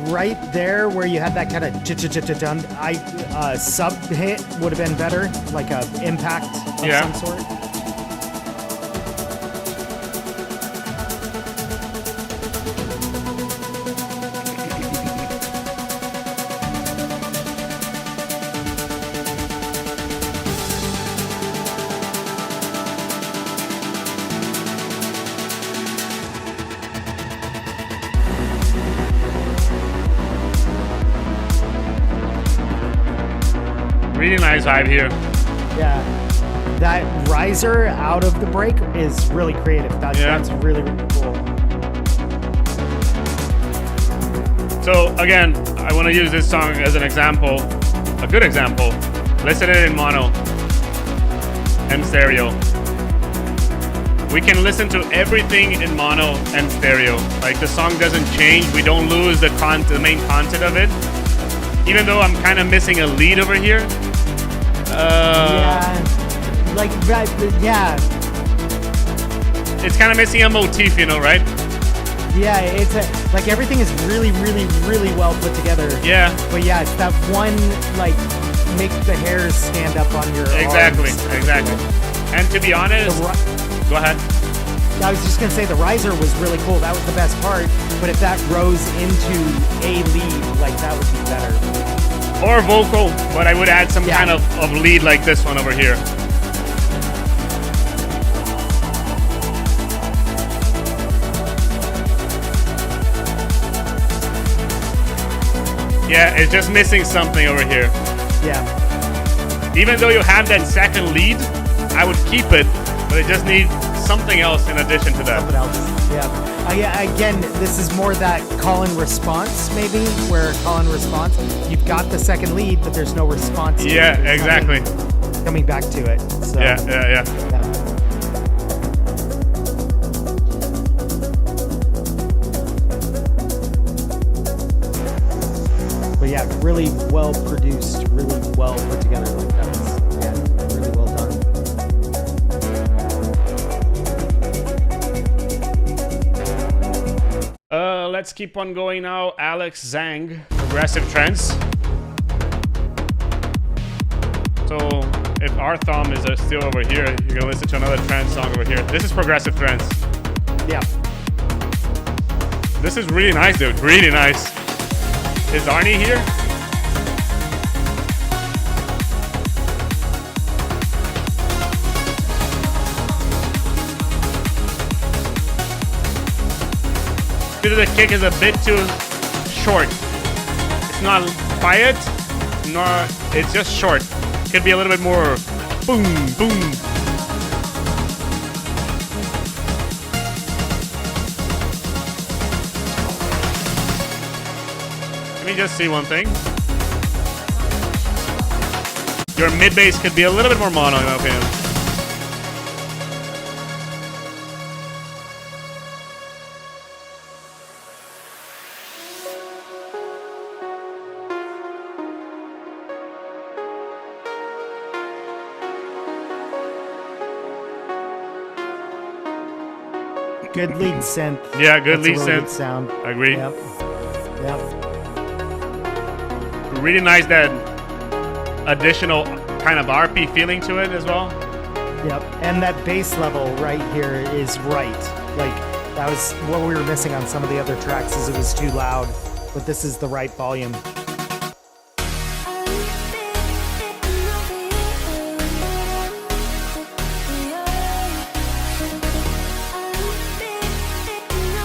Right there where you had that kind of sub hit would have been better, like a impact of some sort. Really nice vibe here. Yeah. That riser out of the break is really creative. That's really, really cool. So again, I want to use this song as an example, a good example. Listen to it in mono and stereo. We can listen to everything in mono and stereo. Like the song doesn't change. We don't lose the main content of it. Even though I'm kind of missing a lead over here. It's kind of missing a motif, you know, right? Yeah, it's like everything is really, really, really well put together. Yeah. But yeah, it's that one, like, make the hairs stand up on your Exactly, arms. exactly. And to be honest, go ahead. I was just going to say the riser was really cool. That was the best part. But if that rose into a lead, like, that would be better. Or vocal, but I would add some kind of lead like this one over here. Yeah, it's just missing something over here. Yeah. Even though you have that second lead, I would keep it, but it just needs something else in addition to that. Something else, yeah. Again, this is more that call and response, maybe, where call and response, you've got the second lead, but there's no response. Yeah, exactly. Coming back to it. So, Yeah. But yeah, really well produced, really well put together. Like that was, really well done. Let's keep on going now. Alex Zang, Progressive Trance. So if our thumb is still over here, you're gonna listen to another trance song over here. This is Progressive Trance. Yeah. This is really nice, dude. Really nice. Is Arnie here? The kick is a bit too short. It's not quiet, no, it's just short. Could be a little bit more boom, boom. Let me just see one thing. Your mid bass could be a little bit more mono, in my opinion. Good lead synth. Yeah, good That's a lead really synth. good sound. Agree. Yep. Yep. Really nice that additional kind of RP feeling to it as well. Yep. And that bass level right here is right. Like, that was what we were missing on some of the other tracks, is it was too loud. But this is the right volume.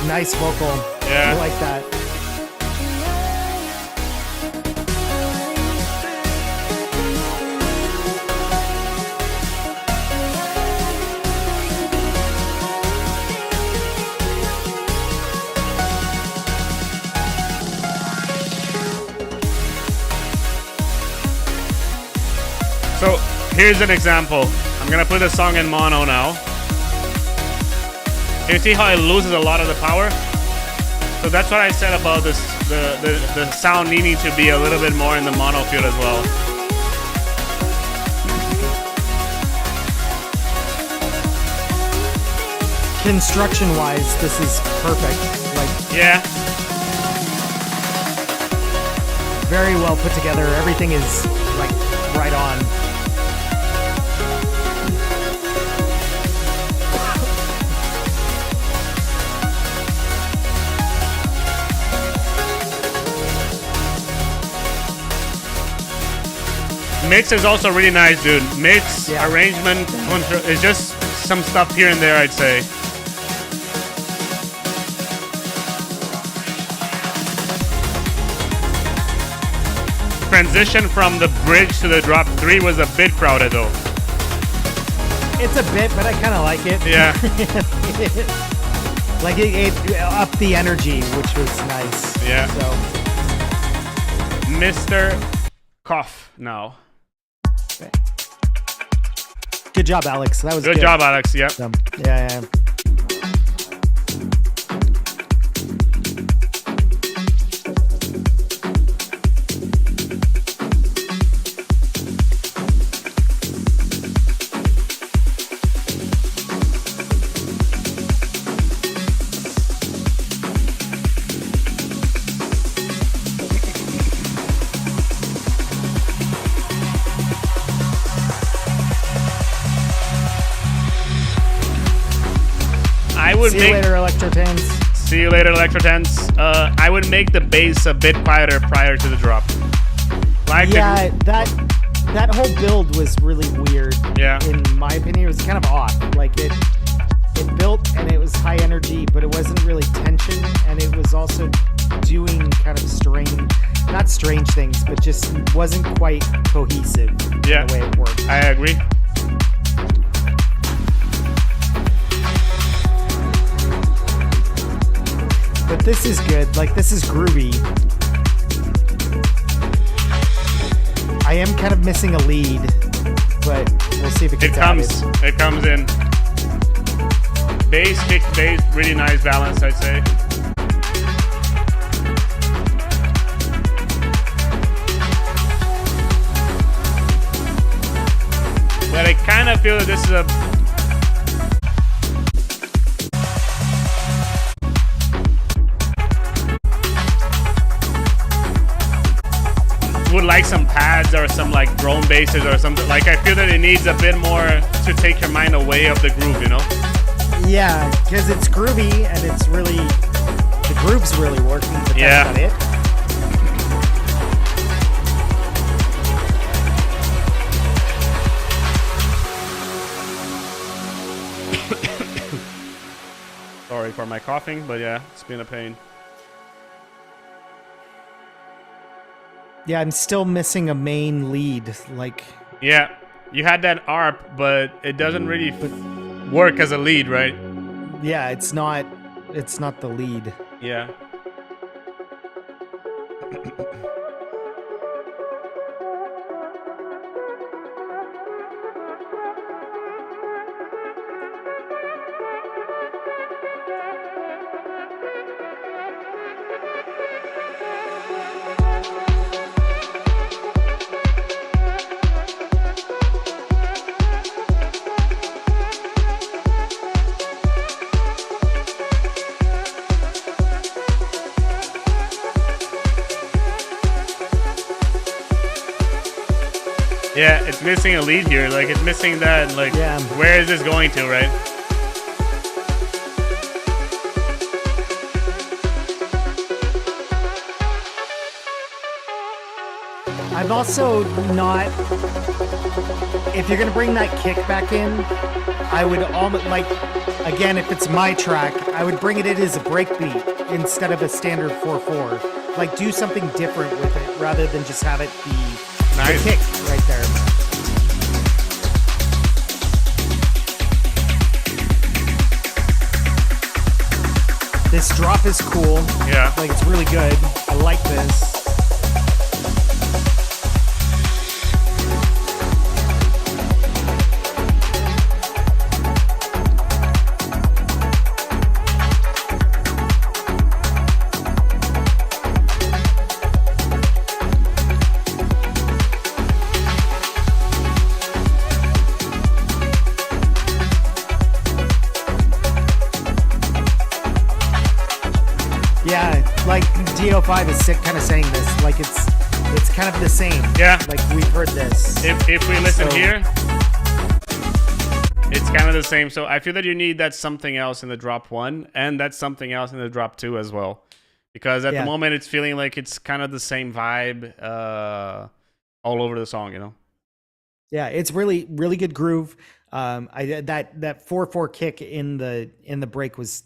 Nice vocal. Yeah. I like that. So here's an example. I'm gonna put the song in mono now. Can you see how it loses a lot of the power? So that's what I said about this, the sound needing to be a little bit more in the mono field as well. Construction-wise, this is perfect. Like, Yeah. very well put together. Everything is like right on. Mix is also really nice, dude. Mix, Yeah. arrangement, is just some stuff here and there, I'd say. Transition from the bridge to the drop 3 was a bit crowded though. It's a bit, but I kind of like it. Yeah. Like it upped the energy, which was nice. Yeah. So Mr. Koff now. good job, Alex. That was Good job, Alex. Yep. Yeah. See you later, Electrotans. See you later, Electrotans. I would make the bass a bit quieter prior to the drop. Like Yeah, that whole build was really weird. Yeah. In my opinion, it was kind of off. Like it built and it was high energy, but it wasn't really tension, and it was also doing kind of not strange things, but just wasn't quite cohesive in the way it worked. I agree. But this is good. Like, this is groovy. I am kind of missing a lead, but we'll see if it gets added. It comes in. Bass, kick, bass, really nice balance, I'd say. But I kind of feel that this is would like some pads or some like drone basses or something. Like, I feel that it needs a bit more to take your mind away of the groove, you know? Yeah, because it's groovy and it's really, the groove's really working, but that's not it. Sorry for my coughing, but yeah, it's been a pain. Yeah, I'm still missing a main lead. Like, Yeah, you had that ARP, but it doesn't really work as a lead, right? yeah, it's not the lead. Yeah. Yeah, it's missing a lead here. Like, it's missing that, like, Yeah. where is this going to, right? I'm also not. If you're gonna bring that kick back in, I would almost like. Again, if it's my track, I would bring it in as a breakbeat instead of a standard 4/4. Like, do something different with it rather than just have it be Nice. the kick right there. This drop is cool. Yeah. Like, it's really good. I like this. Like DO5 is kind of saying this, like it's kind of the same. Yeah. Like we've heard this. If we listen So- here, it's kind of the same. So I feel that you need that something else in the drop 1 and that something else in the drop 2 as well. Because at the Yeah. moment it's feeling like it's kind of the same vibe all over the song, you know? Yeah, it's really good groove. That 4/4 kick in the break was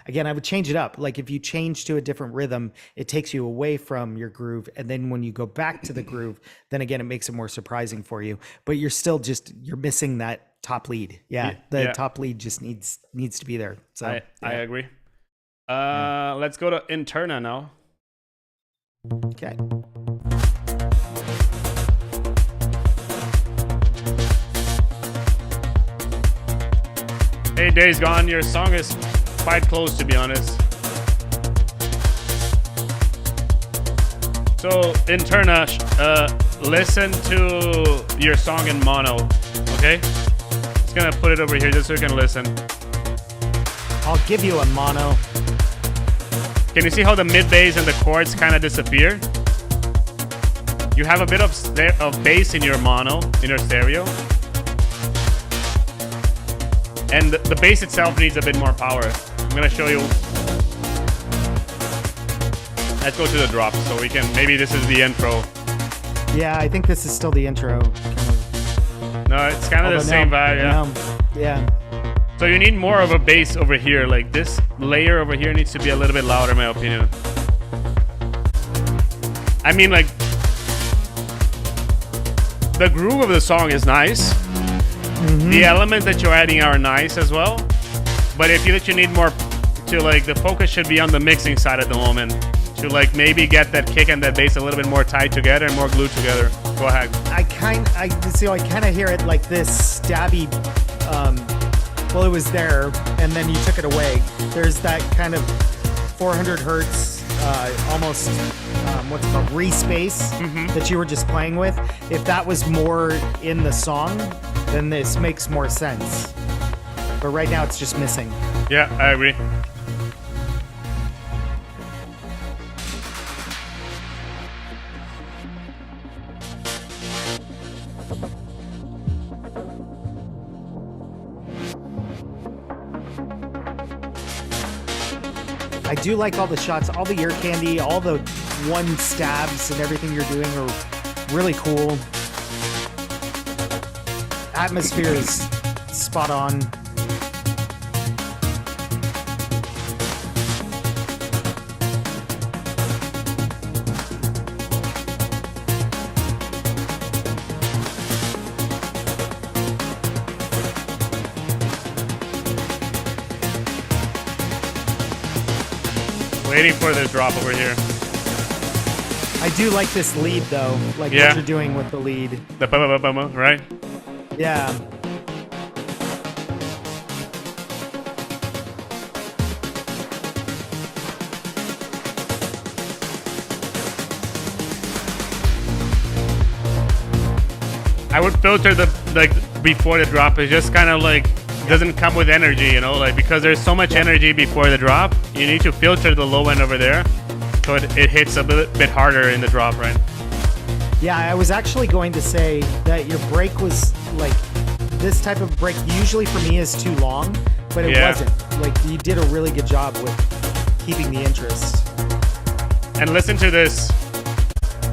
again, I would change it up. Like if you change to a different rhythm, it takes you away from your groove, and then when you go back to the groove, then again it makes it more surprising for you. But you're still you're missing that top lead. Yeah, the yeah. top lead just needs to be there. So I yeah. agree. Let's go to Interna now. Okay. Hey, Days Gone, your song is quite close, to be honest. So, Interna, listen to your song in mono, okay? Just gonna put it over here just so you can listen. I'll give you a mono. Can you see how the mid bass and the chords kind of disappear? You have a bit of bass in your mono, in your stereo. And the bass itself needs a bit more power. I'm gonna show you. Let's go to the drop so we can, maybe this is the intro. Yeah, I think this is still the intro. Kind of. No, it's kind of the same vibe, yeah. Yeah. So you need more of a bass over here. Like this layer over here needs to be a little bit louder, in my opinion. I mean, like, the groove of the song is nice. The elements that you're adding are nice as well, but I feel that you need more to, like, the focus should be on the mixing side at the moment to, like, maybe get that kick and that bass a little bit more tied together and more glued together. Go ahead. I kind of hear it like this stabby. Well, it was there, and then you took it away. There's that kind of 400 hertz, almost what's it called, re-space that you were just playing with. If that was more in the song, then this makes more sense. But right now it's just missing. Yeah, I agree. I do like all the shots, all the ear candy, all the one stabs and everything you're doing are really cool. Atmosphere is spot on. Waiting for the drop over here. I do like this lead though, like Yeah. what you're doing with the lead. The ba-ba-ba-ba-ba, right? Yeah. I would filter the like before the drop. It just kind of like doesn't come with energy, you know, like because there's so much energy before the drop. You need to filter the low end over there, so it hits a bit harder in the drop, right? Yeah, I was actually going to say that your break was like this type of break usually for me is too long, but it Yeah. wasn't. Like you did a really good job with keeping the interest. And listen to this.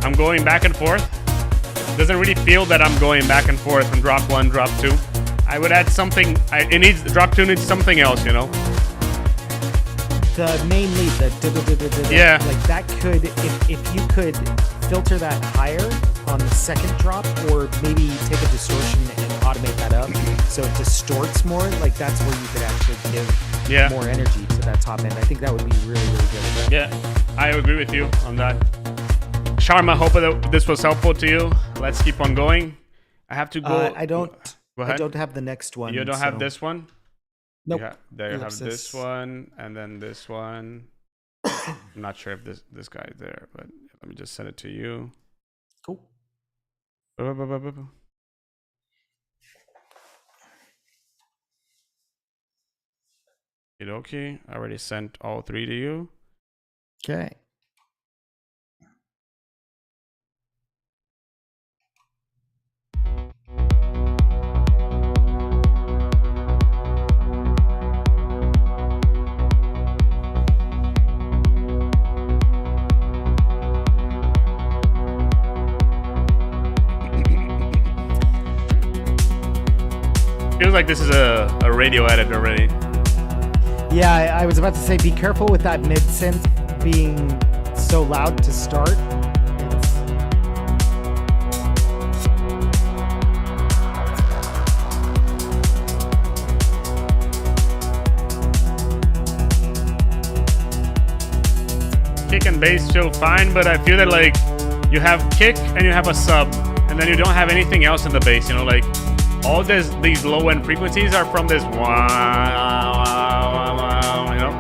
I'm going back and forth. Doesn't really feel that I'm going back and forth from drop 1, drop 2. I would add something. Drop 2 needs something else, you know. The main lead, the Yeah. like that could, if you could filter that higher on the second drop, or maybe take a distortion and automate that up so it distorts more. Like that's where you could actually give more energy to that top end. I think that would be really, really good. Yeah, I agree with you on that. Sharma, hope that this was helpful to you. Let's keep on going. I have to go. I don't. Go ahead. I don't have the next one. You don't have this one? Nope. There you have Ellipsis. this one, and then this one. I'm not sure if this guy is there, but let me just send it to you. Cool. Okay, I already sent all 3 to you. Okay. Feels like this is a radio edit already. Yeah, I was about to say, be careful with that mid synth being so loud to start. Kick and bass chill fine, but I feel that like you have kick and you have a sub, and then you don't have anything else in the bass, you know, like all these low end frequencies are from this wow, you know.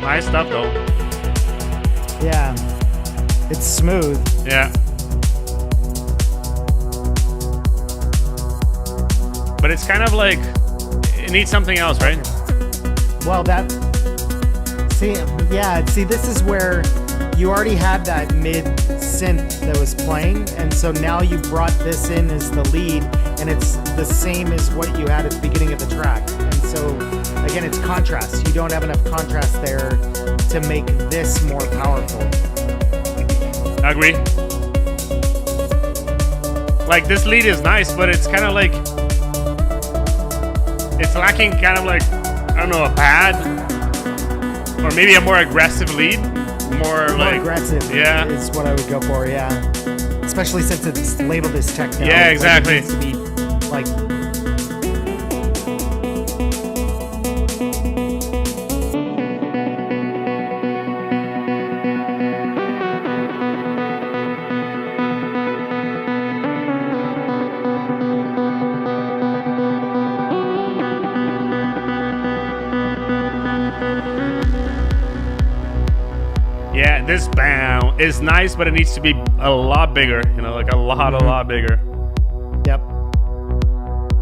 Nice stuff though. Yeah. It's smooth. Yeah. But it's kind of like it needs something else, right? Well, see, this is where you already had that mid synth that was playing, and so now you brought this in as the lead, and it's the same as what you had at the beginning of the track. And so, again, it's contrast. You don't have enough contrast there to make this more powerful. I agree. Like this lead is nice, but it's kind of like it's lacking kind of like, I don't know, a pad or maybe a more aggressive lead. More like aggressive, yeah, is what I would go for, yeah. Especially since it's labeled as techno. Yeah, exactly. Like it needs to be like. Yeah, this bam is nice, but it needs to be a lot bigger, you know, like a lot bigger. Yep.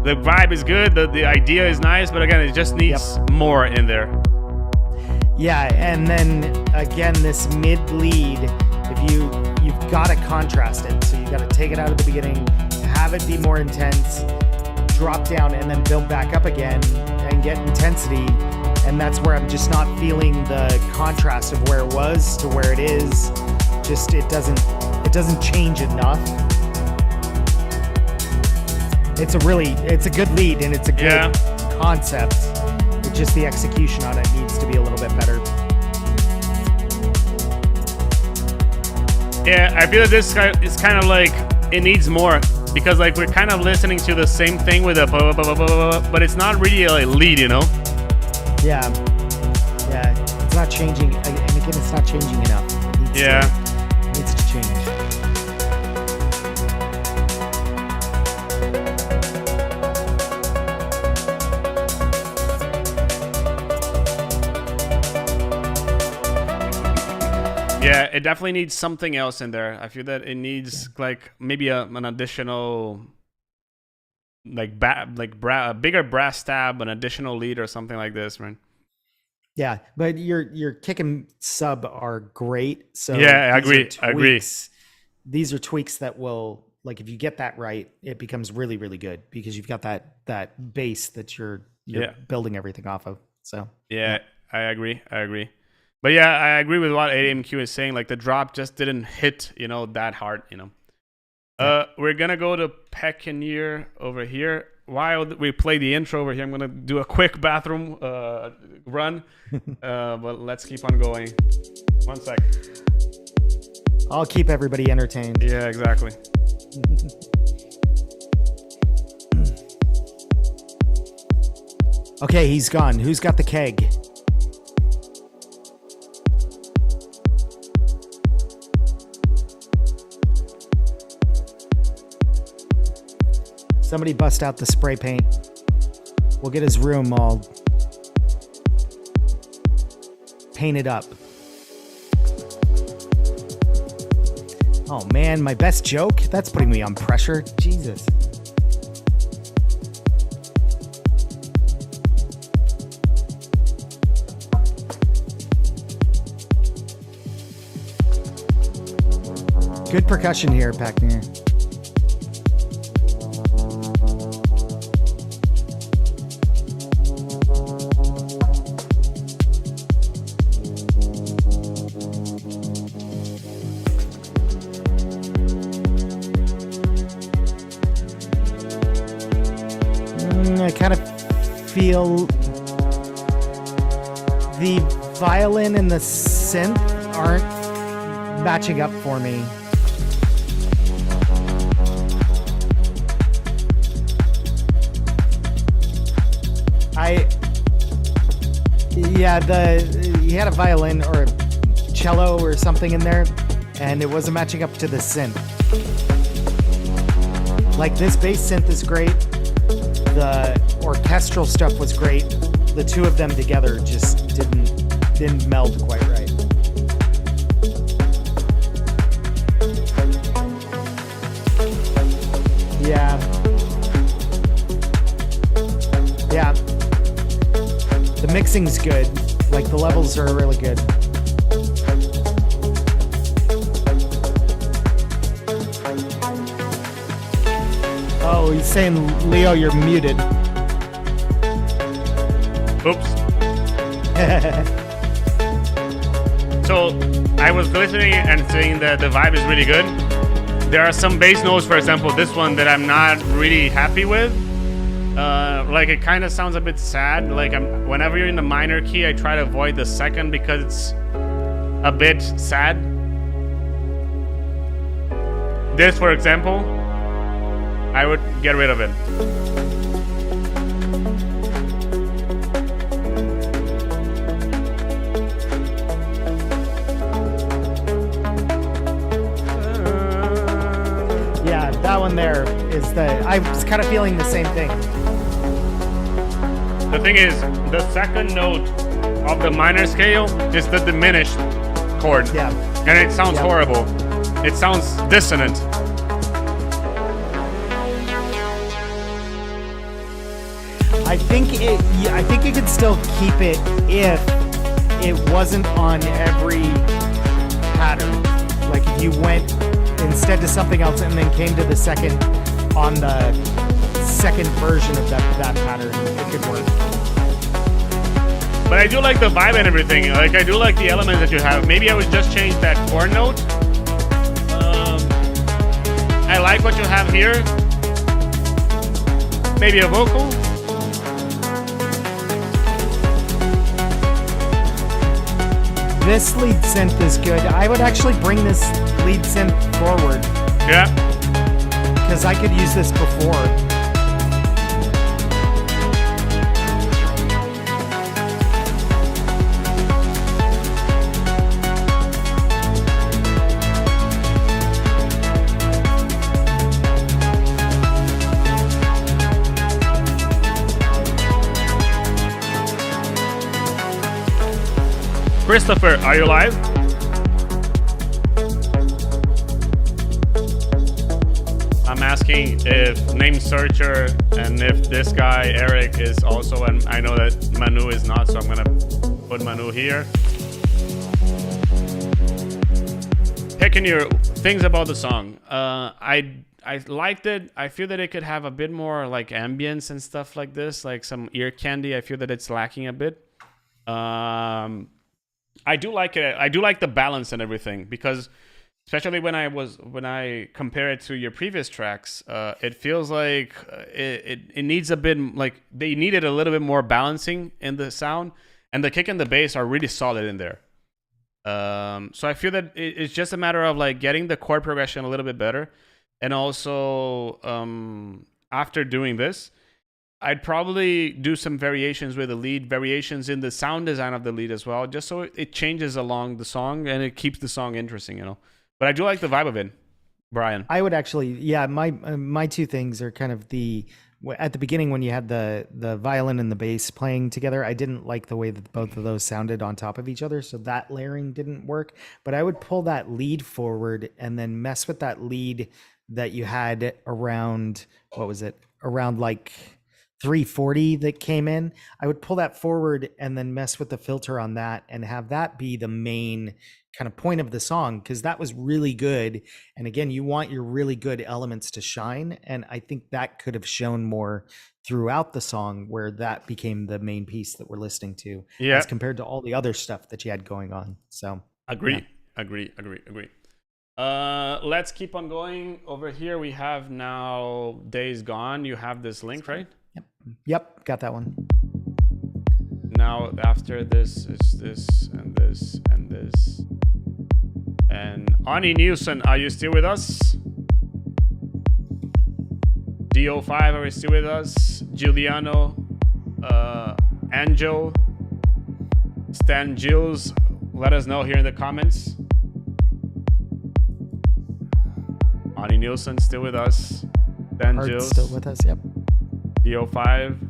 The vibe is good, the idea is nice, but again, it just needs more in there. Yeah, and then again, this mid lead, if you've got to contrast it, so you got to take it out at the beginning, have it be more intense, drop down, and then build back up again and get intensity. And that's where I'm just not feeling the contrast of where it was to where it is. Just it doesn't change enough. It's a good lead and it's a good concept. It's just the execution on it needs to be a little bit better. Yeah, I feel that this guy is kind of like, it needs more. Because like we're kind of listening to the same thing with a but it's not really a lead, you know? Yeah. Yeah. It's not changing. And again, it's not changing enough. It needs to change. Yeah, it definitely needs something else in there. I feel that it needs like maybe an additional, like bigger brass tab, an additional lead or something like this, man. Yeah, but your kick and sub are great. So yeah, I agree. These are tweaks that will, like, if you get that right, it becomes really, really good because you've got that base that you're building everything off of. So yeah, I agree. But yeah, I agree with what AMQ is saying. Like the drop just didn't hit, that hard, We're gonna go to Peccaneer over here. While we play the intro over here, I'm gonna do a quick bathroom run. But let's keep on going. 1 sec. I'll keep everybody entertained. Yeah, exactly. Okay, he's gone. Who's got the keg? Somebody bust out the spray paint. We'll get his room all painted up. Oh man, my best joke? That's putting me on pressure. Jesus. Good percussion here, Pac-Man. I kind of feel the violin and the synth aren't matching up for me. He had a violin or a cello or something in there, and it wasn't matching up to the synth. Like this bass synth is great. The orchestral stuff was great. The two of them together just didn't meld quite right. Yeah. The mixing's good. Like the levels are really good. Oh, he's saying, Leo, you're muted. Oops. So I was listening and saying that the vibe is really good. There are some bass notes, for example, this one that I'm not really happy with. Like it kind of sounds a bit sad. Like whenever you're in the minor key, I try to avoid the second because it's a bit sad. This, for example, I would get rid of it. Yeah, that one there is I was kind of feeling the same thing. The thing is, the second note of the minor scale is the diminished chord. Yeah. And it sounds horrible. It sounds dissonant. I think you could still keep it if it wasn't on every pattern. Like if you went instead to something else and then came to the second on the second version of that pattern, it could work. But I do like the vibe and everything. Like I do like the elements that you have. Maybe I would just change that chord note. I like what you have here. Maybe a vocal. This lead synth is good. I would actually bring this lead synth forward Yeah. because I could use this before. Christopher, are you live? I'm asking if name searcher and if this guy Eric is also, and I know that Manu is not, so I'm gonna put Manu here. Picking your things about the song. I liked it. I feel that it could have a bit more like ambience and stuff like this, like some ear candy. I feel that it's lacking a bit. I do like it. I do like the balance and everything, because especially when I compare it to your previous tracks, it feels like it needs a bit, like they needed a little bit more balancing in the sound, and the kick and the bass are really solid in there. So I feel that it's just a matter of like getting the chord progression a little bit better, and also after doing this, I'd probably do some variations with the lead, variations in the sound design of the lead as well, just so it changes along the song and it keeps the song interesting, you know. But I do like the vibe of it, Brian. I would actually, yeah, my two things are kind of at the beginning when you had the violin and the bass playing together, I didn't like the way that both of those sounded on top of each other, so that layering didn't work. But I would pull that lead forward and then mess with that lead that you had around, what was it? Around like 340 that came in. I would pull that forward and then mess with the filter on that and have that be the main kind of point of the song, because that was really good. And again, you want your really good elements to shine, and I think that could have shown more throughout the song, where that became the main piece that we're listening to, as compared to all the other stuff that you had going on. So agree. Let's keep on going. Over here we have now Days Gone. You have this link, right? Yep, got that one. Now after this is this and this and this. And Ani Nielsen, are you still with us? DO5, are you still with us? Giuliano, Angel, Stan Jules, let us know here in the comments. Ani Nielsen still with us. Stan Art Jules still with us, yep. DO5.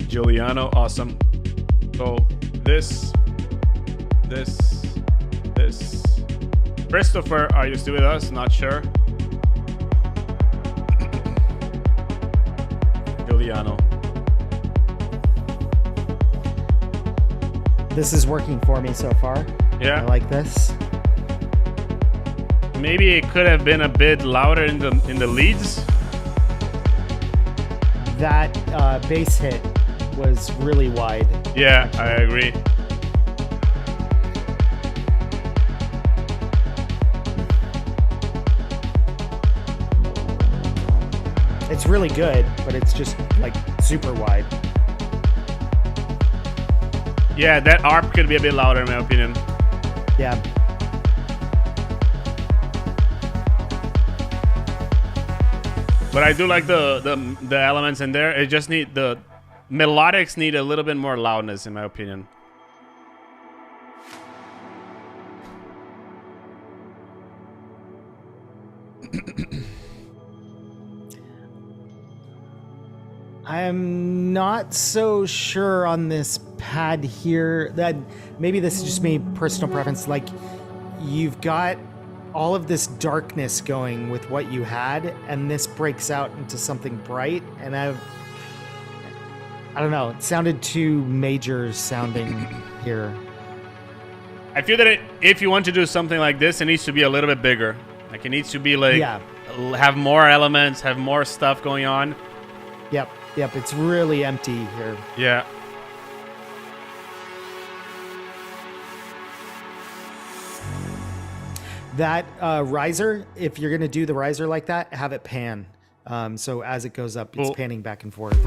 Giuliano, awesome. So this. Christopher, are you still with us? Not sure. Giuliano. This is working for me so far. Yeah. I like this. Maybe it could have been a bit louder in the leads. That bass hit was really wide. Yeah, I agree. It's really good, but it's just like super wide. Yeah, that ARP could be a bit louder in my opinion. Yeah. But I do like the elements in there. It just need the melodics need a little bit more loudness in my opinion. I'm not so sure on this pad here. That maybe this is just me, personal preference. Like, you've got all of this darkness going with what you had, and this breaks out into something bright. And I don't know. It sounded too major sounding here. I feel that if you want to do something like this, it needs to be a little bit bigger. Like it needs to be like have more elements, have more stuff going on. Yep. It's really empty here. Yeah. That riser, if you're going to do the riser like that, have it pan. So as it goes up, it's Cool. panning back and forth.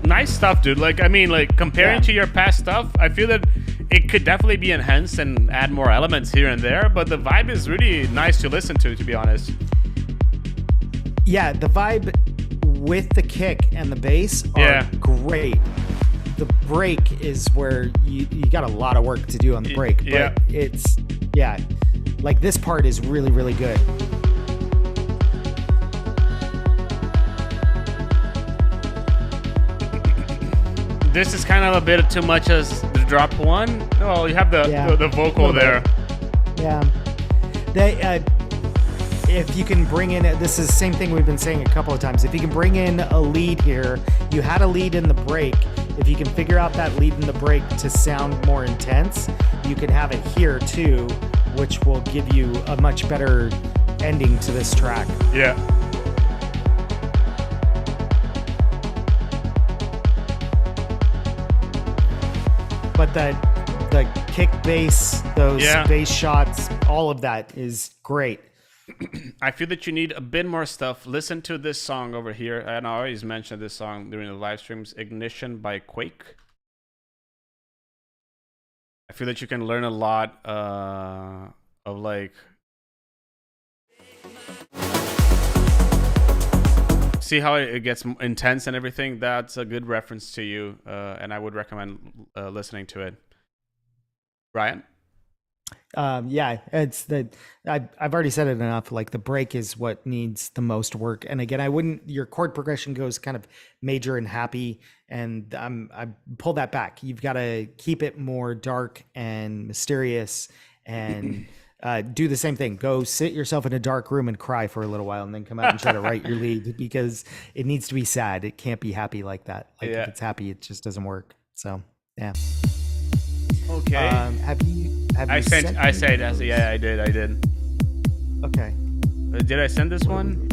Nice stuff, dude. Like, I mean, like, comparing to your past stuff, I feel that it could definitely be enhanced and add more elements here and there, but the vibe is really nice to listen to be honest. Yeah, the vibe with the kick and the bass are great. The break is where you got a lot of work to do on the break, but it's, like this part is really, really good. This is kind of a bit too much as the drop one. Oh, you have the vocal there. Yeah. They, if you can bring in, this is the same thing we've been saying a couple of times. If you can bring in a lead here, you had a lead in the break. If you can figure out that lead in the break to sound more intense, you can have it here too, which will give you a much better ending to this track. Yeah. But the kick bass, those bass shots, all of that is great. I feel that you need a bit more stuff. Listen to this song over here. And I always mentioned this song during the live streams, Ignition by Quake. I feel that you can learn a lot of like... See how it gets intense and everything? That's a good reference to you, and I would recommend listening to it. Brian? Yeah, it's I've already said it enough. Like the break is what needs the most work. And again, your chord progression goes kind of major and happy, and I pull that back. You've got to keep it more dark and mysterious, and do the same thing. Go sit yourself in a dark room and cry for a little while, and then come out and try to write your lead, because it needs to be sad. It can't be happy like that. Like if it's happy, it just doesn't work. So yeah. Okay. Have you I said yeah, I did. Okay. Did I send this one?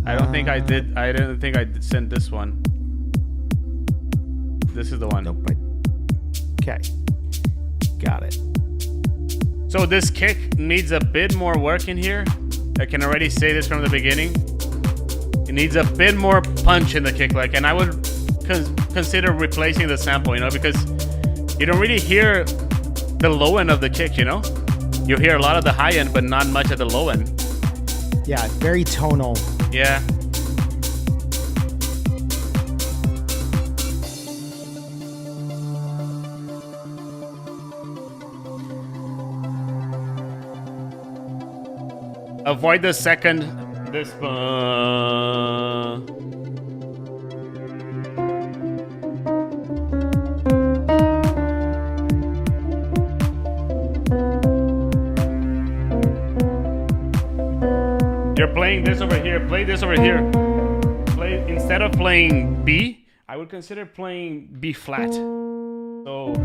I don't think I did. I didn't think I sent this one. This is the one. Nope. Okay. Got it. So this kick needs a bit more work in here. I can already say this from the beginning. It needs a bit more punch in the kick, like, and I would consider replacing the sample, because you don't really hear the low end of the kick, You hear a lot of the high end, but not much at the low end. Yeah, very tonal. Yeah. Avoid the second. This. You're playing this over here. Play this over here. Instead of playing B, I would consider playing B flat. So.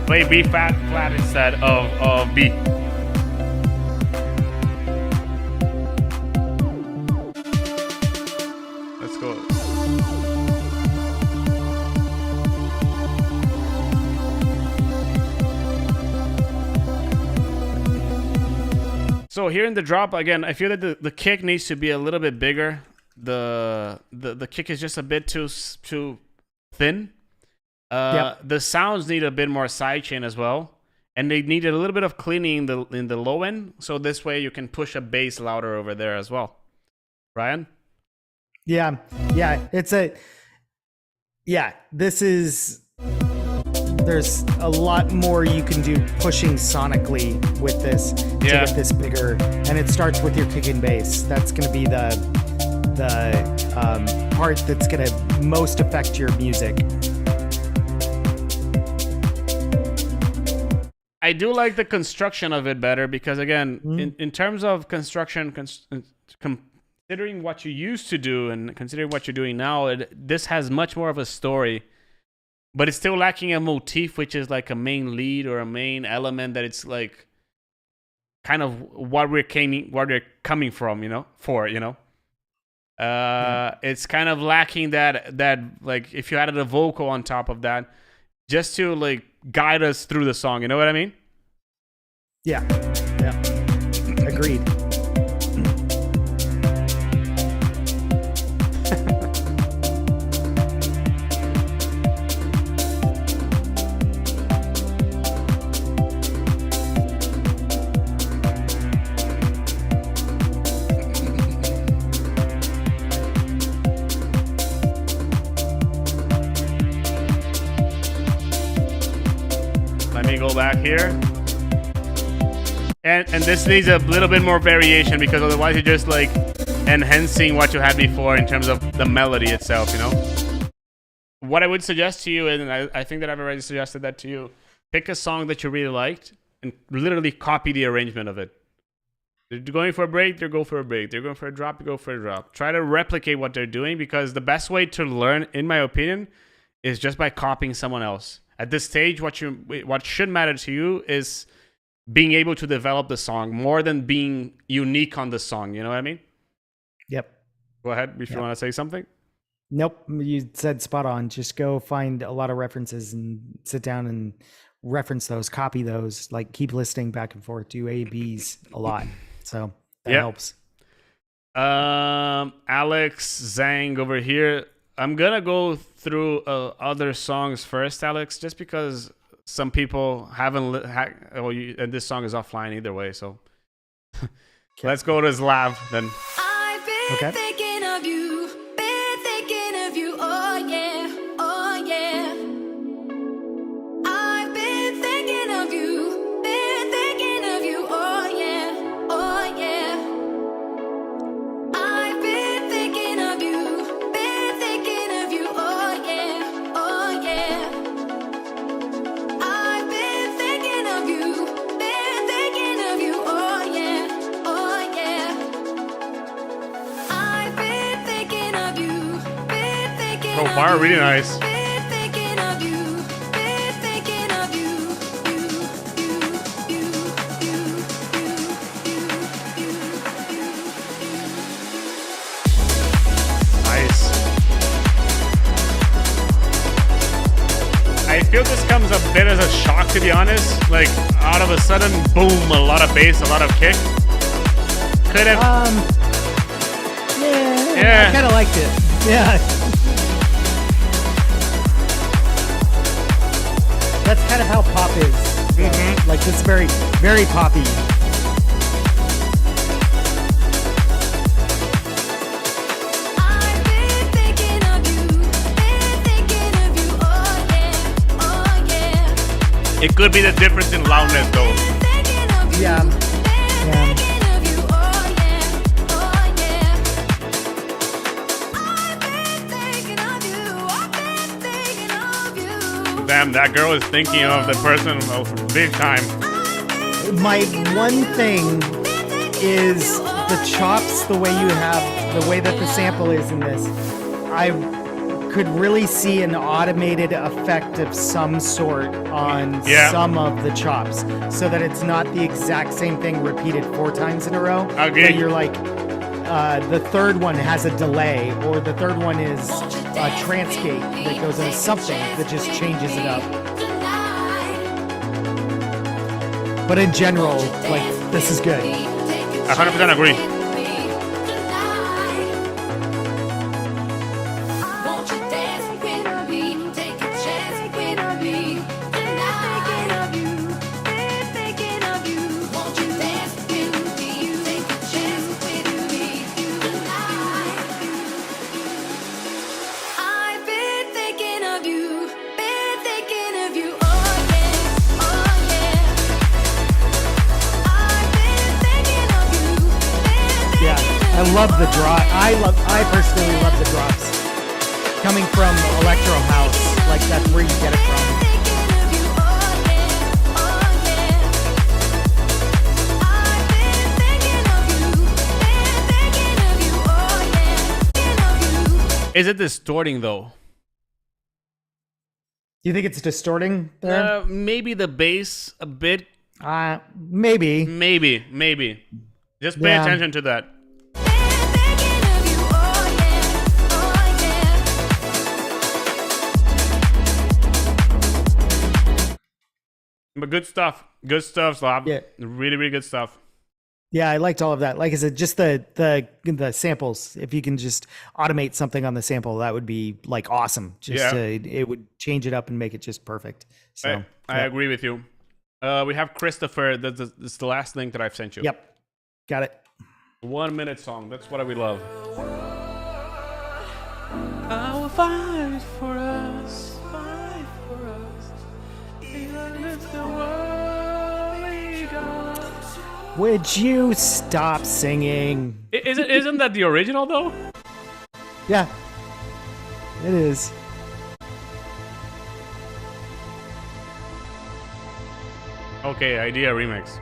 Play B flat instead of B. Let's go. So here in the drop, again, I feel that the kick needs to be a little bit bigger. The kick is just a bit too thin. The sounds need a bit more sidechain as well, and they need a little bit of cleaning in the low end, so this way you can push a bass louder over there as well. Brian? Yeah, this is, there's a lot more you can do pushing sonically with this to get this bigger, and it starts with your kick and bass. That's going to be the part that's going to most affect your music. I do like the construction of it better, because again, in terms of construction, considering what you used to do and considering what you're doing now, this has much more of a story, but it's still lacking a motif, which is like a main lead or a main element that it's like kind of what we're coming from, it's kind of lacking that like if you added a vocal on top of that, just to like guide us through the song. You know what I mean? Yeah. Agreed. Let me go back here. And this needs a little bit more variation, because otherwise you're just like enhancing what you had before in terms of the melody itself, What I would suggest to you, and I think that I've already suggested that to you, pick a song that you really liked and literally copy the arrangement of it. They're going for a break, they go for a break. They're going for a drop, you go for a drop. Try to replicate what they're doing, because the best way to learn, in my opinion, is just by copying someone else. At this stage, what should matter to you is being able to develop the song more than being unique on the song. You know what I mean? Yep. Go ahead if you want to say something. Nope, you said spot on. Just go find a lot of references and sit down and reference those, copy those, like keep listing back and forth, do A, Bs a lot. So that helps. Alex Zang over here. I'm going to go through other songs first, Alex, just because some people haven't... and this song is offline either way, so... Let's go to Slav, then. I've been thinking of you, oh yeah, oh yeah. I've been thinking of you, oh yeah, oh yeah. I've been thinking of you, oh yeah, oh yeah. I've been thinking of you, oh yeah, oh yeah. I've been thinking of you, So far, really nice. I feel this comes a bit as a shock, to be honest. Like, out of a sudden, boom, a lot of bass, a lot of kick. Could have... I kind of liked it. Yeah. That's kind of how pop is. Mm-hmm. Like, it's very, very poppy. It could be the difference in loudness, though. Yeah. Damn, that girl is thinking of the person big time. My one thing is the chops, the way you have, the way that the sample is in this. I could really see an automated effect of some sort on some of the chops, so that it's not the exact same thing repeated 4 times in a row. Okay. But you're like, the third one has a delay, or the third one is a trance gate that goes into something that just changes it up. But in general, like, this is good. 100% agree. I love the drop. I personally love the drops coming from electro house. Like, that's where you get it from. Is it distorting, though? Do you think it's distorting there? Maybe the bass a bit. Maybe. Maybe. Just pay Yeah. attention to that. Thinking of you, oh yeah, oh yeah. But good stuff, Slav. Yeah. Really, really good stuff. Yeah, I liked all of that. Like I said, just the samples. If you can just automate something on the sample, that would be like awesome. It would change it up and make it just perfect. So I agree with you. We have Christopher. That's the last link that I've sent you. Yep, got it. 1 minute song. That's what we love. I will fight for us, even if the world we go. Would you stop singing? Isn't that the original though? Yeah, it is. Okay, idea remix.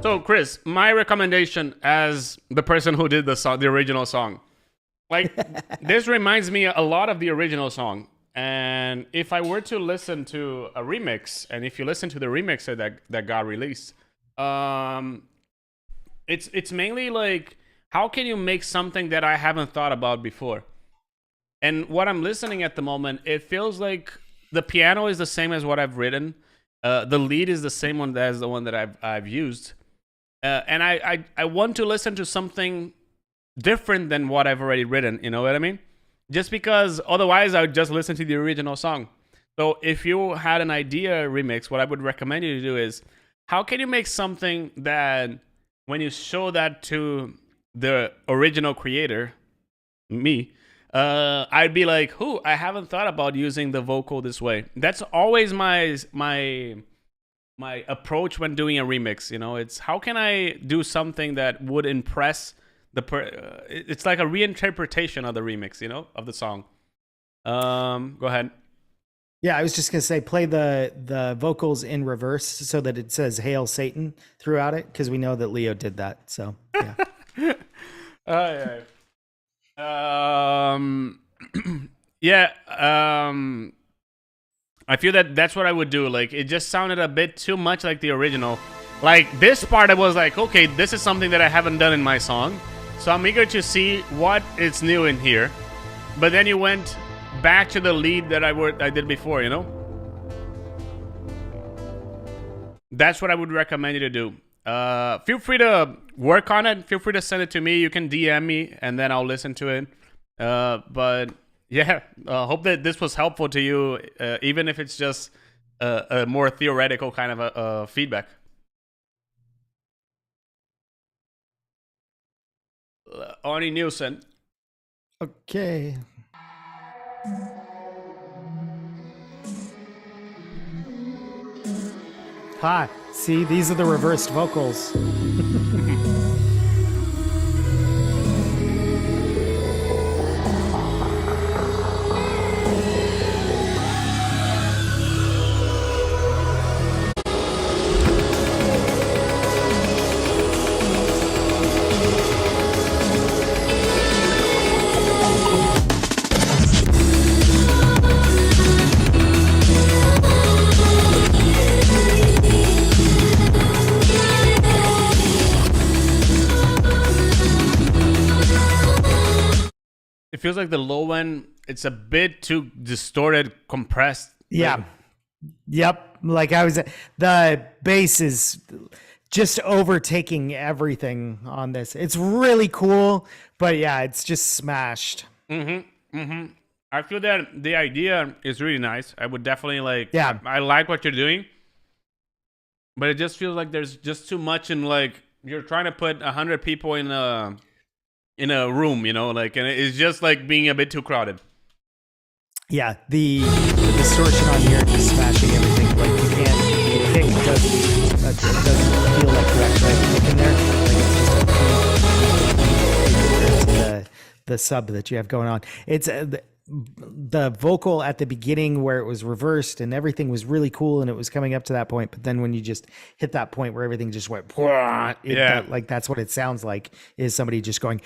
So, Chris, my recommendation as the person who did the original song, like this reminds me a lot of the original song. And if I were to listen to a remix, and if you listen to the remix that got released, it's mainly like, how can you make something that I haven't thought about before? And what I'm listening at the moment, it feels like the piano is the same as what I've written. The lead is the same one as the one that I've used. And I want to listen to something different than what I've already written. You know what I mean? Just because otherwise I would just listen to the original song. So if you had an idea remix, what I would recommend you to do is, how can you make something that when you show that to the original creator, me, I'd be like, I haven't thought about using the vocal this way. That's always my approach when doing a remix. You know, it's how can I do something that would impress it's like a reinterpretation of the remix, you know, of the song. Go ahead. Yeah, I was just gonna say, play the vocals in reverse so that it says "Hail Satan" throughout it, because we know that Leo did that. So yeah. I feel that's what I would do. Like, it just sounded a bit too much like the original. Like this part, I was like, okay, this is something that I haven't done in my song, so I'm eager to see what is new in here. But then you went back to the lead that I did before, you know? That's what I would recommend you to do. Feel free to work on it. Feel free to send it to me. You can DM me, and then I'll listen to it. But yeah, hope that this was helpful to you, even if it's just a more theoretical kind of feedback. Arnie Nielsen. Okay. Hi. See, these are the reversed vocals. It feels like the low end, it's a bit too distorted, compressed. Yeah. Yep. Like the bass is just overtaking everything on this. It's really cool, but yeah, it's just smashed. I feel that the idea is really nice. I would definitely like. Yeah. I like what you're doing, but it just feels like there's just too much in, like, you're trying to put 100 people in a room, you know, like, and it's just like being a bit too crowded. Yeah, the distortion on here is smashing everything. Like, you can't, the kick doesn't feel like you're actually in there. Like, it's just the sub that you have going on. It's the vocal at the beginning where it was reversed and everything was really cool and it was coming up to that point, but then when you just hit that point where everything just went like that's what it sounds like, is somebody just going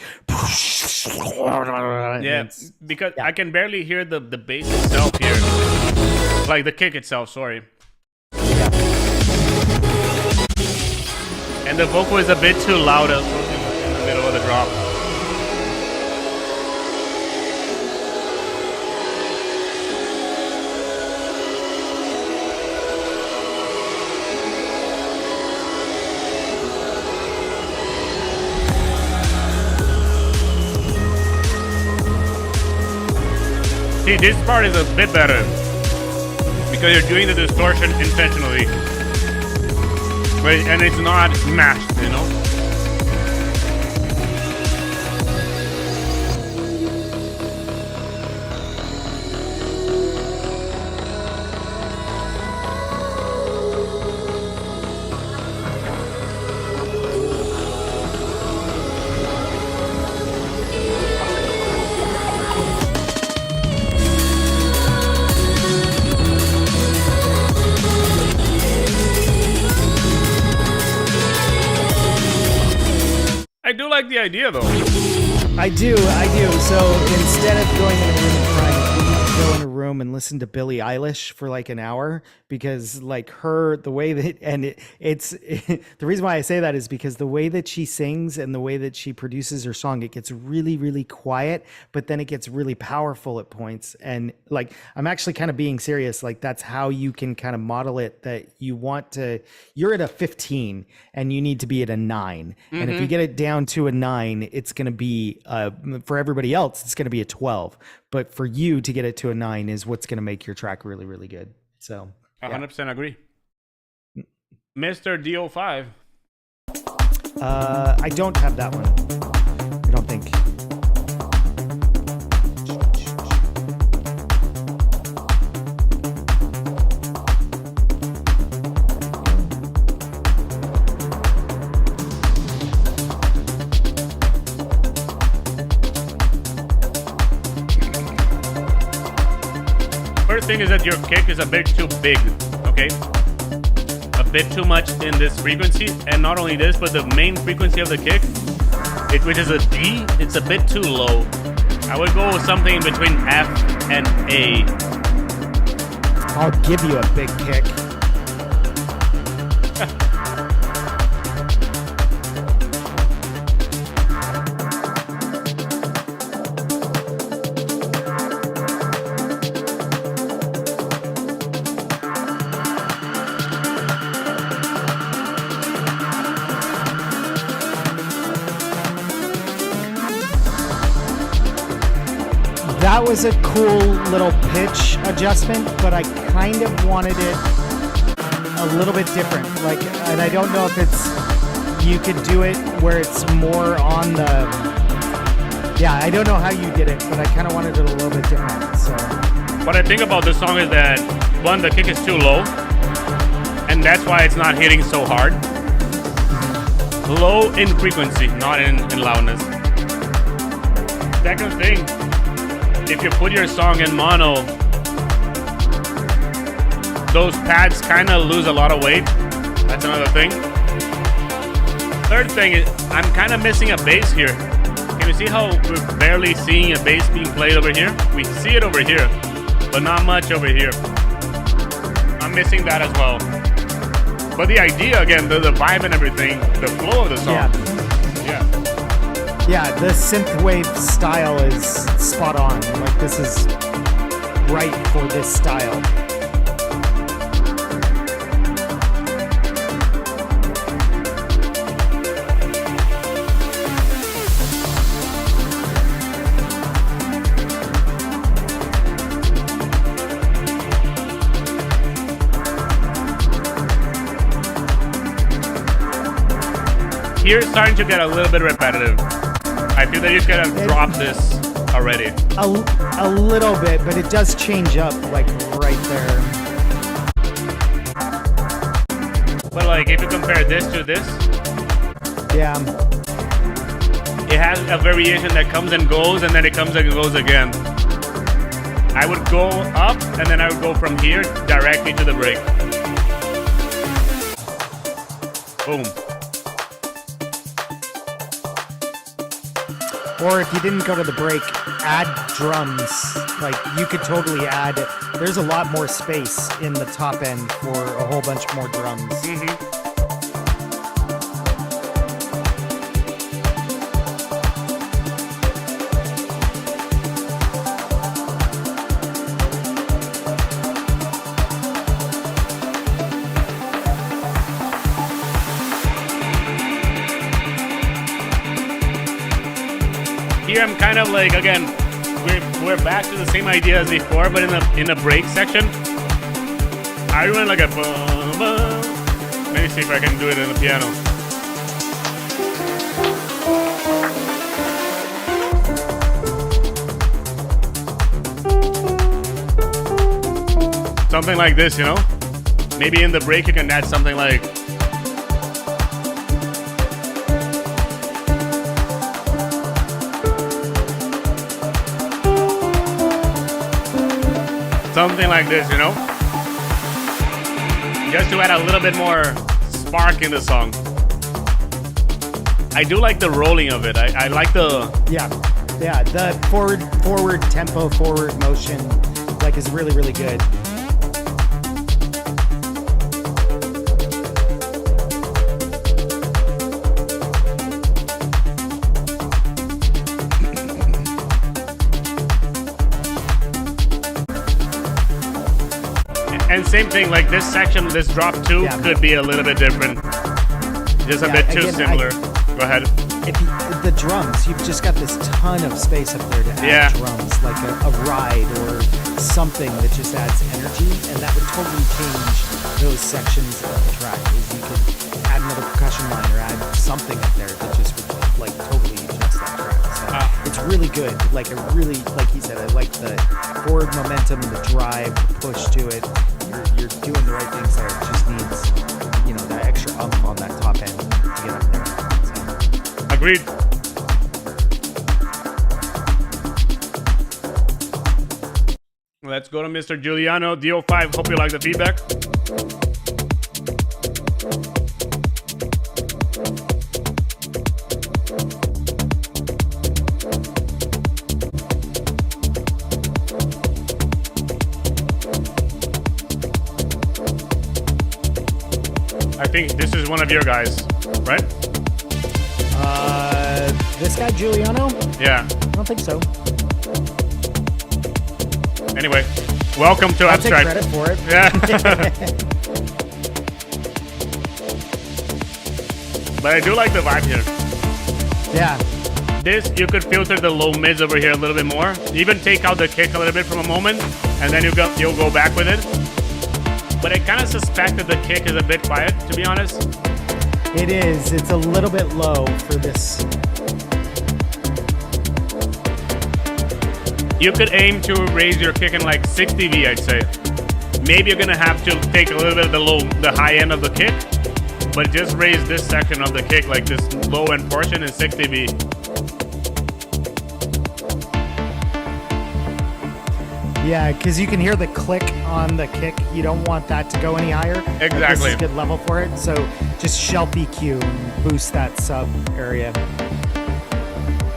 because I can barely hear the bass itself here, like the kick itself, sorry. And the vocal is a bit too loud in the middle of the drop. See, this part is a bit better because you're doing the distortion intentionally. And it's not smashed, you know? I do like the idea though. I do. So instead of going in a room and crying, go in a room and listen to Billie Eilish for like an hour, because like the way that, and it's the reason why I say that is because the way that she sings and the way that she produces her song, it gets really, really quiet, but then it gets really powerful at points. And like, I'm actually kind of being serious. Like that's how you can kind of model it, that you're at a 15 and you need to be at a 9. Mm-hmm. And if you get it down to a 9, it's going to be, for everybody else, it's going to be a 12. But for you to get it to a 9 is what's going to make your track really, really good. So 100% agree. Mr. DO5. I don't have that one. I don't think. First thing is that your kick is a bit too big, okay? A bit too much in this frequency, and not only this, but the main frequency of the kick, which is a D, it's a bit too low. I would go with something between F and A. I'll give you a big kick. That was a cool little pitch adjustment, but I kind of wanted it a little bit different. Like, and I don't know if you could do it where it's more on the, I don't know how you did it, but I kind of wanted it a little bit different. So what I think about this song is that, one, the kick is too low, and that's why it's not hitting so hard. Low in frequency, not in loudness. Second thing, if you put your song in mono, those pads kind of lose a lot of weight. That's another thing. Third thing is, I'm kind of missing a bass here. Can you see how we're barely seeing a bass being played over here? We see it over here, but not much over here. I'm missing that as well. But the idea, again, the vibe and everything, the flow of the song. Yeah, the synthwave style is spot on. Like, this is right for this style. Here it's starting to get a little bit repetitive. I feel that you could have dropped this already. A little bit, but it does change up, like, right there. But, like, if you compare this to this... Yeah. It has a variation that comes and goes, and then it comes and goes again. I would go up and then I would go from here directly to the break. Boom. Or if you didn't go to the break, add drums. Like, you could totally add... There's a lot more space in the top end for a whole bunch more drums. Mm-hmm. Here I'm kind of like, again, we're back to the same idea as before, but in the break section, I run like a bum, bum. Let me see if I can do it in the piano. Something like this, you know? Maybe in the break you can add something like... Something like this, you know? Just to add a little bit more spark in the song. I do like the rolling of it. I like the... Yeah, the forward tempo, forward motion, like, is really, really good. And same thing, like this section, this drop too, could be a little bit different. Just a bit too similar. Go ahead. The drums, you've just got this ton of space up there to add drums, like a ride or something that just adds energy, and that would totally change those sections of the track. Is you could add another percussion line or add something up there that just would like totally adjust that track. So it's really good. Like, I really, like he said, I like the forward momentum, the drive, the push to it. You're doing the right things there. It just needs, you know, that extra oomph on that top end to get up there. So. Agreed. Let's go to Mr. Giuliano, DO5. Hope you like the feedback. I think this is one of your guys, right? This guy, Giuliano? Yeah. I don't think so. Anyway, welcome to Abstrakt. I'll take credit for it. Yeah. But I do like the vibe here. Yeah. This, you could filter the low mids over here a little bit more. Even take out the kick a little bit from a moment, and then you'll go back with it. But I kind of suspect that the kick is a bit quiet, to be honest. It is. It's a little bit low for this. You could aim to raise your kick in like 60 V, I'd say. Maybe you're gonna have to take a little bit of the high end of the kick, but just raise this section of the kick, like this low end portion, in 60 V. Yeah, because you can hear the click on the kick. You don't want that to go any higher. Exactly. This is a good level for it. So just shelf EQ and boost that sub area.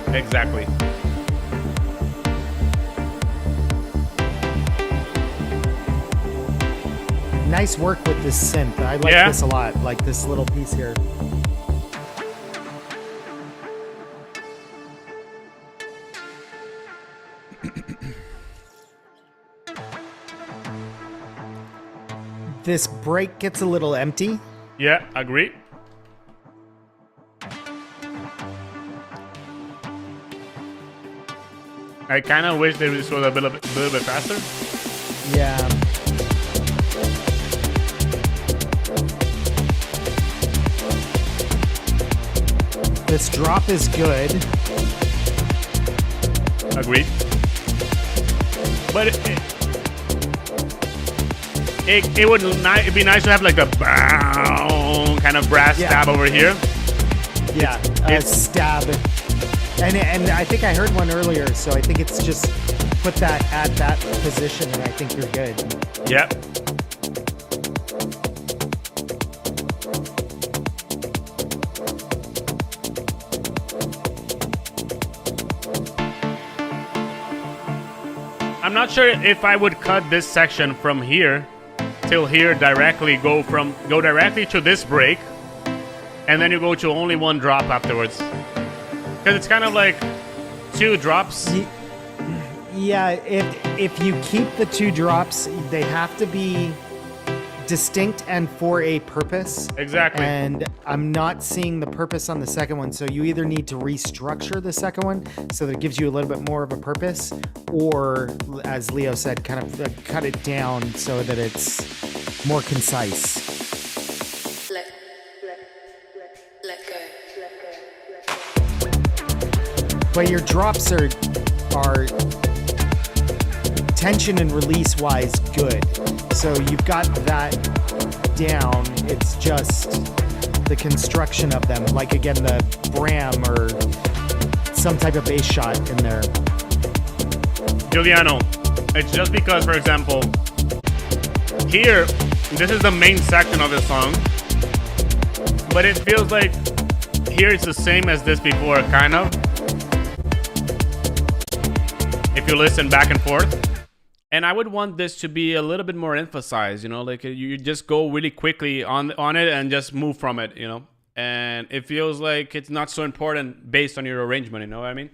Exactly. Nice work with this synth. I like this a lot, like this little piece here. This break gets a little empty. Yeah, agree. I kind of wish they would just go a little bit faster. Yeah. This drop is good. Agreed. But it would it'd be nice to have like a bow kind of brass stab over here. Yeah, a stab. And I think I heard one earlier, so I think it's just put that at that position, and I think you're good. Yep. I'm not sure if I would cut this section from here till here directly, go directly to this break, and then you go to only one drop afterwards. Because it's kind of like 2 drops. Yeah, if you keep the 2 drops, they have to be distinct and for a purpose. Exactly. And I'm not seeing the purpose on the second one, so you either need to restructure the second one so that it gives you a little bit more of a purpose, or, as Leo said, kind of cut it down so that it's more concise. Let go. But your drops are tension and release wise good. So you've got that down. It's just the construction of them, like again the Bram or some type of bass shot in there. Giuliano, it's just because, for example, here, this is the main section of the song, but it feels like here it's the same as this before, kind of. If you listen back and forth. And I would want this to be a little bit more emphasized, you know, like you just go really quickly on it and just move from it, you know. And it feels like it's not so important based on your arrangement, you know what I mean?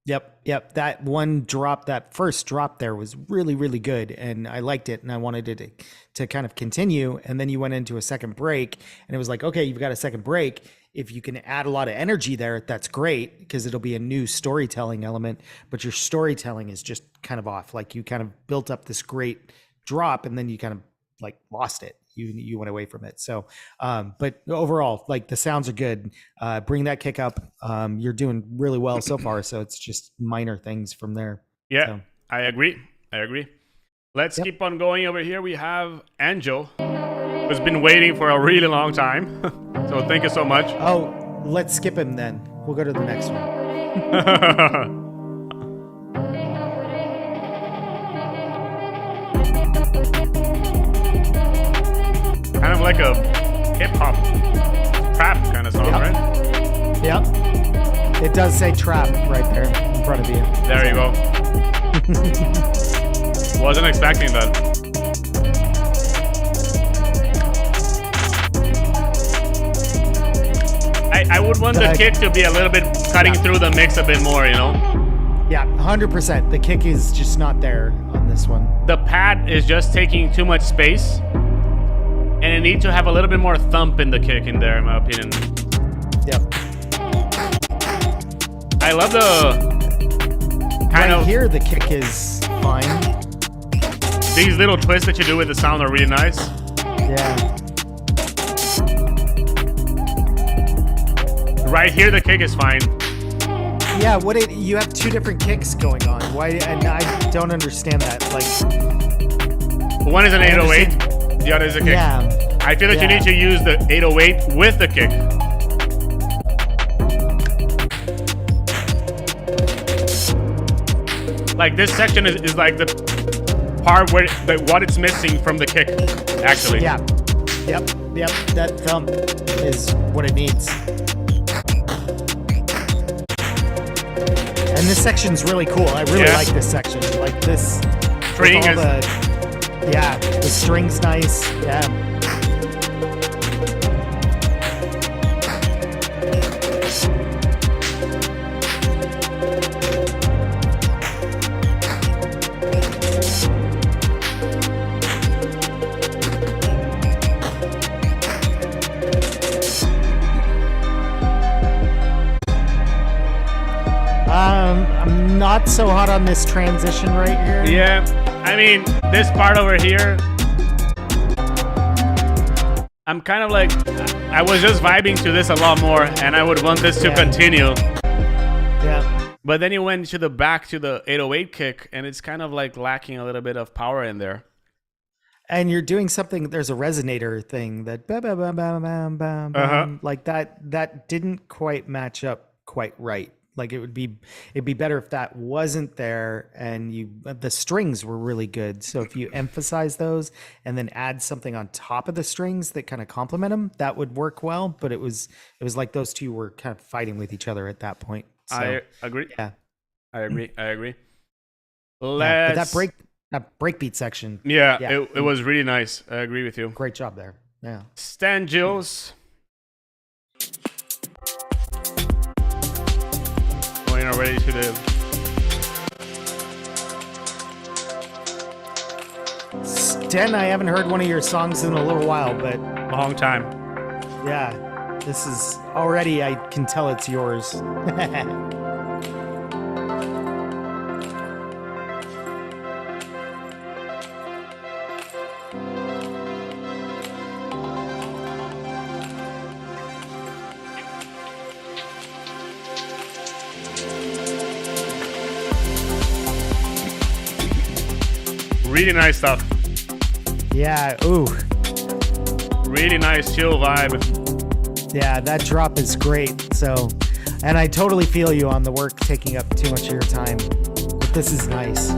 Yep. That one drop, that first drop there was really, really good. And I liked it and I wanted it to kind of continue. And then you went into a second break and it was like, okay, you've got a second break. If you can add a lot of energy there, that's great because it'll be a new storytelling element, but your storytelling is just kind of off. Like you kind of built up this great drop and then you kind of like lost it. You went away from it. So, but overall, like the sounds are good. Bring that kick up. You're doing really well so far. So it's just minor things from there. Yeah, so. I agree. Let's keep on going over here. We have Angel, who's been waiting for a really long time. So thank you so much. Oh, let's skip him then. We'll go to the next one. Kind of like a hip-hop trap kind of song, right? Yep. It does say trap right there in front of you. There you go. Wasn't expecting that. I would want the kick to be a little bit cutting through the mix a bit more, you know? Yeah, 100%. The kick is just not there on this one. The pad is just taking too much space. And it needs to have a little bit more thump in the kick in there, in my opinion. Yep. I love the kind of... here, the kick is fine. These little twists that you do with the sound are really nice. Yeah. Right here, the kick is fine. Yeah, you have 2 different kicks going on. Why? And I don't understand that. Like, one is an 808, the other is a kick. Yeah. I feel that you need to use the 808 with the kick. Like this section is like the part where what it's missing from the kick, actually. Yeah. Yep. That thump is what it needs. And this section's really cool. I really like this section. Like this string is... the string's nice. Yeah. I'm not so hot on this transition right here. Yeah, I mean, this part over here, I'm kind of like, I was just vibing to this a lot more, and I would want this to continue. Yeah. But then you went to the back to the 808 kick, and it's kind of like lacking a little bit of power in there. And you're doing something, there's a resonator thing that like that didn't quite match up quite right. Like it'd be better if that wasn't there and the strings were really good. So if you emphasize those and then add something on top of the strings that kind of complement them, that would work well. But it was like those two were kind of fighting with each other at that point. So, I agree. Yeah. I agree. Yeah, but that breakbeat section. Yeah, it was really nice. I agree with you. Great job there. Yeah. Stan Gills. Going already to the Sten, I haven't heard one of your songs in a little while, but long time. Yeah, this is already, I can tell it's yours. Really nice stuff. Yeah, ooh. Really nice chill vibe. Yeah, that drop is great. So, and I totally feel you on the work taking up too much of your time. But this is nice.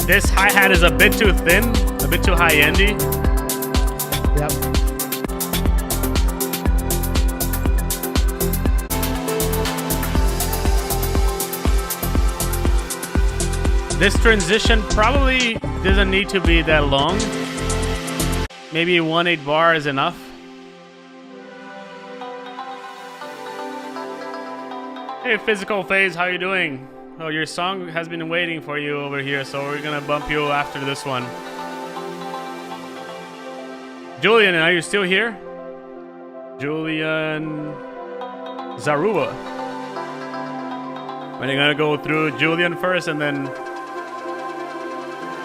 This hi-hat is a bit too thin, a bit too high-endy. Yep. This transition probably doesn't need to be that long. Maybe 1/8 bar is enough. Hey, Physical Phase, how you doing? Oh, your song has been waiting for you over here, so we're gonna bump you after this one. Julian, are you still here? Julian Zaruba. We're gonna go through Julian first and then...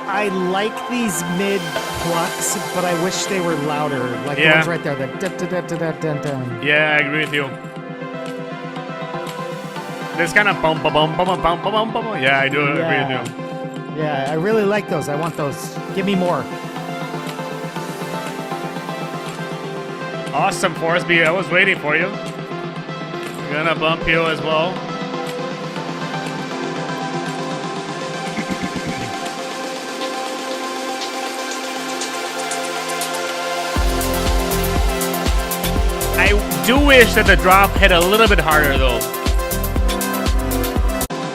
I like these mid plucks, but I wish they were louder. Like the ones right there. The da-da-da-da-da-da-da. Yeah, I agree with you. This kind of bum bum bum bum bum bum bum. Yeah, I do agree with you. Yeah, I really like those. I want those. Give me more. Awesome, Forsby. I was waiting for you. I'm gonna bump you as well. I do wish that the drop hit a little bit harder though.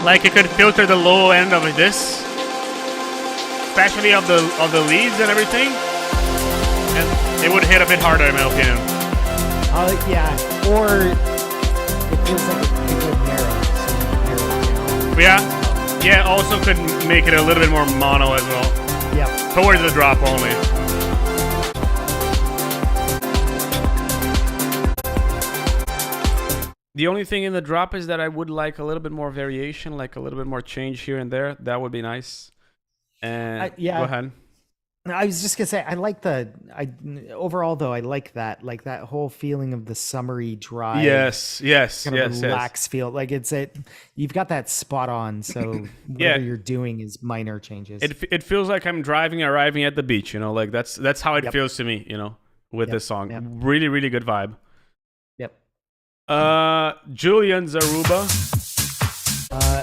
Like it could filter the low end of this, especially of the leads and everything, and it would hit a bit harder in my opinion. Yeah, or it feels like it could narrow. Yeah, also could make it a little bit more mono as well. Yeah. Towards the drop only. The only thing in the drop is that I would like a little bit more variation, like a little bit more change here and there. That would be nice. And yeah. Go ahead. I was just gonna say I like overall though I like that whole feeling of the summery dry. Yes. Kind of relaxed feel. Like you've got that spot on. So whatever you're doing is minor changes. It feels like I'm arriving at the beach. You know, like that's how it feels to me. You know, with this song, really really good vibe. Julian Zaruba.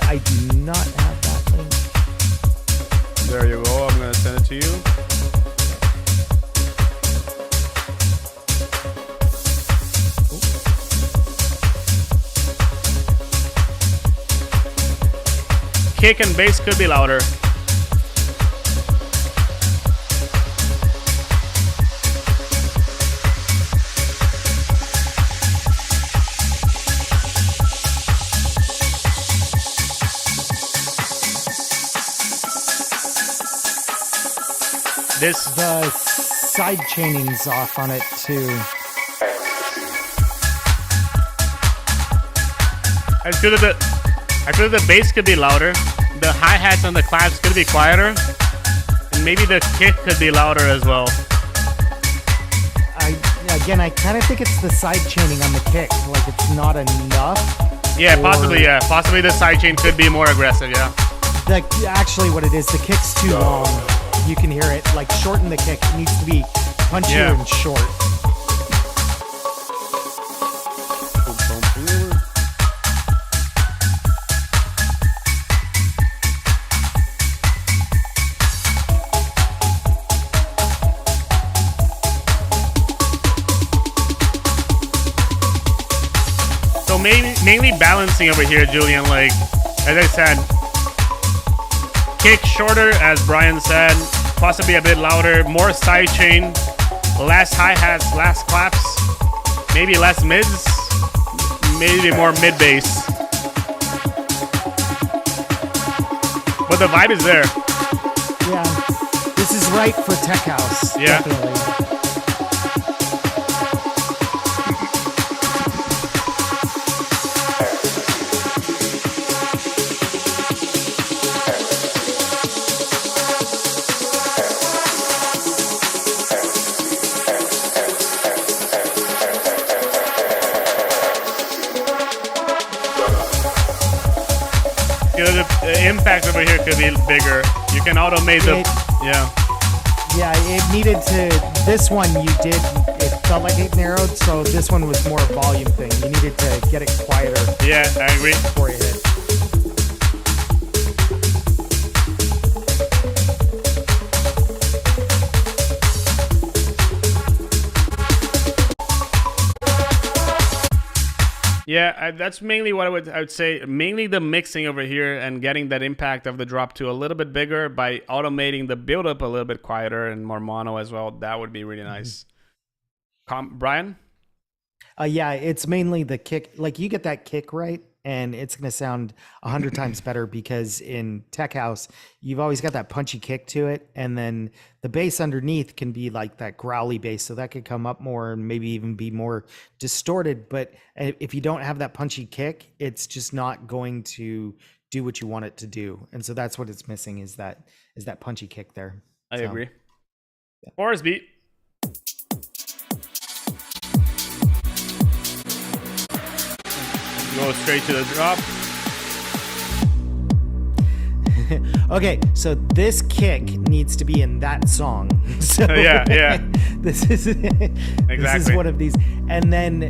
I do not have that link. There you go. I'm gonna send it to you. Kick and bass could be louder. The side chaining's off on it too. I feel that the bass could be louder. The hi-hats and the claps could be quieter. And maybe the kick could be louder as well. I kind of think it's the side chaining on the kick. Like it's not enough. Yeah, possibly. Yeah, possibly the side chain could be more aggressive. Yeah. Actually, what it is, the kick's too long. You can hear it. Like, shorten the kick. It needs to be punchier and short. So mainly balancing over here, Julian. Like, as I said, kick shorter, as Brian said, possibly a bit louder, more sidechain, less hi-hats, less claps, maybe less mids, maybe more mid-bass. But the vibe is there. Yeah, this is right for tech house. Yeah. Definitely. The impact over here could be bigger. You can automate the... Yeah, it needed to... This one you did... It felt like it narrowed, so this one was more a volume thing. You needed to get it quieter. Yeah, I agree. Before you hit. Yeah, that's mainly what I would say. Mainly the mixing over here and getting that impact of the drop to a little bit bigger by automating the build up a little bit quieter and more mono as well. That would be really nice. Brian? Yeah, it's mainly the kick. Like, you get that kick right, and it's going to sound 100 times better, because in tech house, you've always got that punchy kick to it, and then the bass underneath can be like that growly bass, so that could come up more and maybe even be more distorted. But if you don't have that punchy kick, it's just not going to do what you want it to do. And so that's what it's missing, is that punchy kick there. I agree. Yeah. Forest beat. Go straight to the drop. Okay, so this kick needs to be in that song. So yeah. This is one of these. And then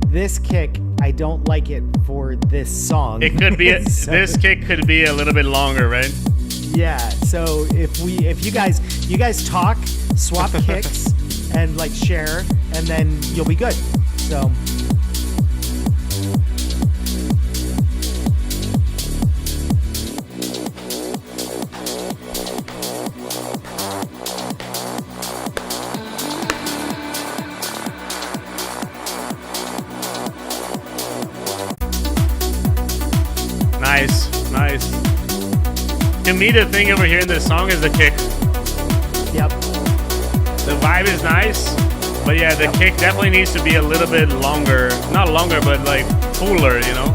this kick, I don't like it for this song. It could be this kick could be a little bit longer, right? Yeah. So if you guys talk, swap kicks, and like share, and then you'll be good. So. Nice. To me, the thing over here in this song is the kick. Yep. The vibe is nice, but yeah, the kick definitely needs to be a little bit longer. Not longer, but like fuller, you know?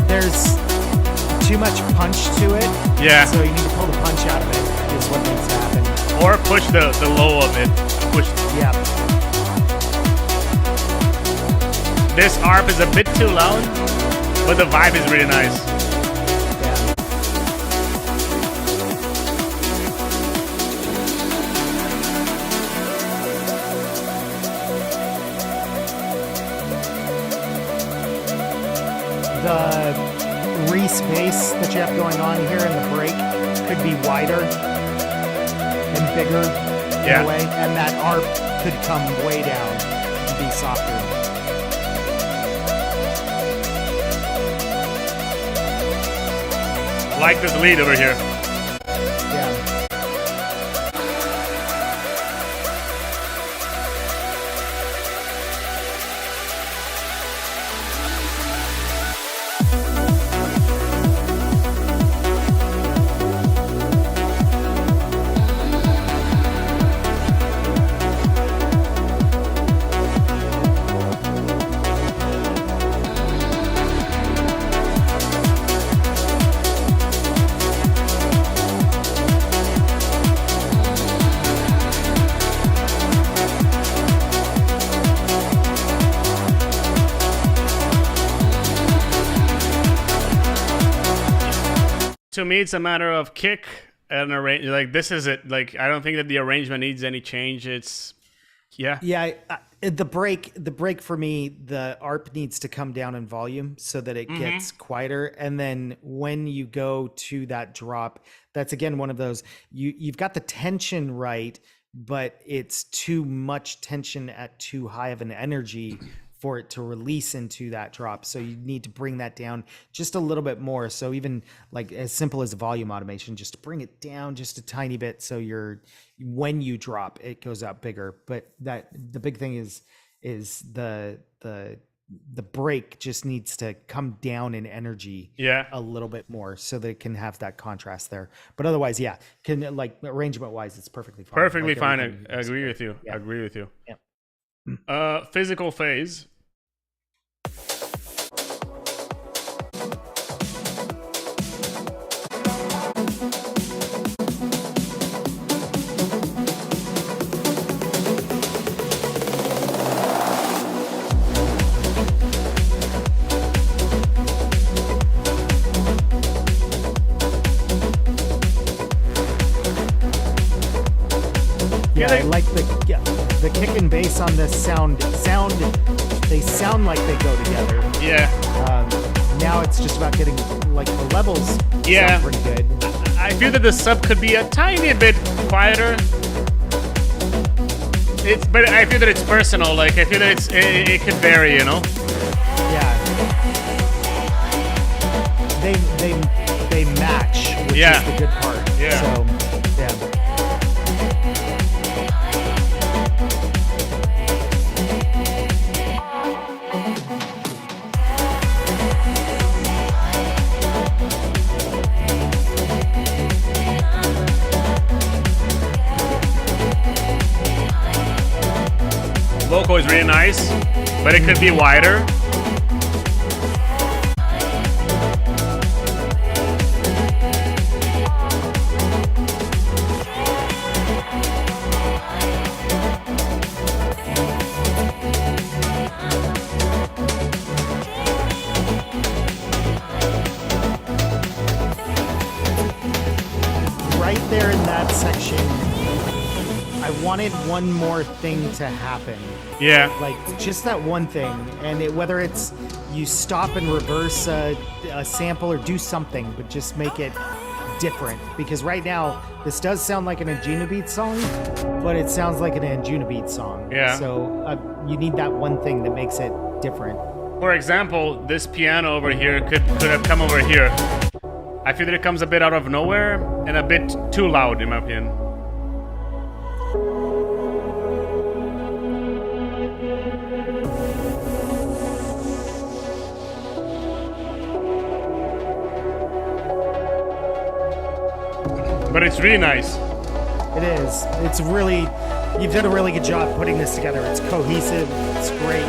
There's too much punch to it. Yeah. So you need to pull the punch out of it, is what needs to happen. Or push the low of it. Yeah. This ARP is a bit too loud, but the vibe is really nice. The re-space that you have going on here in the break could be wider and bigger in a way, and that ARP could come way down and be softer. Like this lead over here. Yeah. to me, it's a matter of kick and arrange. Like this is it. Like I don't think that the arrangement needs any change. It's yeah. The break for me, the ARP needs to come down in volume so that it gets quieter. And then when you go to that drop, that's again one of those, you've got the tension right, but it's too much tension at too high of an energy for it to release into that drop. So you need to bring that down just a little bit more. So even like as simple as volume automation, just to bring it down just a tiny bit. So when you drop, it goes out bigger. But the big thing is the break just needs to come down in energy a little bit more so that it can have that contrast there. But otherwise, can like arrangement wise, it's perfectly fine. Perfectly like fine. I agree with you. Yeah. I agree with you. Yeah. Physical phase. Yeah, I like the kick and bass on this sound. They sound like they go together. Yeah. Now it's just about getting like the levels. Yeah. Sound pretty good. I feel that the sub could be a tiny bit quieter. But I feel that it's personal. Like I feel that it could vary, you know. Yeah. They match, which is the good part. Yeah. So yeah. Vocal is really nice, but it could be wider. Right there in that section, I wanted one more thing to happen. Yeah. Like just that one thing, and whether it's you stop and reverse a sample or do something, but just make it different. Because right now, this does sound like an Anjunabeat song, but it sounds like an Anjunabeat song. Yeah. So you need that one thing that makes it different. For example, this piano over here could have come over here. I feel that it comes a bit out of nowhere and a bit too loud, in my opinion. But it's really nice. It is. It's really, you've done a really good job putting this together. It's cohesive. It's great.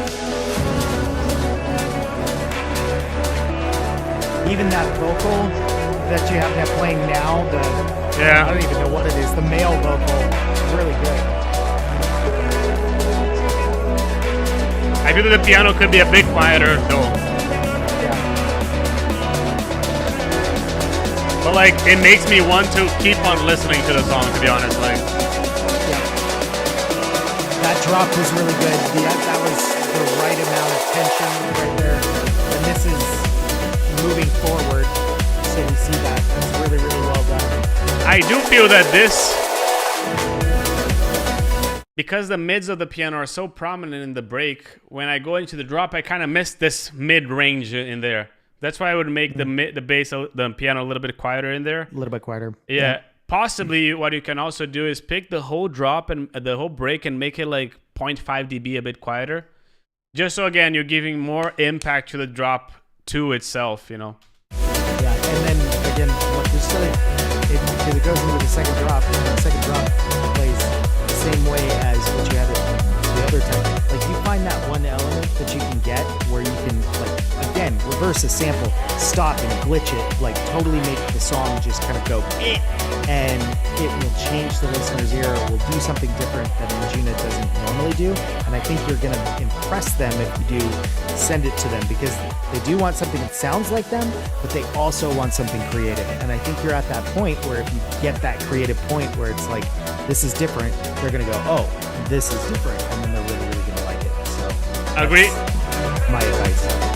Even that vocal that you have that playing now, I don't even know what it is, the male vocal, is really good. I feel that the piano could be a bit quieter, though. But like, it makes me want to keep on listening to the song, to be honest. Like, that drop was really good. That was the right amount of tension right there. And this is moving forward, so we see that. That's really, really well done. I do feel that this, because the mids of the piano are so prominent in the break, when I go into the drop, I kind of miss this mid range in there. That's why I would make the bass, the piano a little bit quieter in there. A little bit quieter. Yeah. Possibly what you can also do is pick the whole drop and the whole break and make it like 0.5 dB a bit quieter. Just so, again, you're giving more impact to the drop to itself, you know. Yeah, and then, again, because it goes into the second drop, and the second drop plays the same way as what you had the other time. Like, you find that one element that you can get where you can, like, again, reverse rehearse a sample, stop and glitch it, like totally make the song just kind of go, and it will change the listener's ear. It will do something different that Anjuna doesn't normally do. And I think you're going to impress them if you do send it to them, because they do want something that sounds like them, but they also want something creative. And I think you're at that point where if you get that creative point where it's like, this is different, they're going to go, oh, this is different. And then they're really, really going to like it. So Agree. my advice.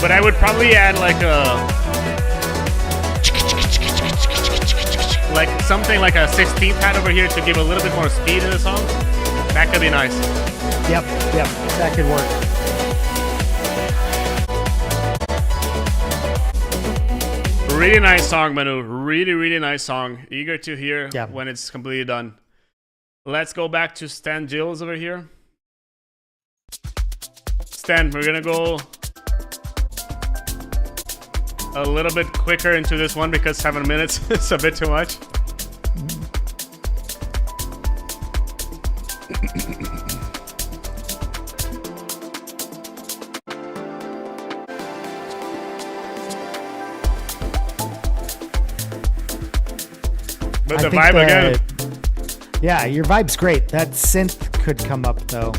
But I would probably add like something like a 16th pad over here to give a little bit more speed in the song. That could be nice. Yep, that could work. Really nice song, Manu. Really, really nice song. Eager to hear Yeah. when it's completely done. Let's go back to Stan Gills over here. Stan, we're gonna go a little bit quicker into this one because 7 minutes is a bit too much. But the I think vibe again. Yeah, your vibe's great. That synth could come up though.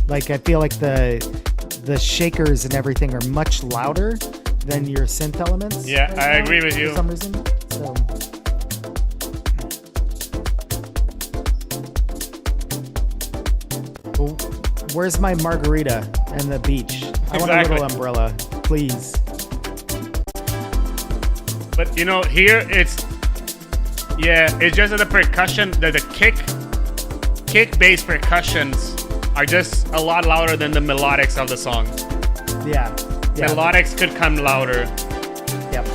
Like I feel like the shakers and everything are much louder than your synth elements. Yeah, right I now, agree with you. For some reason. So. Well, where's my margarita and the beach? I want a Exactly. little umbrella, please. But you know, here it's just that the percussion, that the kick bass percussions are just a lot louder than the melodics of the song. Yeah. Melodics could come louder. Yep.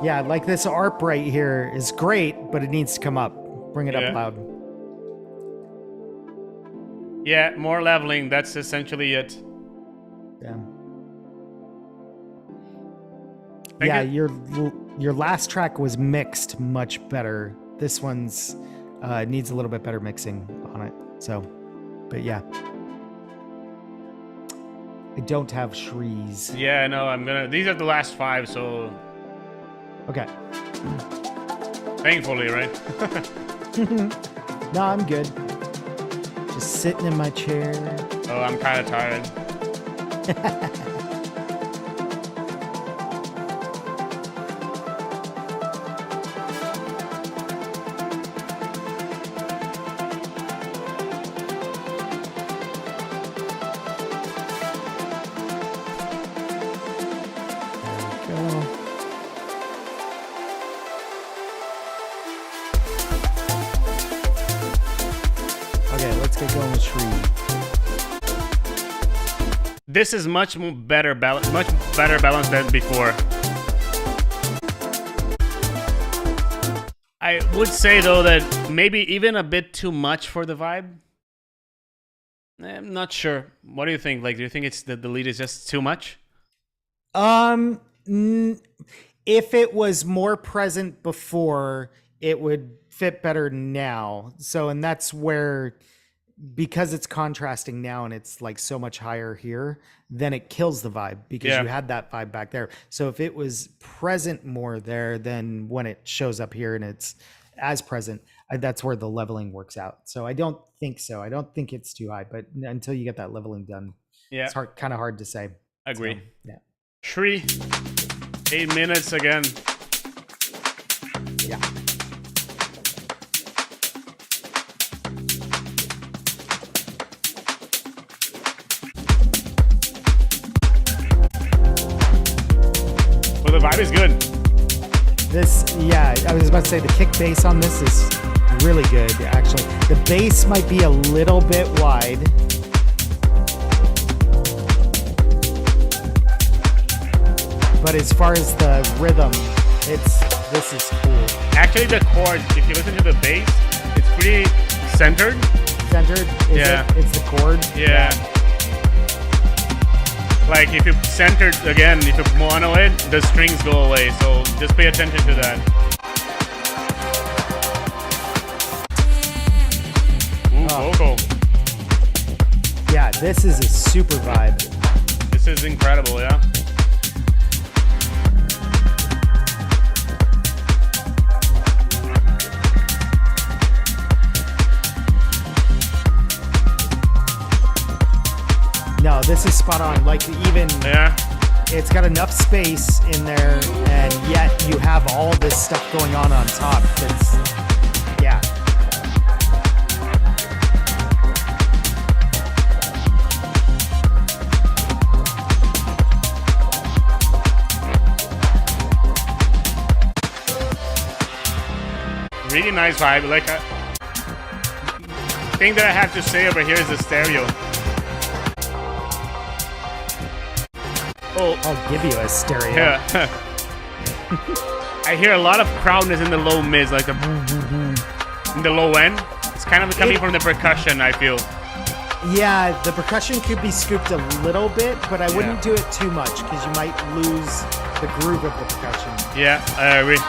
Yeah, like this ARP right here is great, but it needs to come up. Bring it Yeah. up loud. Yeah, more leveling. That's essentially it. Yeah. Thank Yeah, you. your last track was mixed much better. This one's needs a little bit better mixing on it. So, but yeah. I don't have Shrees. Yeah, no, these are the last 5, so Okay. thankfully, right? No, I'm good. Just sitting in my chair. Oh, I'm kind of tired. This is much better balance than before. I would say though that maybe even a bit too much for the vibe. I'm not sure. What do you think? Like, do you think it's the lead is just too much? If it was more present before, it would fit better now. So, and that's where, because it's contrasting now and it's like so much higher here, then it kills the vibe because you had that vibe back there. So if it was present more there, then when it shows up here and it's as present, that's where the leveling works out. So I don't think so. I don't think it's too high, but until you get that leveling done, it's kind of hard to say. Agree. So, yeah. Shri, 8 minutes again. Yeah. Well, the vibe is good. This, yeah, I was about to say the kick bass on this is really good, actually. The bass might be a little bit wide. But as far as the rhythm, this is cool. Actually, the chords, if you listen to the bass, it's pretty centered. Centered? Is it? It's the chord? Yeah. Like if you center again, if you mono it, the strings go away. So just pay attention to that. Ooh, vocal. Yeah, this is a super vibe. This is incredible, yeah. No, this is spot on. Like even it's got enough space in there, and yet you have all this stuff going on top. That's yeah. Really nice vibe. Like thing that I have to say over here is the stereo. Oh, I'll give you a stereo. Yeah. I hear a lot of crowdness in the low mids, like in the low end. It's kind of coming from the percussion, I feel. Yeah, the percussion could be scooped a little bit, but I wouldn't do it too much because you might lose the groove of the percussion. Yeah, I agree.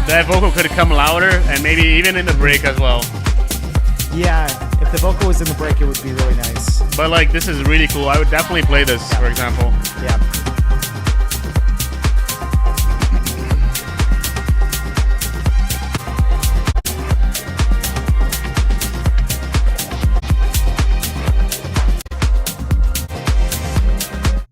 That vocal could come louder and maybe even in the break as well. Yeah, if the vocal was in the break, it would be really nice. But like, this is really cool. I would definitely play this, for example. Yeah.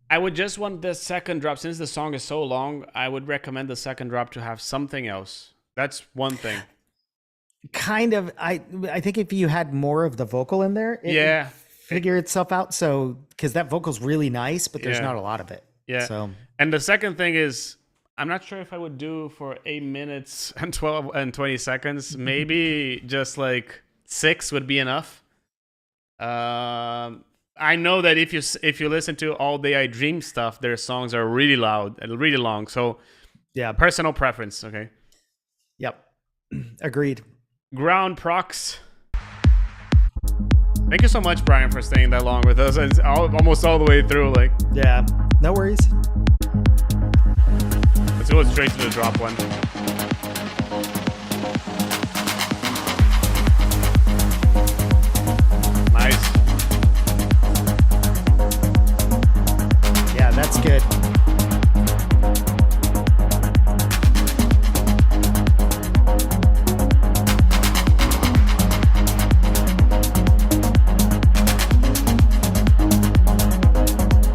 I would just want the second drop. Since the song is so long, I would recommend the second drop to have something else. That's one thing. Kind of. I think if you had more of the vocal in there, it would figure itself out. So, because that vocal's really nice, but there's not a lot of it. Yeah. So, and the second thing is, I'm not sure if I would do for 8 minutes and 12 and 20 seconds. Maybe just like 6 would be enough. I know that if you listen to All Day I Dream stuff, their songs are really loud and really long. So, yeah, personal preference. Okay. Yep. Agreed. Ground procs. Thank you so much, Brian, for staying that long with us. It's almost all the way through. Like, yeah, no worries. Let's go straight to the drop one. Nice. Yeah, that's good.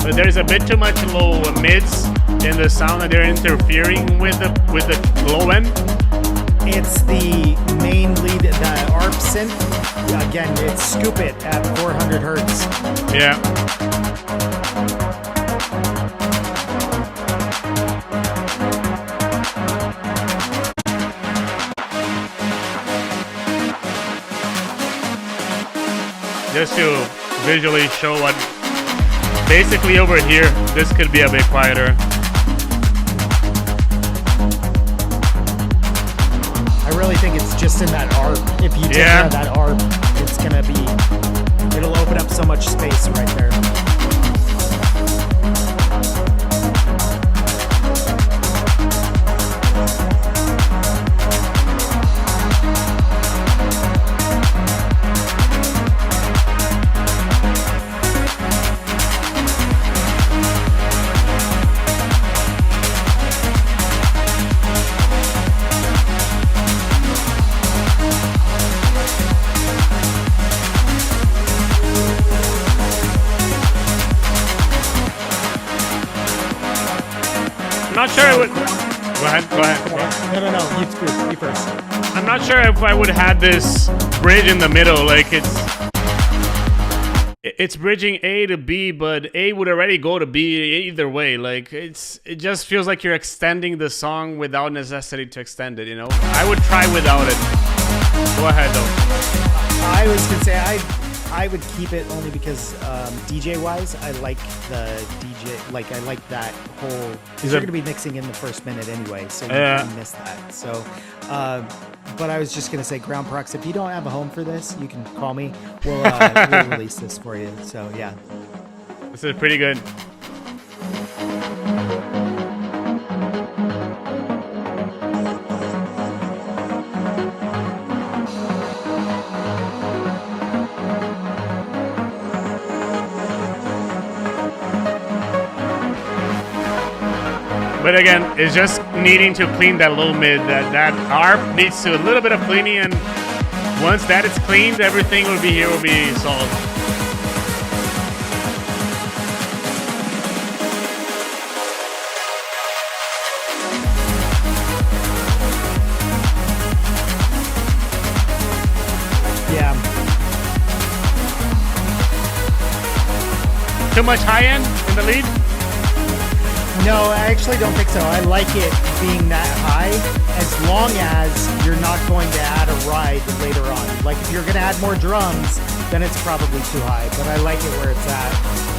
But there's a bit too much low mids in the sound that they're interfering with the low end. It's the main lead, the ARP synth. Again, it's scoop it at 400 hertz. Yeah. Just to visually show what, basically over here, this could be a bit quieter. I really think it's just in that ARP. If you take care of that ARP, it's gonna be, it'll open up so much space right there. I'm not sure I would. Go ahead. No, you first. I'm not sure if I would have this bridge in the middle. Like it's bridging A to B, but A would already go to B either way. Like it just feels like you're extending the song without necessity to extend it. You know, I would try without it. Go ahead though. I was gonna say I would keep it only because DJ wise, I like the DJ. Like I like that whole. Because you're gonna be mixing in the first minute anyway, so you can miss that. So But I was just gonna say, Ground Prox, if you don't have a home for this, you can call me. We'll release this for you. So yeah. This is pretty good. But again, it's just needing to clean that low mid. That ARP needs to a little bit of cleaning, and once that is cleaned, everything will be solved. Yeah. Too much high end in the lead? No, I actually don't think so. I like it being that high as long as you're not going to add a ride later on. Like if you're going to add more drums, then it's probably too high, but I like it where it's at.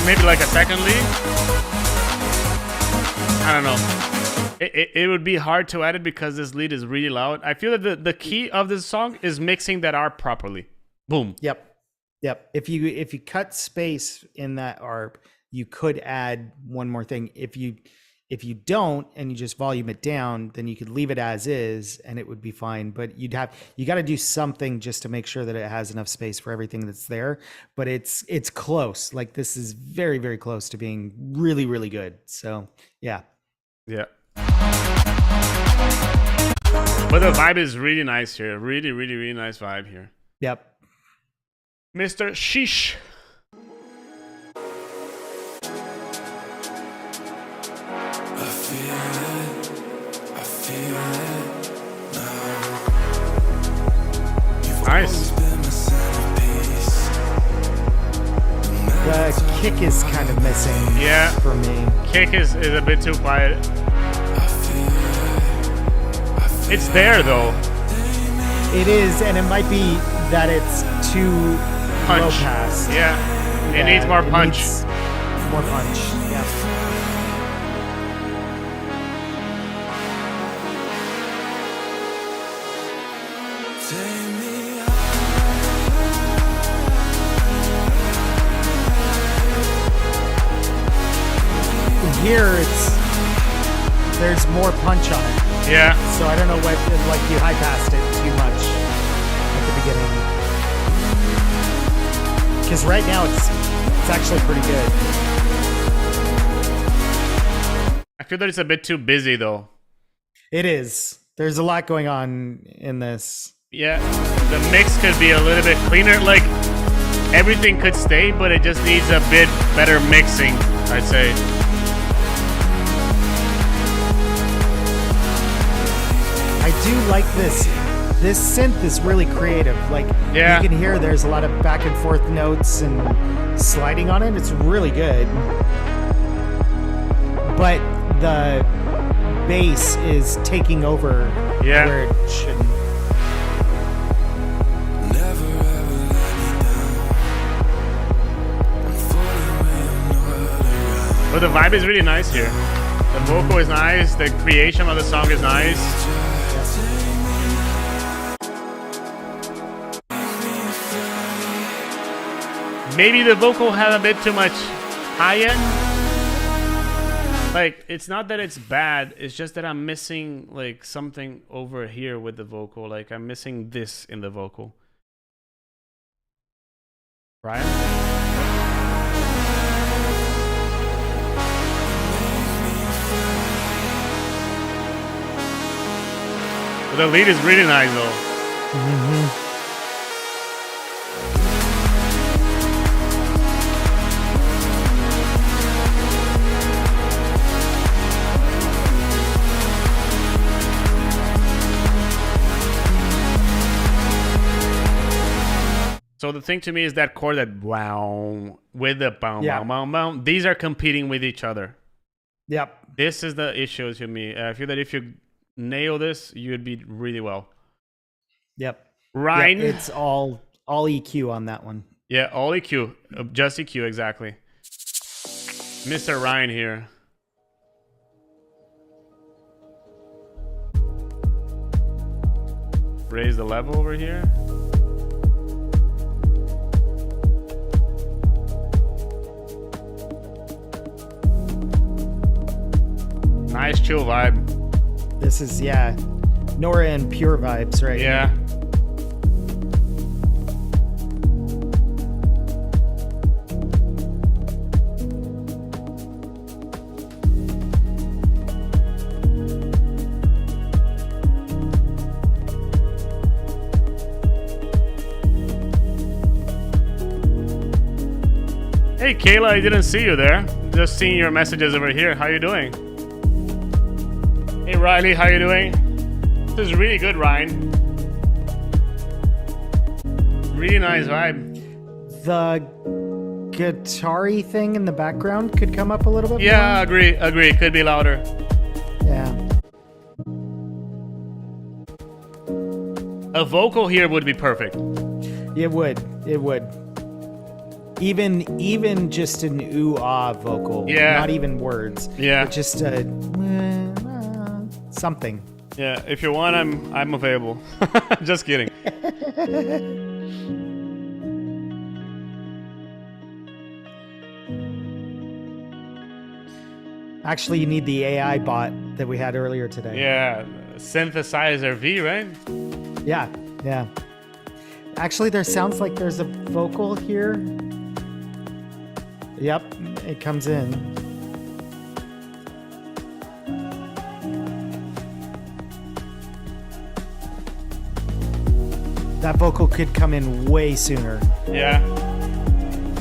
Maybe like a second lead? I don't know. It would be hard to edit because this lead is really loud. I feel that the key of this song is mixing that ARP properly. Boom. Yep. If you cut space in that ARP, you could add one more thing. If you don't and you just volume it down, then you could leave it as is and it would be fine. But you got to do something just to make sure that it has enough space for everything that's there. But it's close. Like this is very, very close to being really, really good. So yeah. Yeah. But the vibe is really nice here. Really, really, really nice vibe here. Yep. Mr. Sheesh. Nice. The kick is kind of missing. Yeah. For me. Kick is a bit too quiet. It's there though. It is, and it might be that it's too Punch. low pass. Yeah. It needs more punch. Needs more punch. Yeah. Here there's more punch on it. Yeah. So I don't know what, like you high passed it too much at the beginning. Because right now it's actually pretty good. I feel that it's a bit too busy though. It is. There's a lot going on in this. Yeah. The mix could be a little bit cleaner. Like everything could stay, but it just needs a bit better mixing, I'd say. I do like this. This synth is really creative. Like yeah. You can hear there's a lot of back and forth notes and sliding on it. It's really good. But the bass is taking over where it shouldn't. But the vibe is really nice here. The vocal is nice. The creation of the song is nice. Maybe the vocal had a bit too much high end. Like, it's not that it's bad. It's just that I'm missing, like, something over here with the vocal. Like, I'm missing this in the vocal. Brian? But the lead is really nice, though. Mm-hmm. So the thing to me is that chord, that wow, with the bow, bow, bow, bow, these are competing with each other. Yep. This is the issue to me. I feel that if you nail this, you'd be really well. Yep. Ryan. Yep, it's all EQ on that one. Yeah, all EQ. Just EQ, exactly. Mr. Ryan here. Raise the level over here. Nice chill vibe. This is, yeah, Nora and Pure vibes, right? Yeah. Hey Kayla, I didn't see you there. Just seeing your messages over here. How you doing? Hey Riley, how you doing? This is really good, Ryan. Really nice vibe. The guitar-y thing in the background could come up a little bit Yeah, more. agree. Could be louder. Yeah. A vocal here would be perfect. It would. Even just an ooh-ah vocal. Yeah. Not even words. Yeah. But just something. Yeah, if you want, I'm available. Just kidding. Actually, you need the AI bot that we had earlier today. Yeah, synthesizer V, right? Yeah. Actually, there sounds like there's a vocal here. Yep, it comes in. That vocal could come in way sooner. Yeah,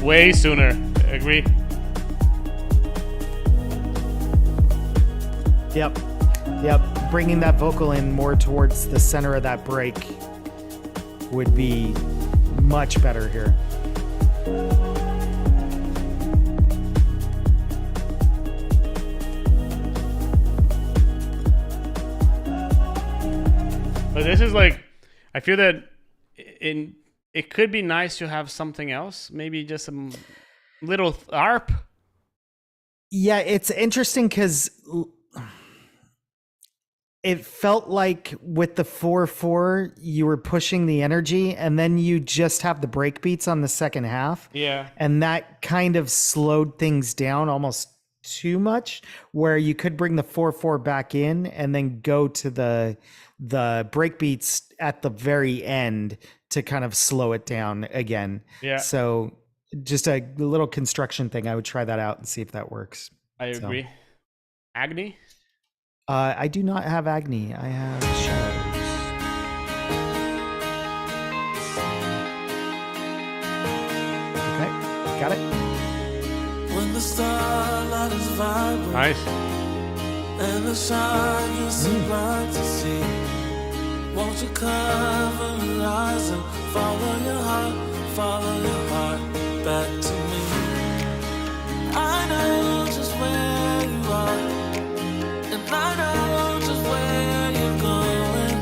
way sooner. Agree. Yep. Bringing that vocal in more towards the center of that break would be much better here. But this is like, I feel that it could be nice to have something else. Maybe just some little ARP. Yeah, it's interesting because it felt like with the 4/4 you were pushing the energy, and then you just have the break beats on the second half. Yeah. And that kind of slowed things down almost too much, where you could bring the 4/4 back in and then go to the break beats at the very end to kind of slow it down again. Yeah. So just a little construction thing. I would try that out and see if that works. I agree. Agni? I do not have Agni. I have Shadows. Okay, got it. When the starlight is vibrant Nice. and the shine you so bright to see, won't you cover your eyes and follow your heart back to me? I know just where you are, and I know just where you're going.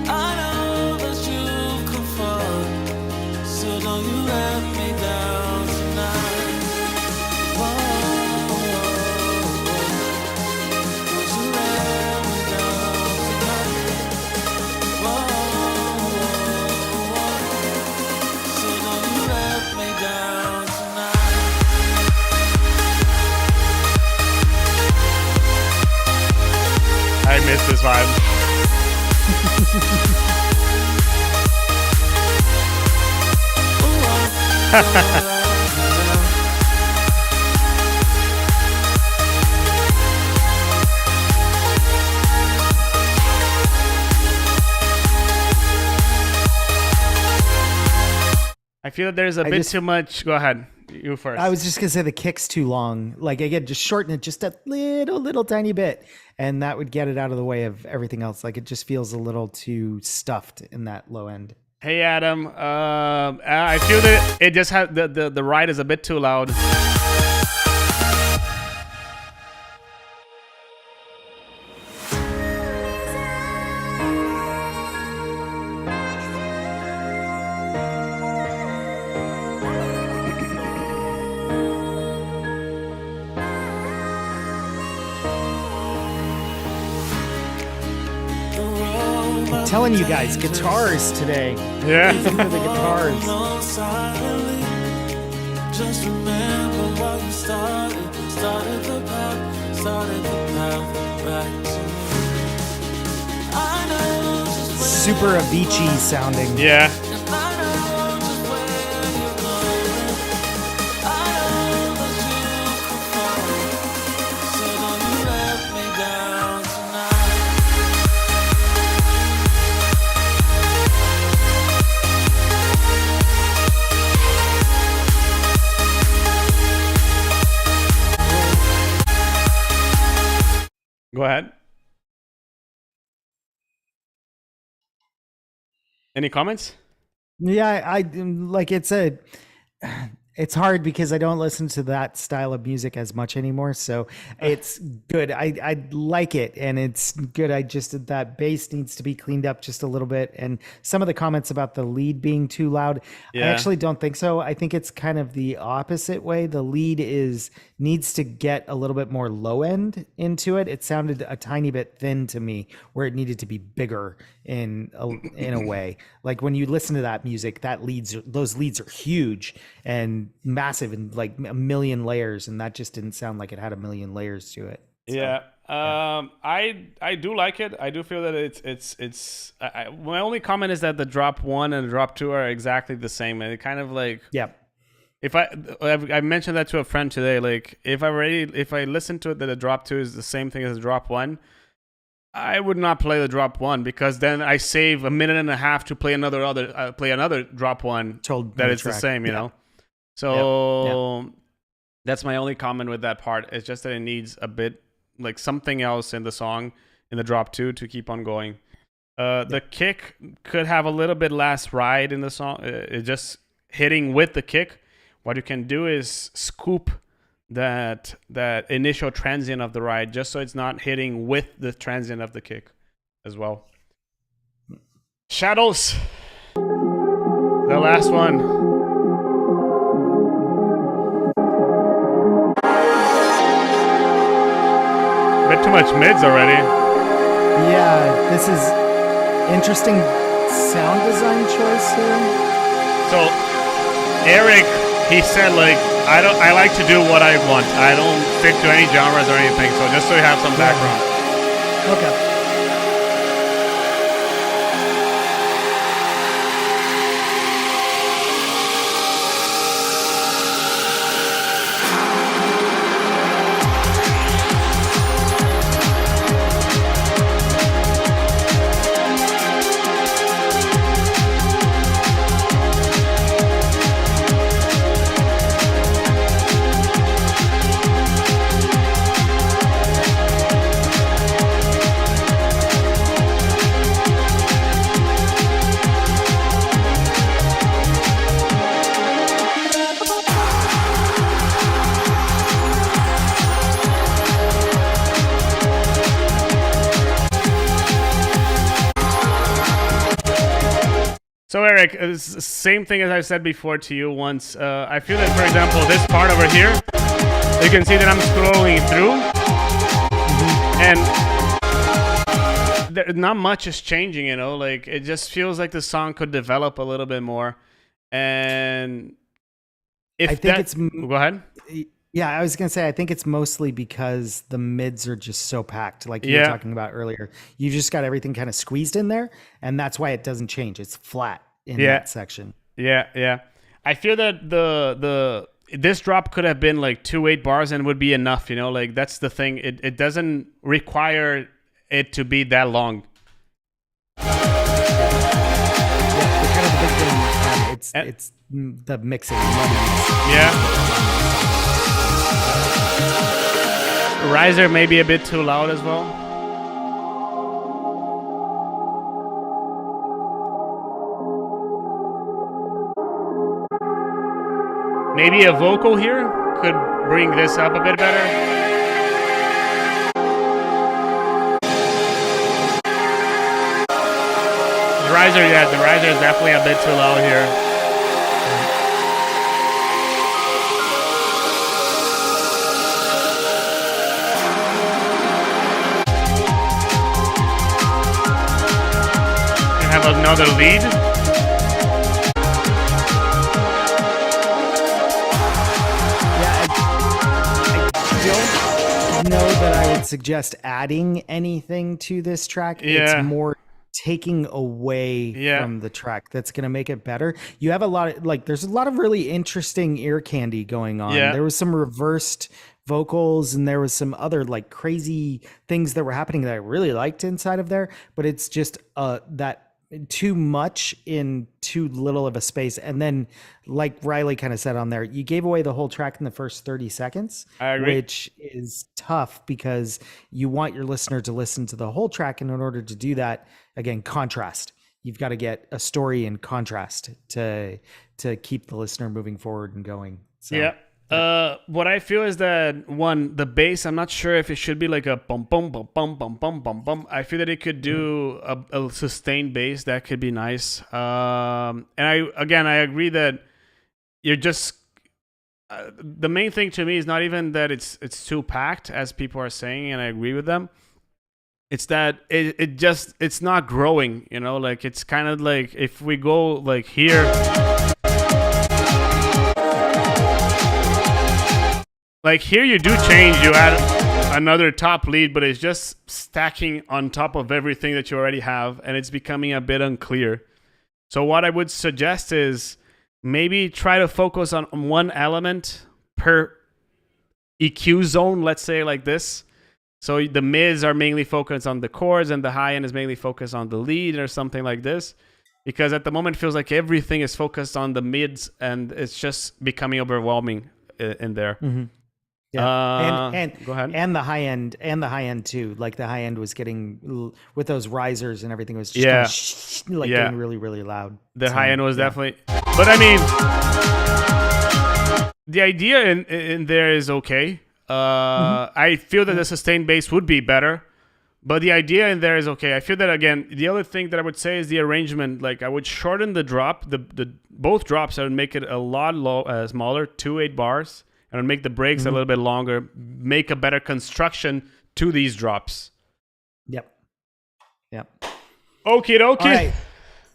I know that you've come far, so don't you let me down tonight. Whoa, don't you let me down tonight. Whoa, so don't you let me down tonight. I miss this vibe. I feel that there's a bit too much. Go ahead. You first. I was just gonna say the kick's too long. Like again, just shorten it just a little tiny bit, and that would get it out of the way of everything else. Like it just feels a little too stuffed in that low end. Hey Adam, I feel that it just had the ride is a bit too loud. I'm telling you guys, guitars today. Yeah. Listen to the guitars. Just remember what you started the path back to me. I know just where Super Avicii sounding. Yeah. I know just where you're going. I know that you can fall. So don't you let me down tonight. Go ahead. Any comments? Yeah, I like it's hard because I don't listen to that style of music as much anymore. So it's good. I like it and it's good. I just that bass needs to be cleaned up just a little bit. And some of the comments about the lead being too loud, I Yeah. actually don't think so. I think it's kind of the opposite way. The lead needs to get a little bit more low end into it. It sounded a tiny bit thin to me where it needed to be bigger in a way. Like when you listen to that music, those leads are huge and massive and like a million layers, and that just didn't sound like it had a million layers to it. So, Yeah. I do like it. I do feel that it's my only comment is that the drop 1 and the drop 2 are exactly the same, and it kind of like, yeah. if I mentioned that to a friend today, like if I listen to it that the drop 2 is the same thing as the drop 1, I would not play the drop 1 because then I save a minute and a half to play another drop 1 Told that the it's the track. same, you Yeah. know. So that's my only comment with that part. It's just that it needs a bit like something else in the song in the drop 2 to keep on going. The kick could have a little bit less ride in the song. It just hitting with the kick. What you can do is scoop that initial transient of the ride just so it's not hitting with the transient of the kick as well. Shadows. The last one. Bit too much mids already. Yeah, this is interesting sound design choice here. So Eric, he said like I like to do what I want. I don't stick to any genres or anything. So just so you have some background. Okay. So Eric, it's the same thing as I said before to you once. I feel that, for example, this part over here, you can see that I'm scrolling through, and not much is changing, you know? Like, it just feels like the song could develop a little bit more. And if I think it's Go ahead. Yeah, I was gonna say I think it's mostly because the mids are just so packed, like you were talking about earlier. You just got everything kind of squeezed in there, and that's why it doesn't change. It's flat in that section. Yeah. I feel that this drop could have been like 2/8 bars and would be enough, you know? Like that's the thing. It doesn't require it to be that long. Yeah, kind of the big thing. It's the mixing. Yeah. Riser may be a bit too loud as well. Maybe a vocal here could bring this up a bit better. The riser is definitely a bit too loud here. have another lead. I don't know that I would suggest adding anything to this track. Yeah. It's more taking away from the track that's going to make it better. You have a lot of there's a lot of really interesting ear candy going on. There was some reversed vocals and there was some other crazy things that were happening that I really liked inside of there, but it's just that too much in too little of a space. And then like Riley kind of said on there, you gave away the whole track in the first 30 seconds, I agree. which is tough because you want your listener to listen to the whole track. And in order to do that, again, contrast. You've got to get a story in contrast to keep the listener moving forward and going. So, yeah. What I feel is that the bass, I'm not sure if it should be like a bum bum bum bum bum bum bum bum. I feel that it could do a sustained bass that could be nice. And I agree that you're just the main thing to me is not even that it's too packed as people are saying, and I agree with them. It's that it's not growing, it's kind of like if we go like here. Like here you do change, you add another top lead, but it's just stacking on top of everything that you already have, and it's becoming a bit unclear. So what I would suggest is maybe try to focus on one element per EQ zone, let's say like this. So the mids are mainly focused on the chords and the high end is mainly focused on the lead or something like this. Because at the moment it feels like everything is focused on the mids and it's just becoming overwhelming in there. Mm-hmm. Yeah, and go ahead. And the high end too. Like the high end was getting with those risers and everything was just getting really, really loud. The high end was definitely, but I mean, the idea in there is okay. I feel that the sustained bass would be better, but the idea in there is okay. I feel that again. The other thing that I would say is the arrangement. Like I would shorten the drop, the both drops. I would make it a lot smaller, 2 8 bars. And make the breaks a little bit longer, make a better construction to these drops. Yep. Okie dokie. All right.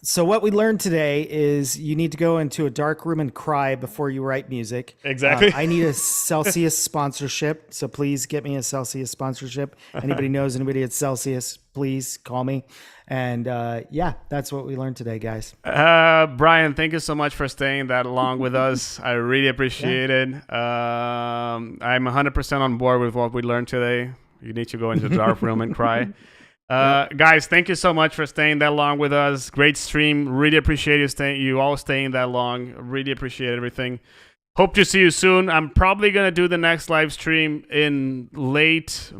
So what we learned today is you need to go into a dark room and cry before you write music. Exactly. I need a Celsius sponsorship, so please get me a Celsius sponsorship. Anybody knows anybody at Celsius, please call me. And that's what we learned today, guys. Brian, thank you so much for staying that long with us. I really appreciate it. I'm 100% on board with what we learned today. You need to go into the dark room and cry. Guys, thank you so much for staying that long with us. Great stream. Really appreciate you all staying that long. Really appreciate everything. Hope to see you soon. I'm probably going to do the next live stream in late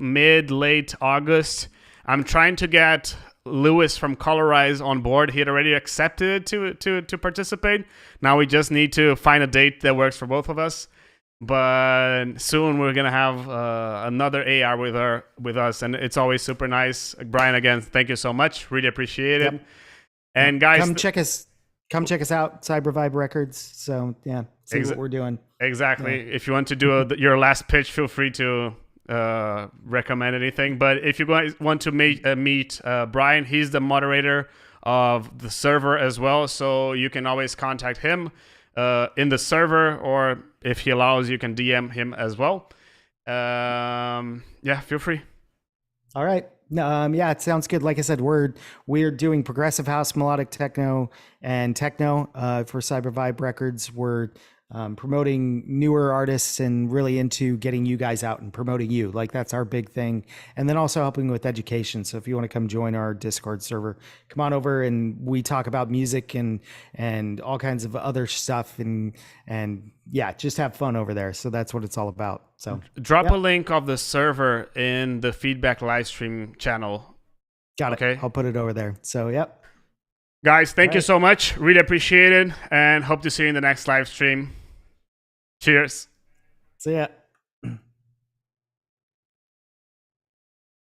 August. I'm trying to get Lewis from Colorize on board. He had already accepted to participate. Now we just need to find a date that works for both of us. But soon we're gonna have another AR with us, and it's always super nice. Brian, again, thank you so much. Really appreciate it. And guys, come check us out, Cyber Vibe Records. So see what we're doing. Exactly. Yeah. If you want to do your last pitch, feel free to recommend anything. But if you guys want to meet Brian, he's the moderator of the server as well, so you can always contact him in the server, or if he allows, you can DM him as well. Feel free. All right. It sounds good. Like I said, we're doing progressive house, melodic techno, and techno for Cyber Vibe Records. We're promoting newer artists and really into getting you guys out and promoting you. Like that's our big thing. And then also helping with education. So if you want to come join our Discord server, come on over and we talk about music and all kinds of other stuff and just have fun over there. So that's what it's all about. So drop a link of the server in the feedback live stream channel. Got it. Okay. I'll put it over there. So, Guys, thank you so much. Really appreciate it. And hope to see you in the next live stream. Cheers. See ya.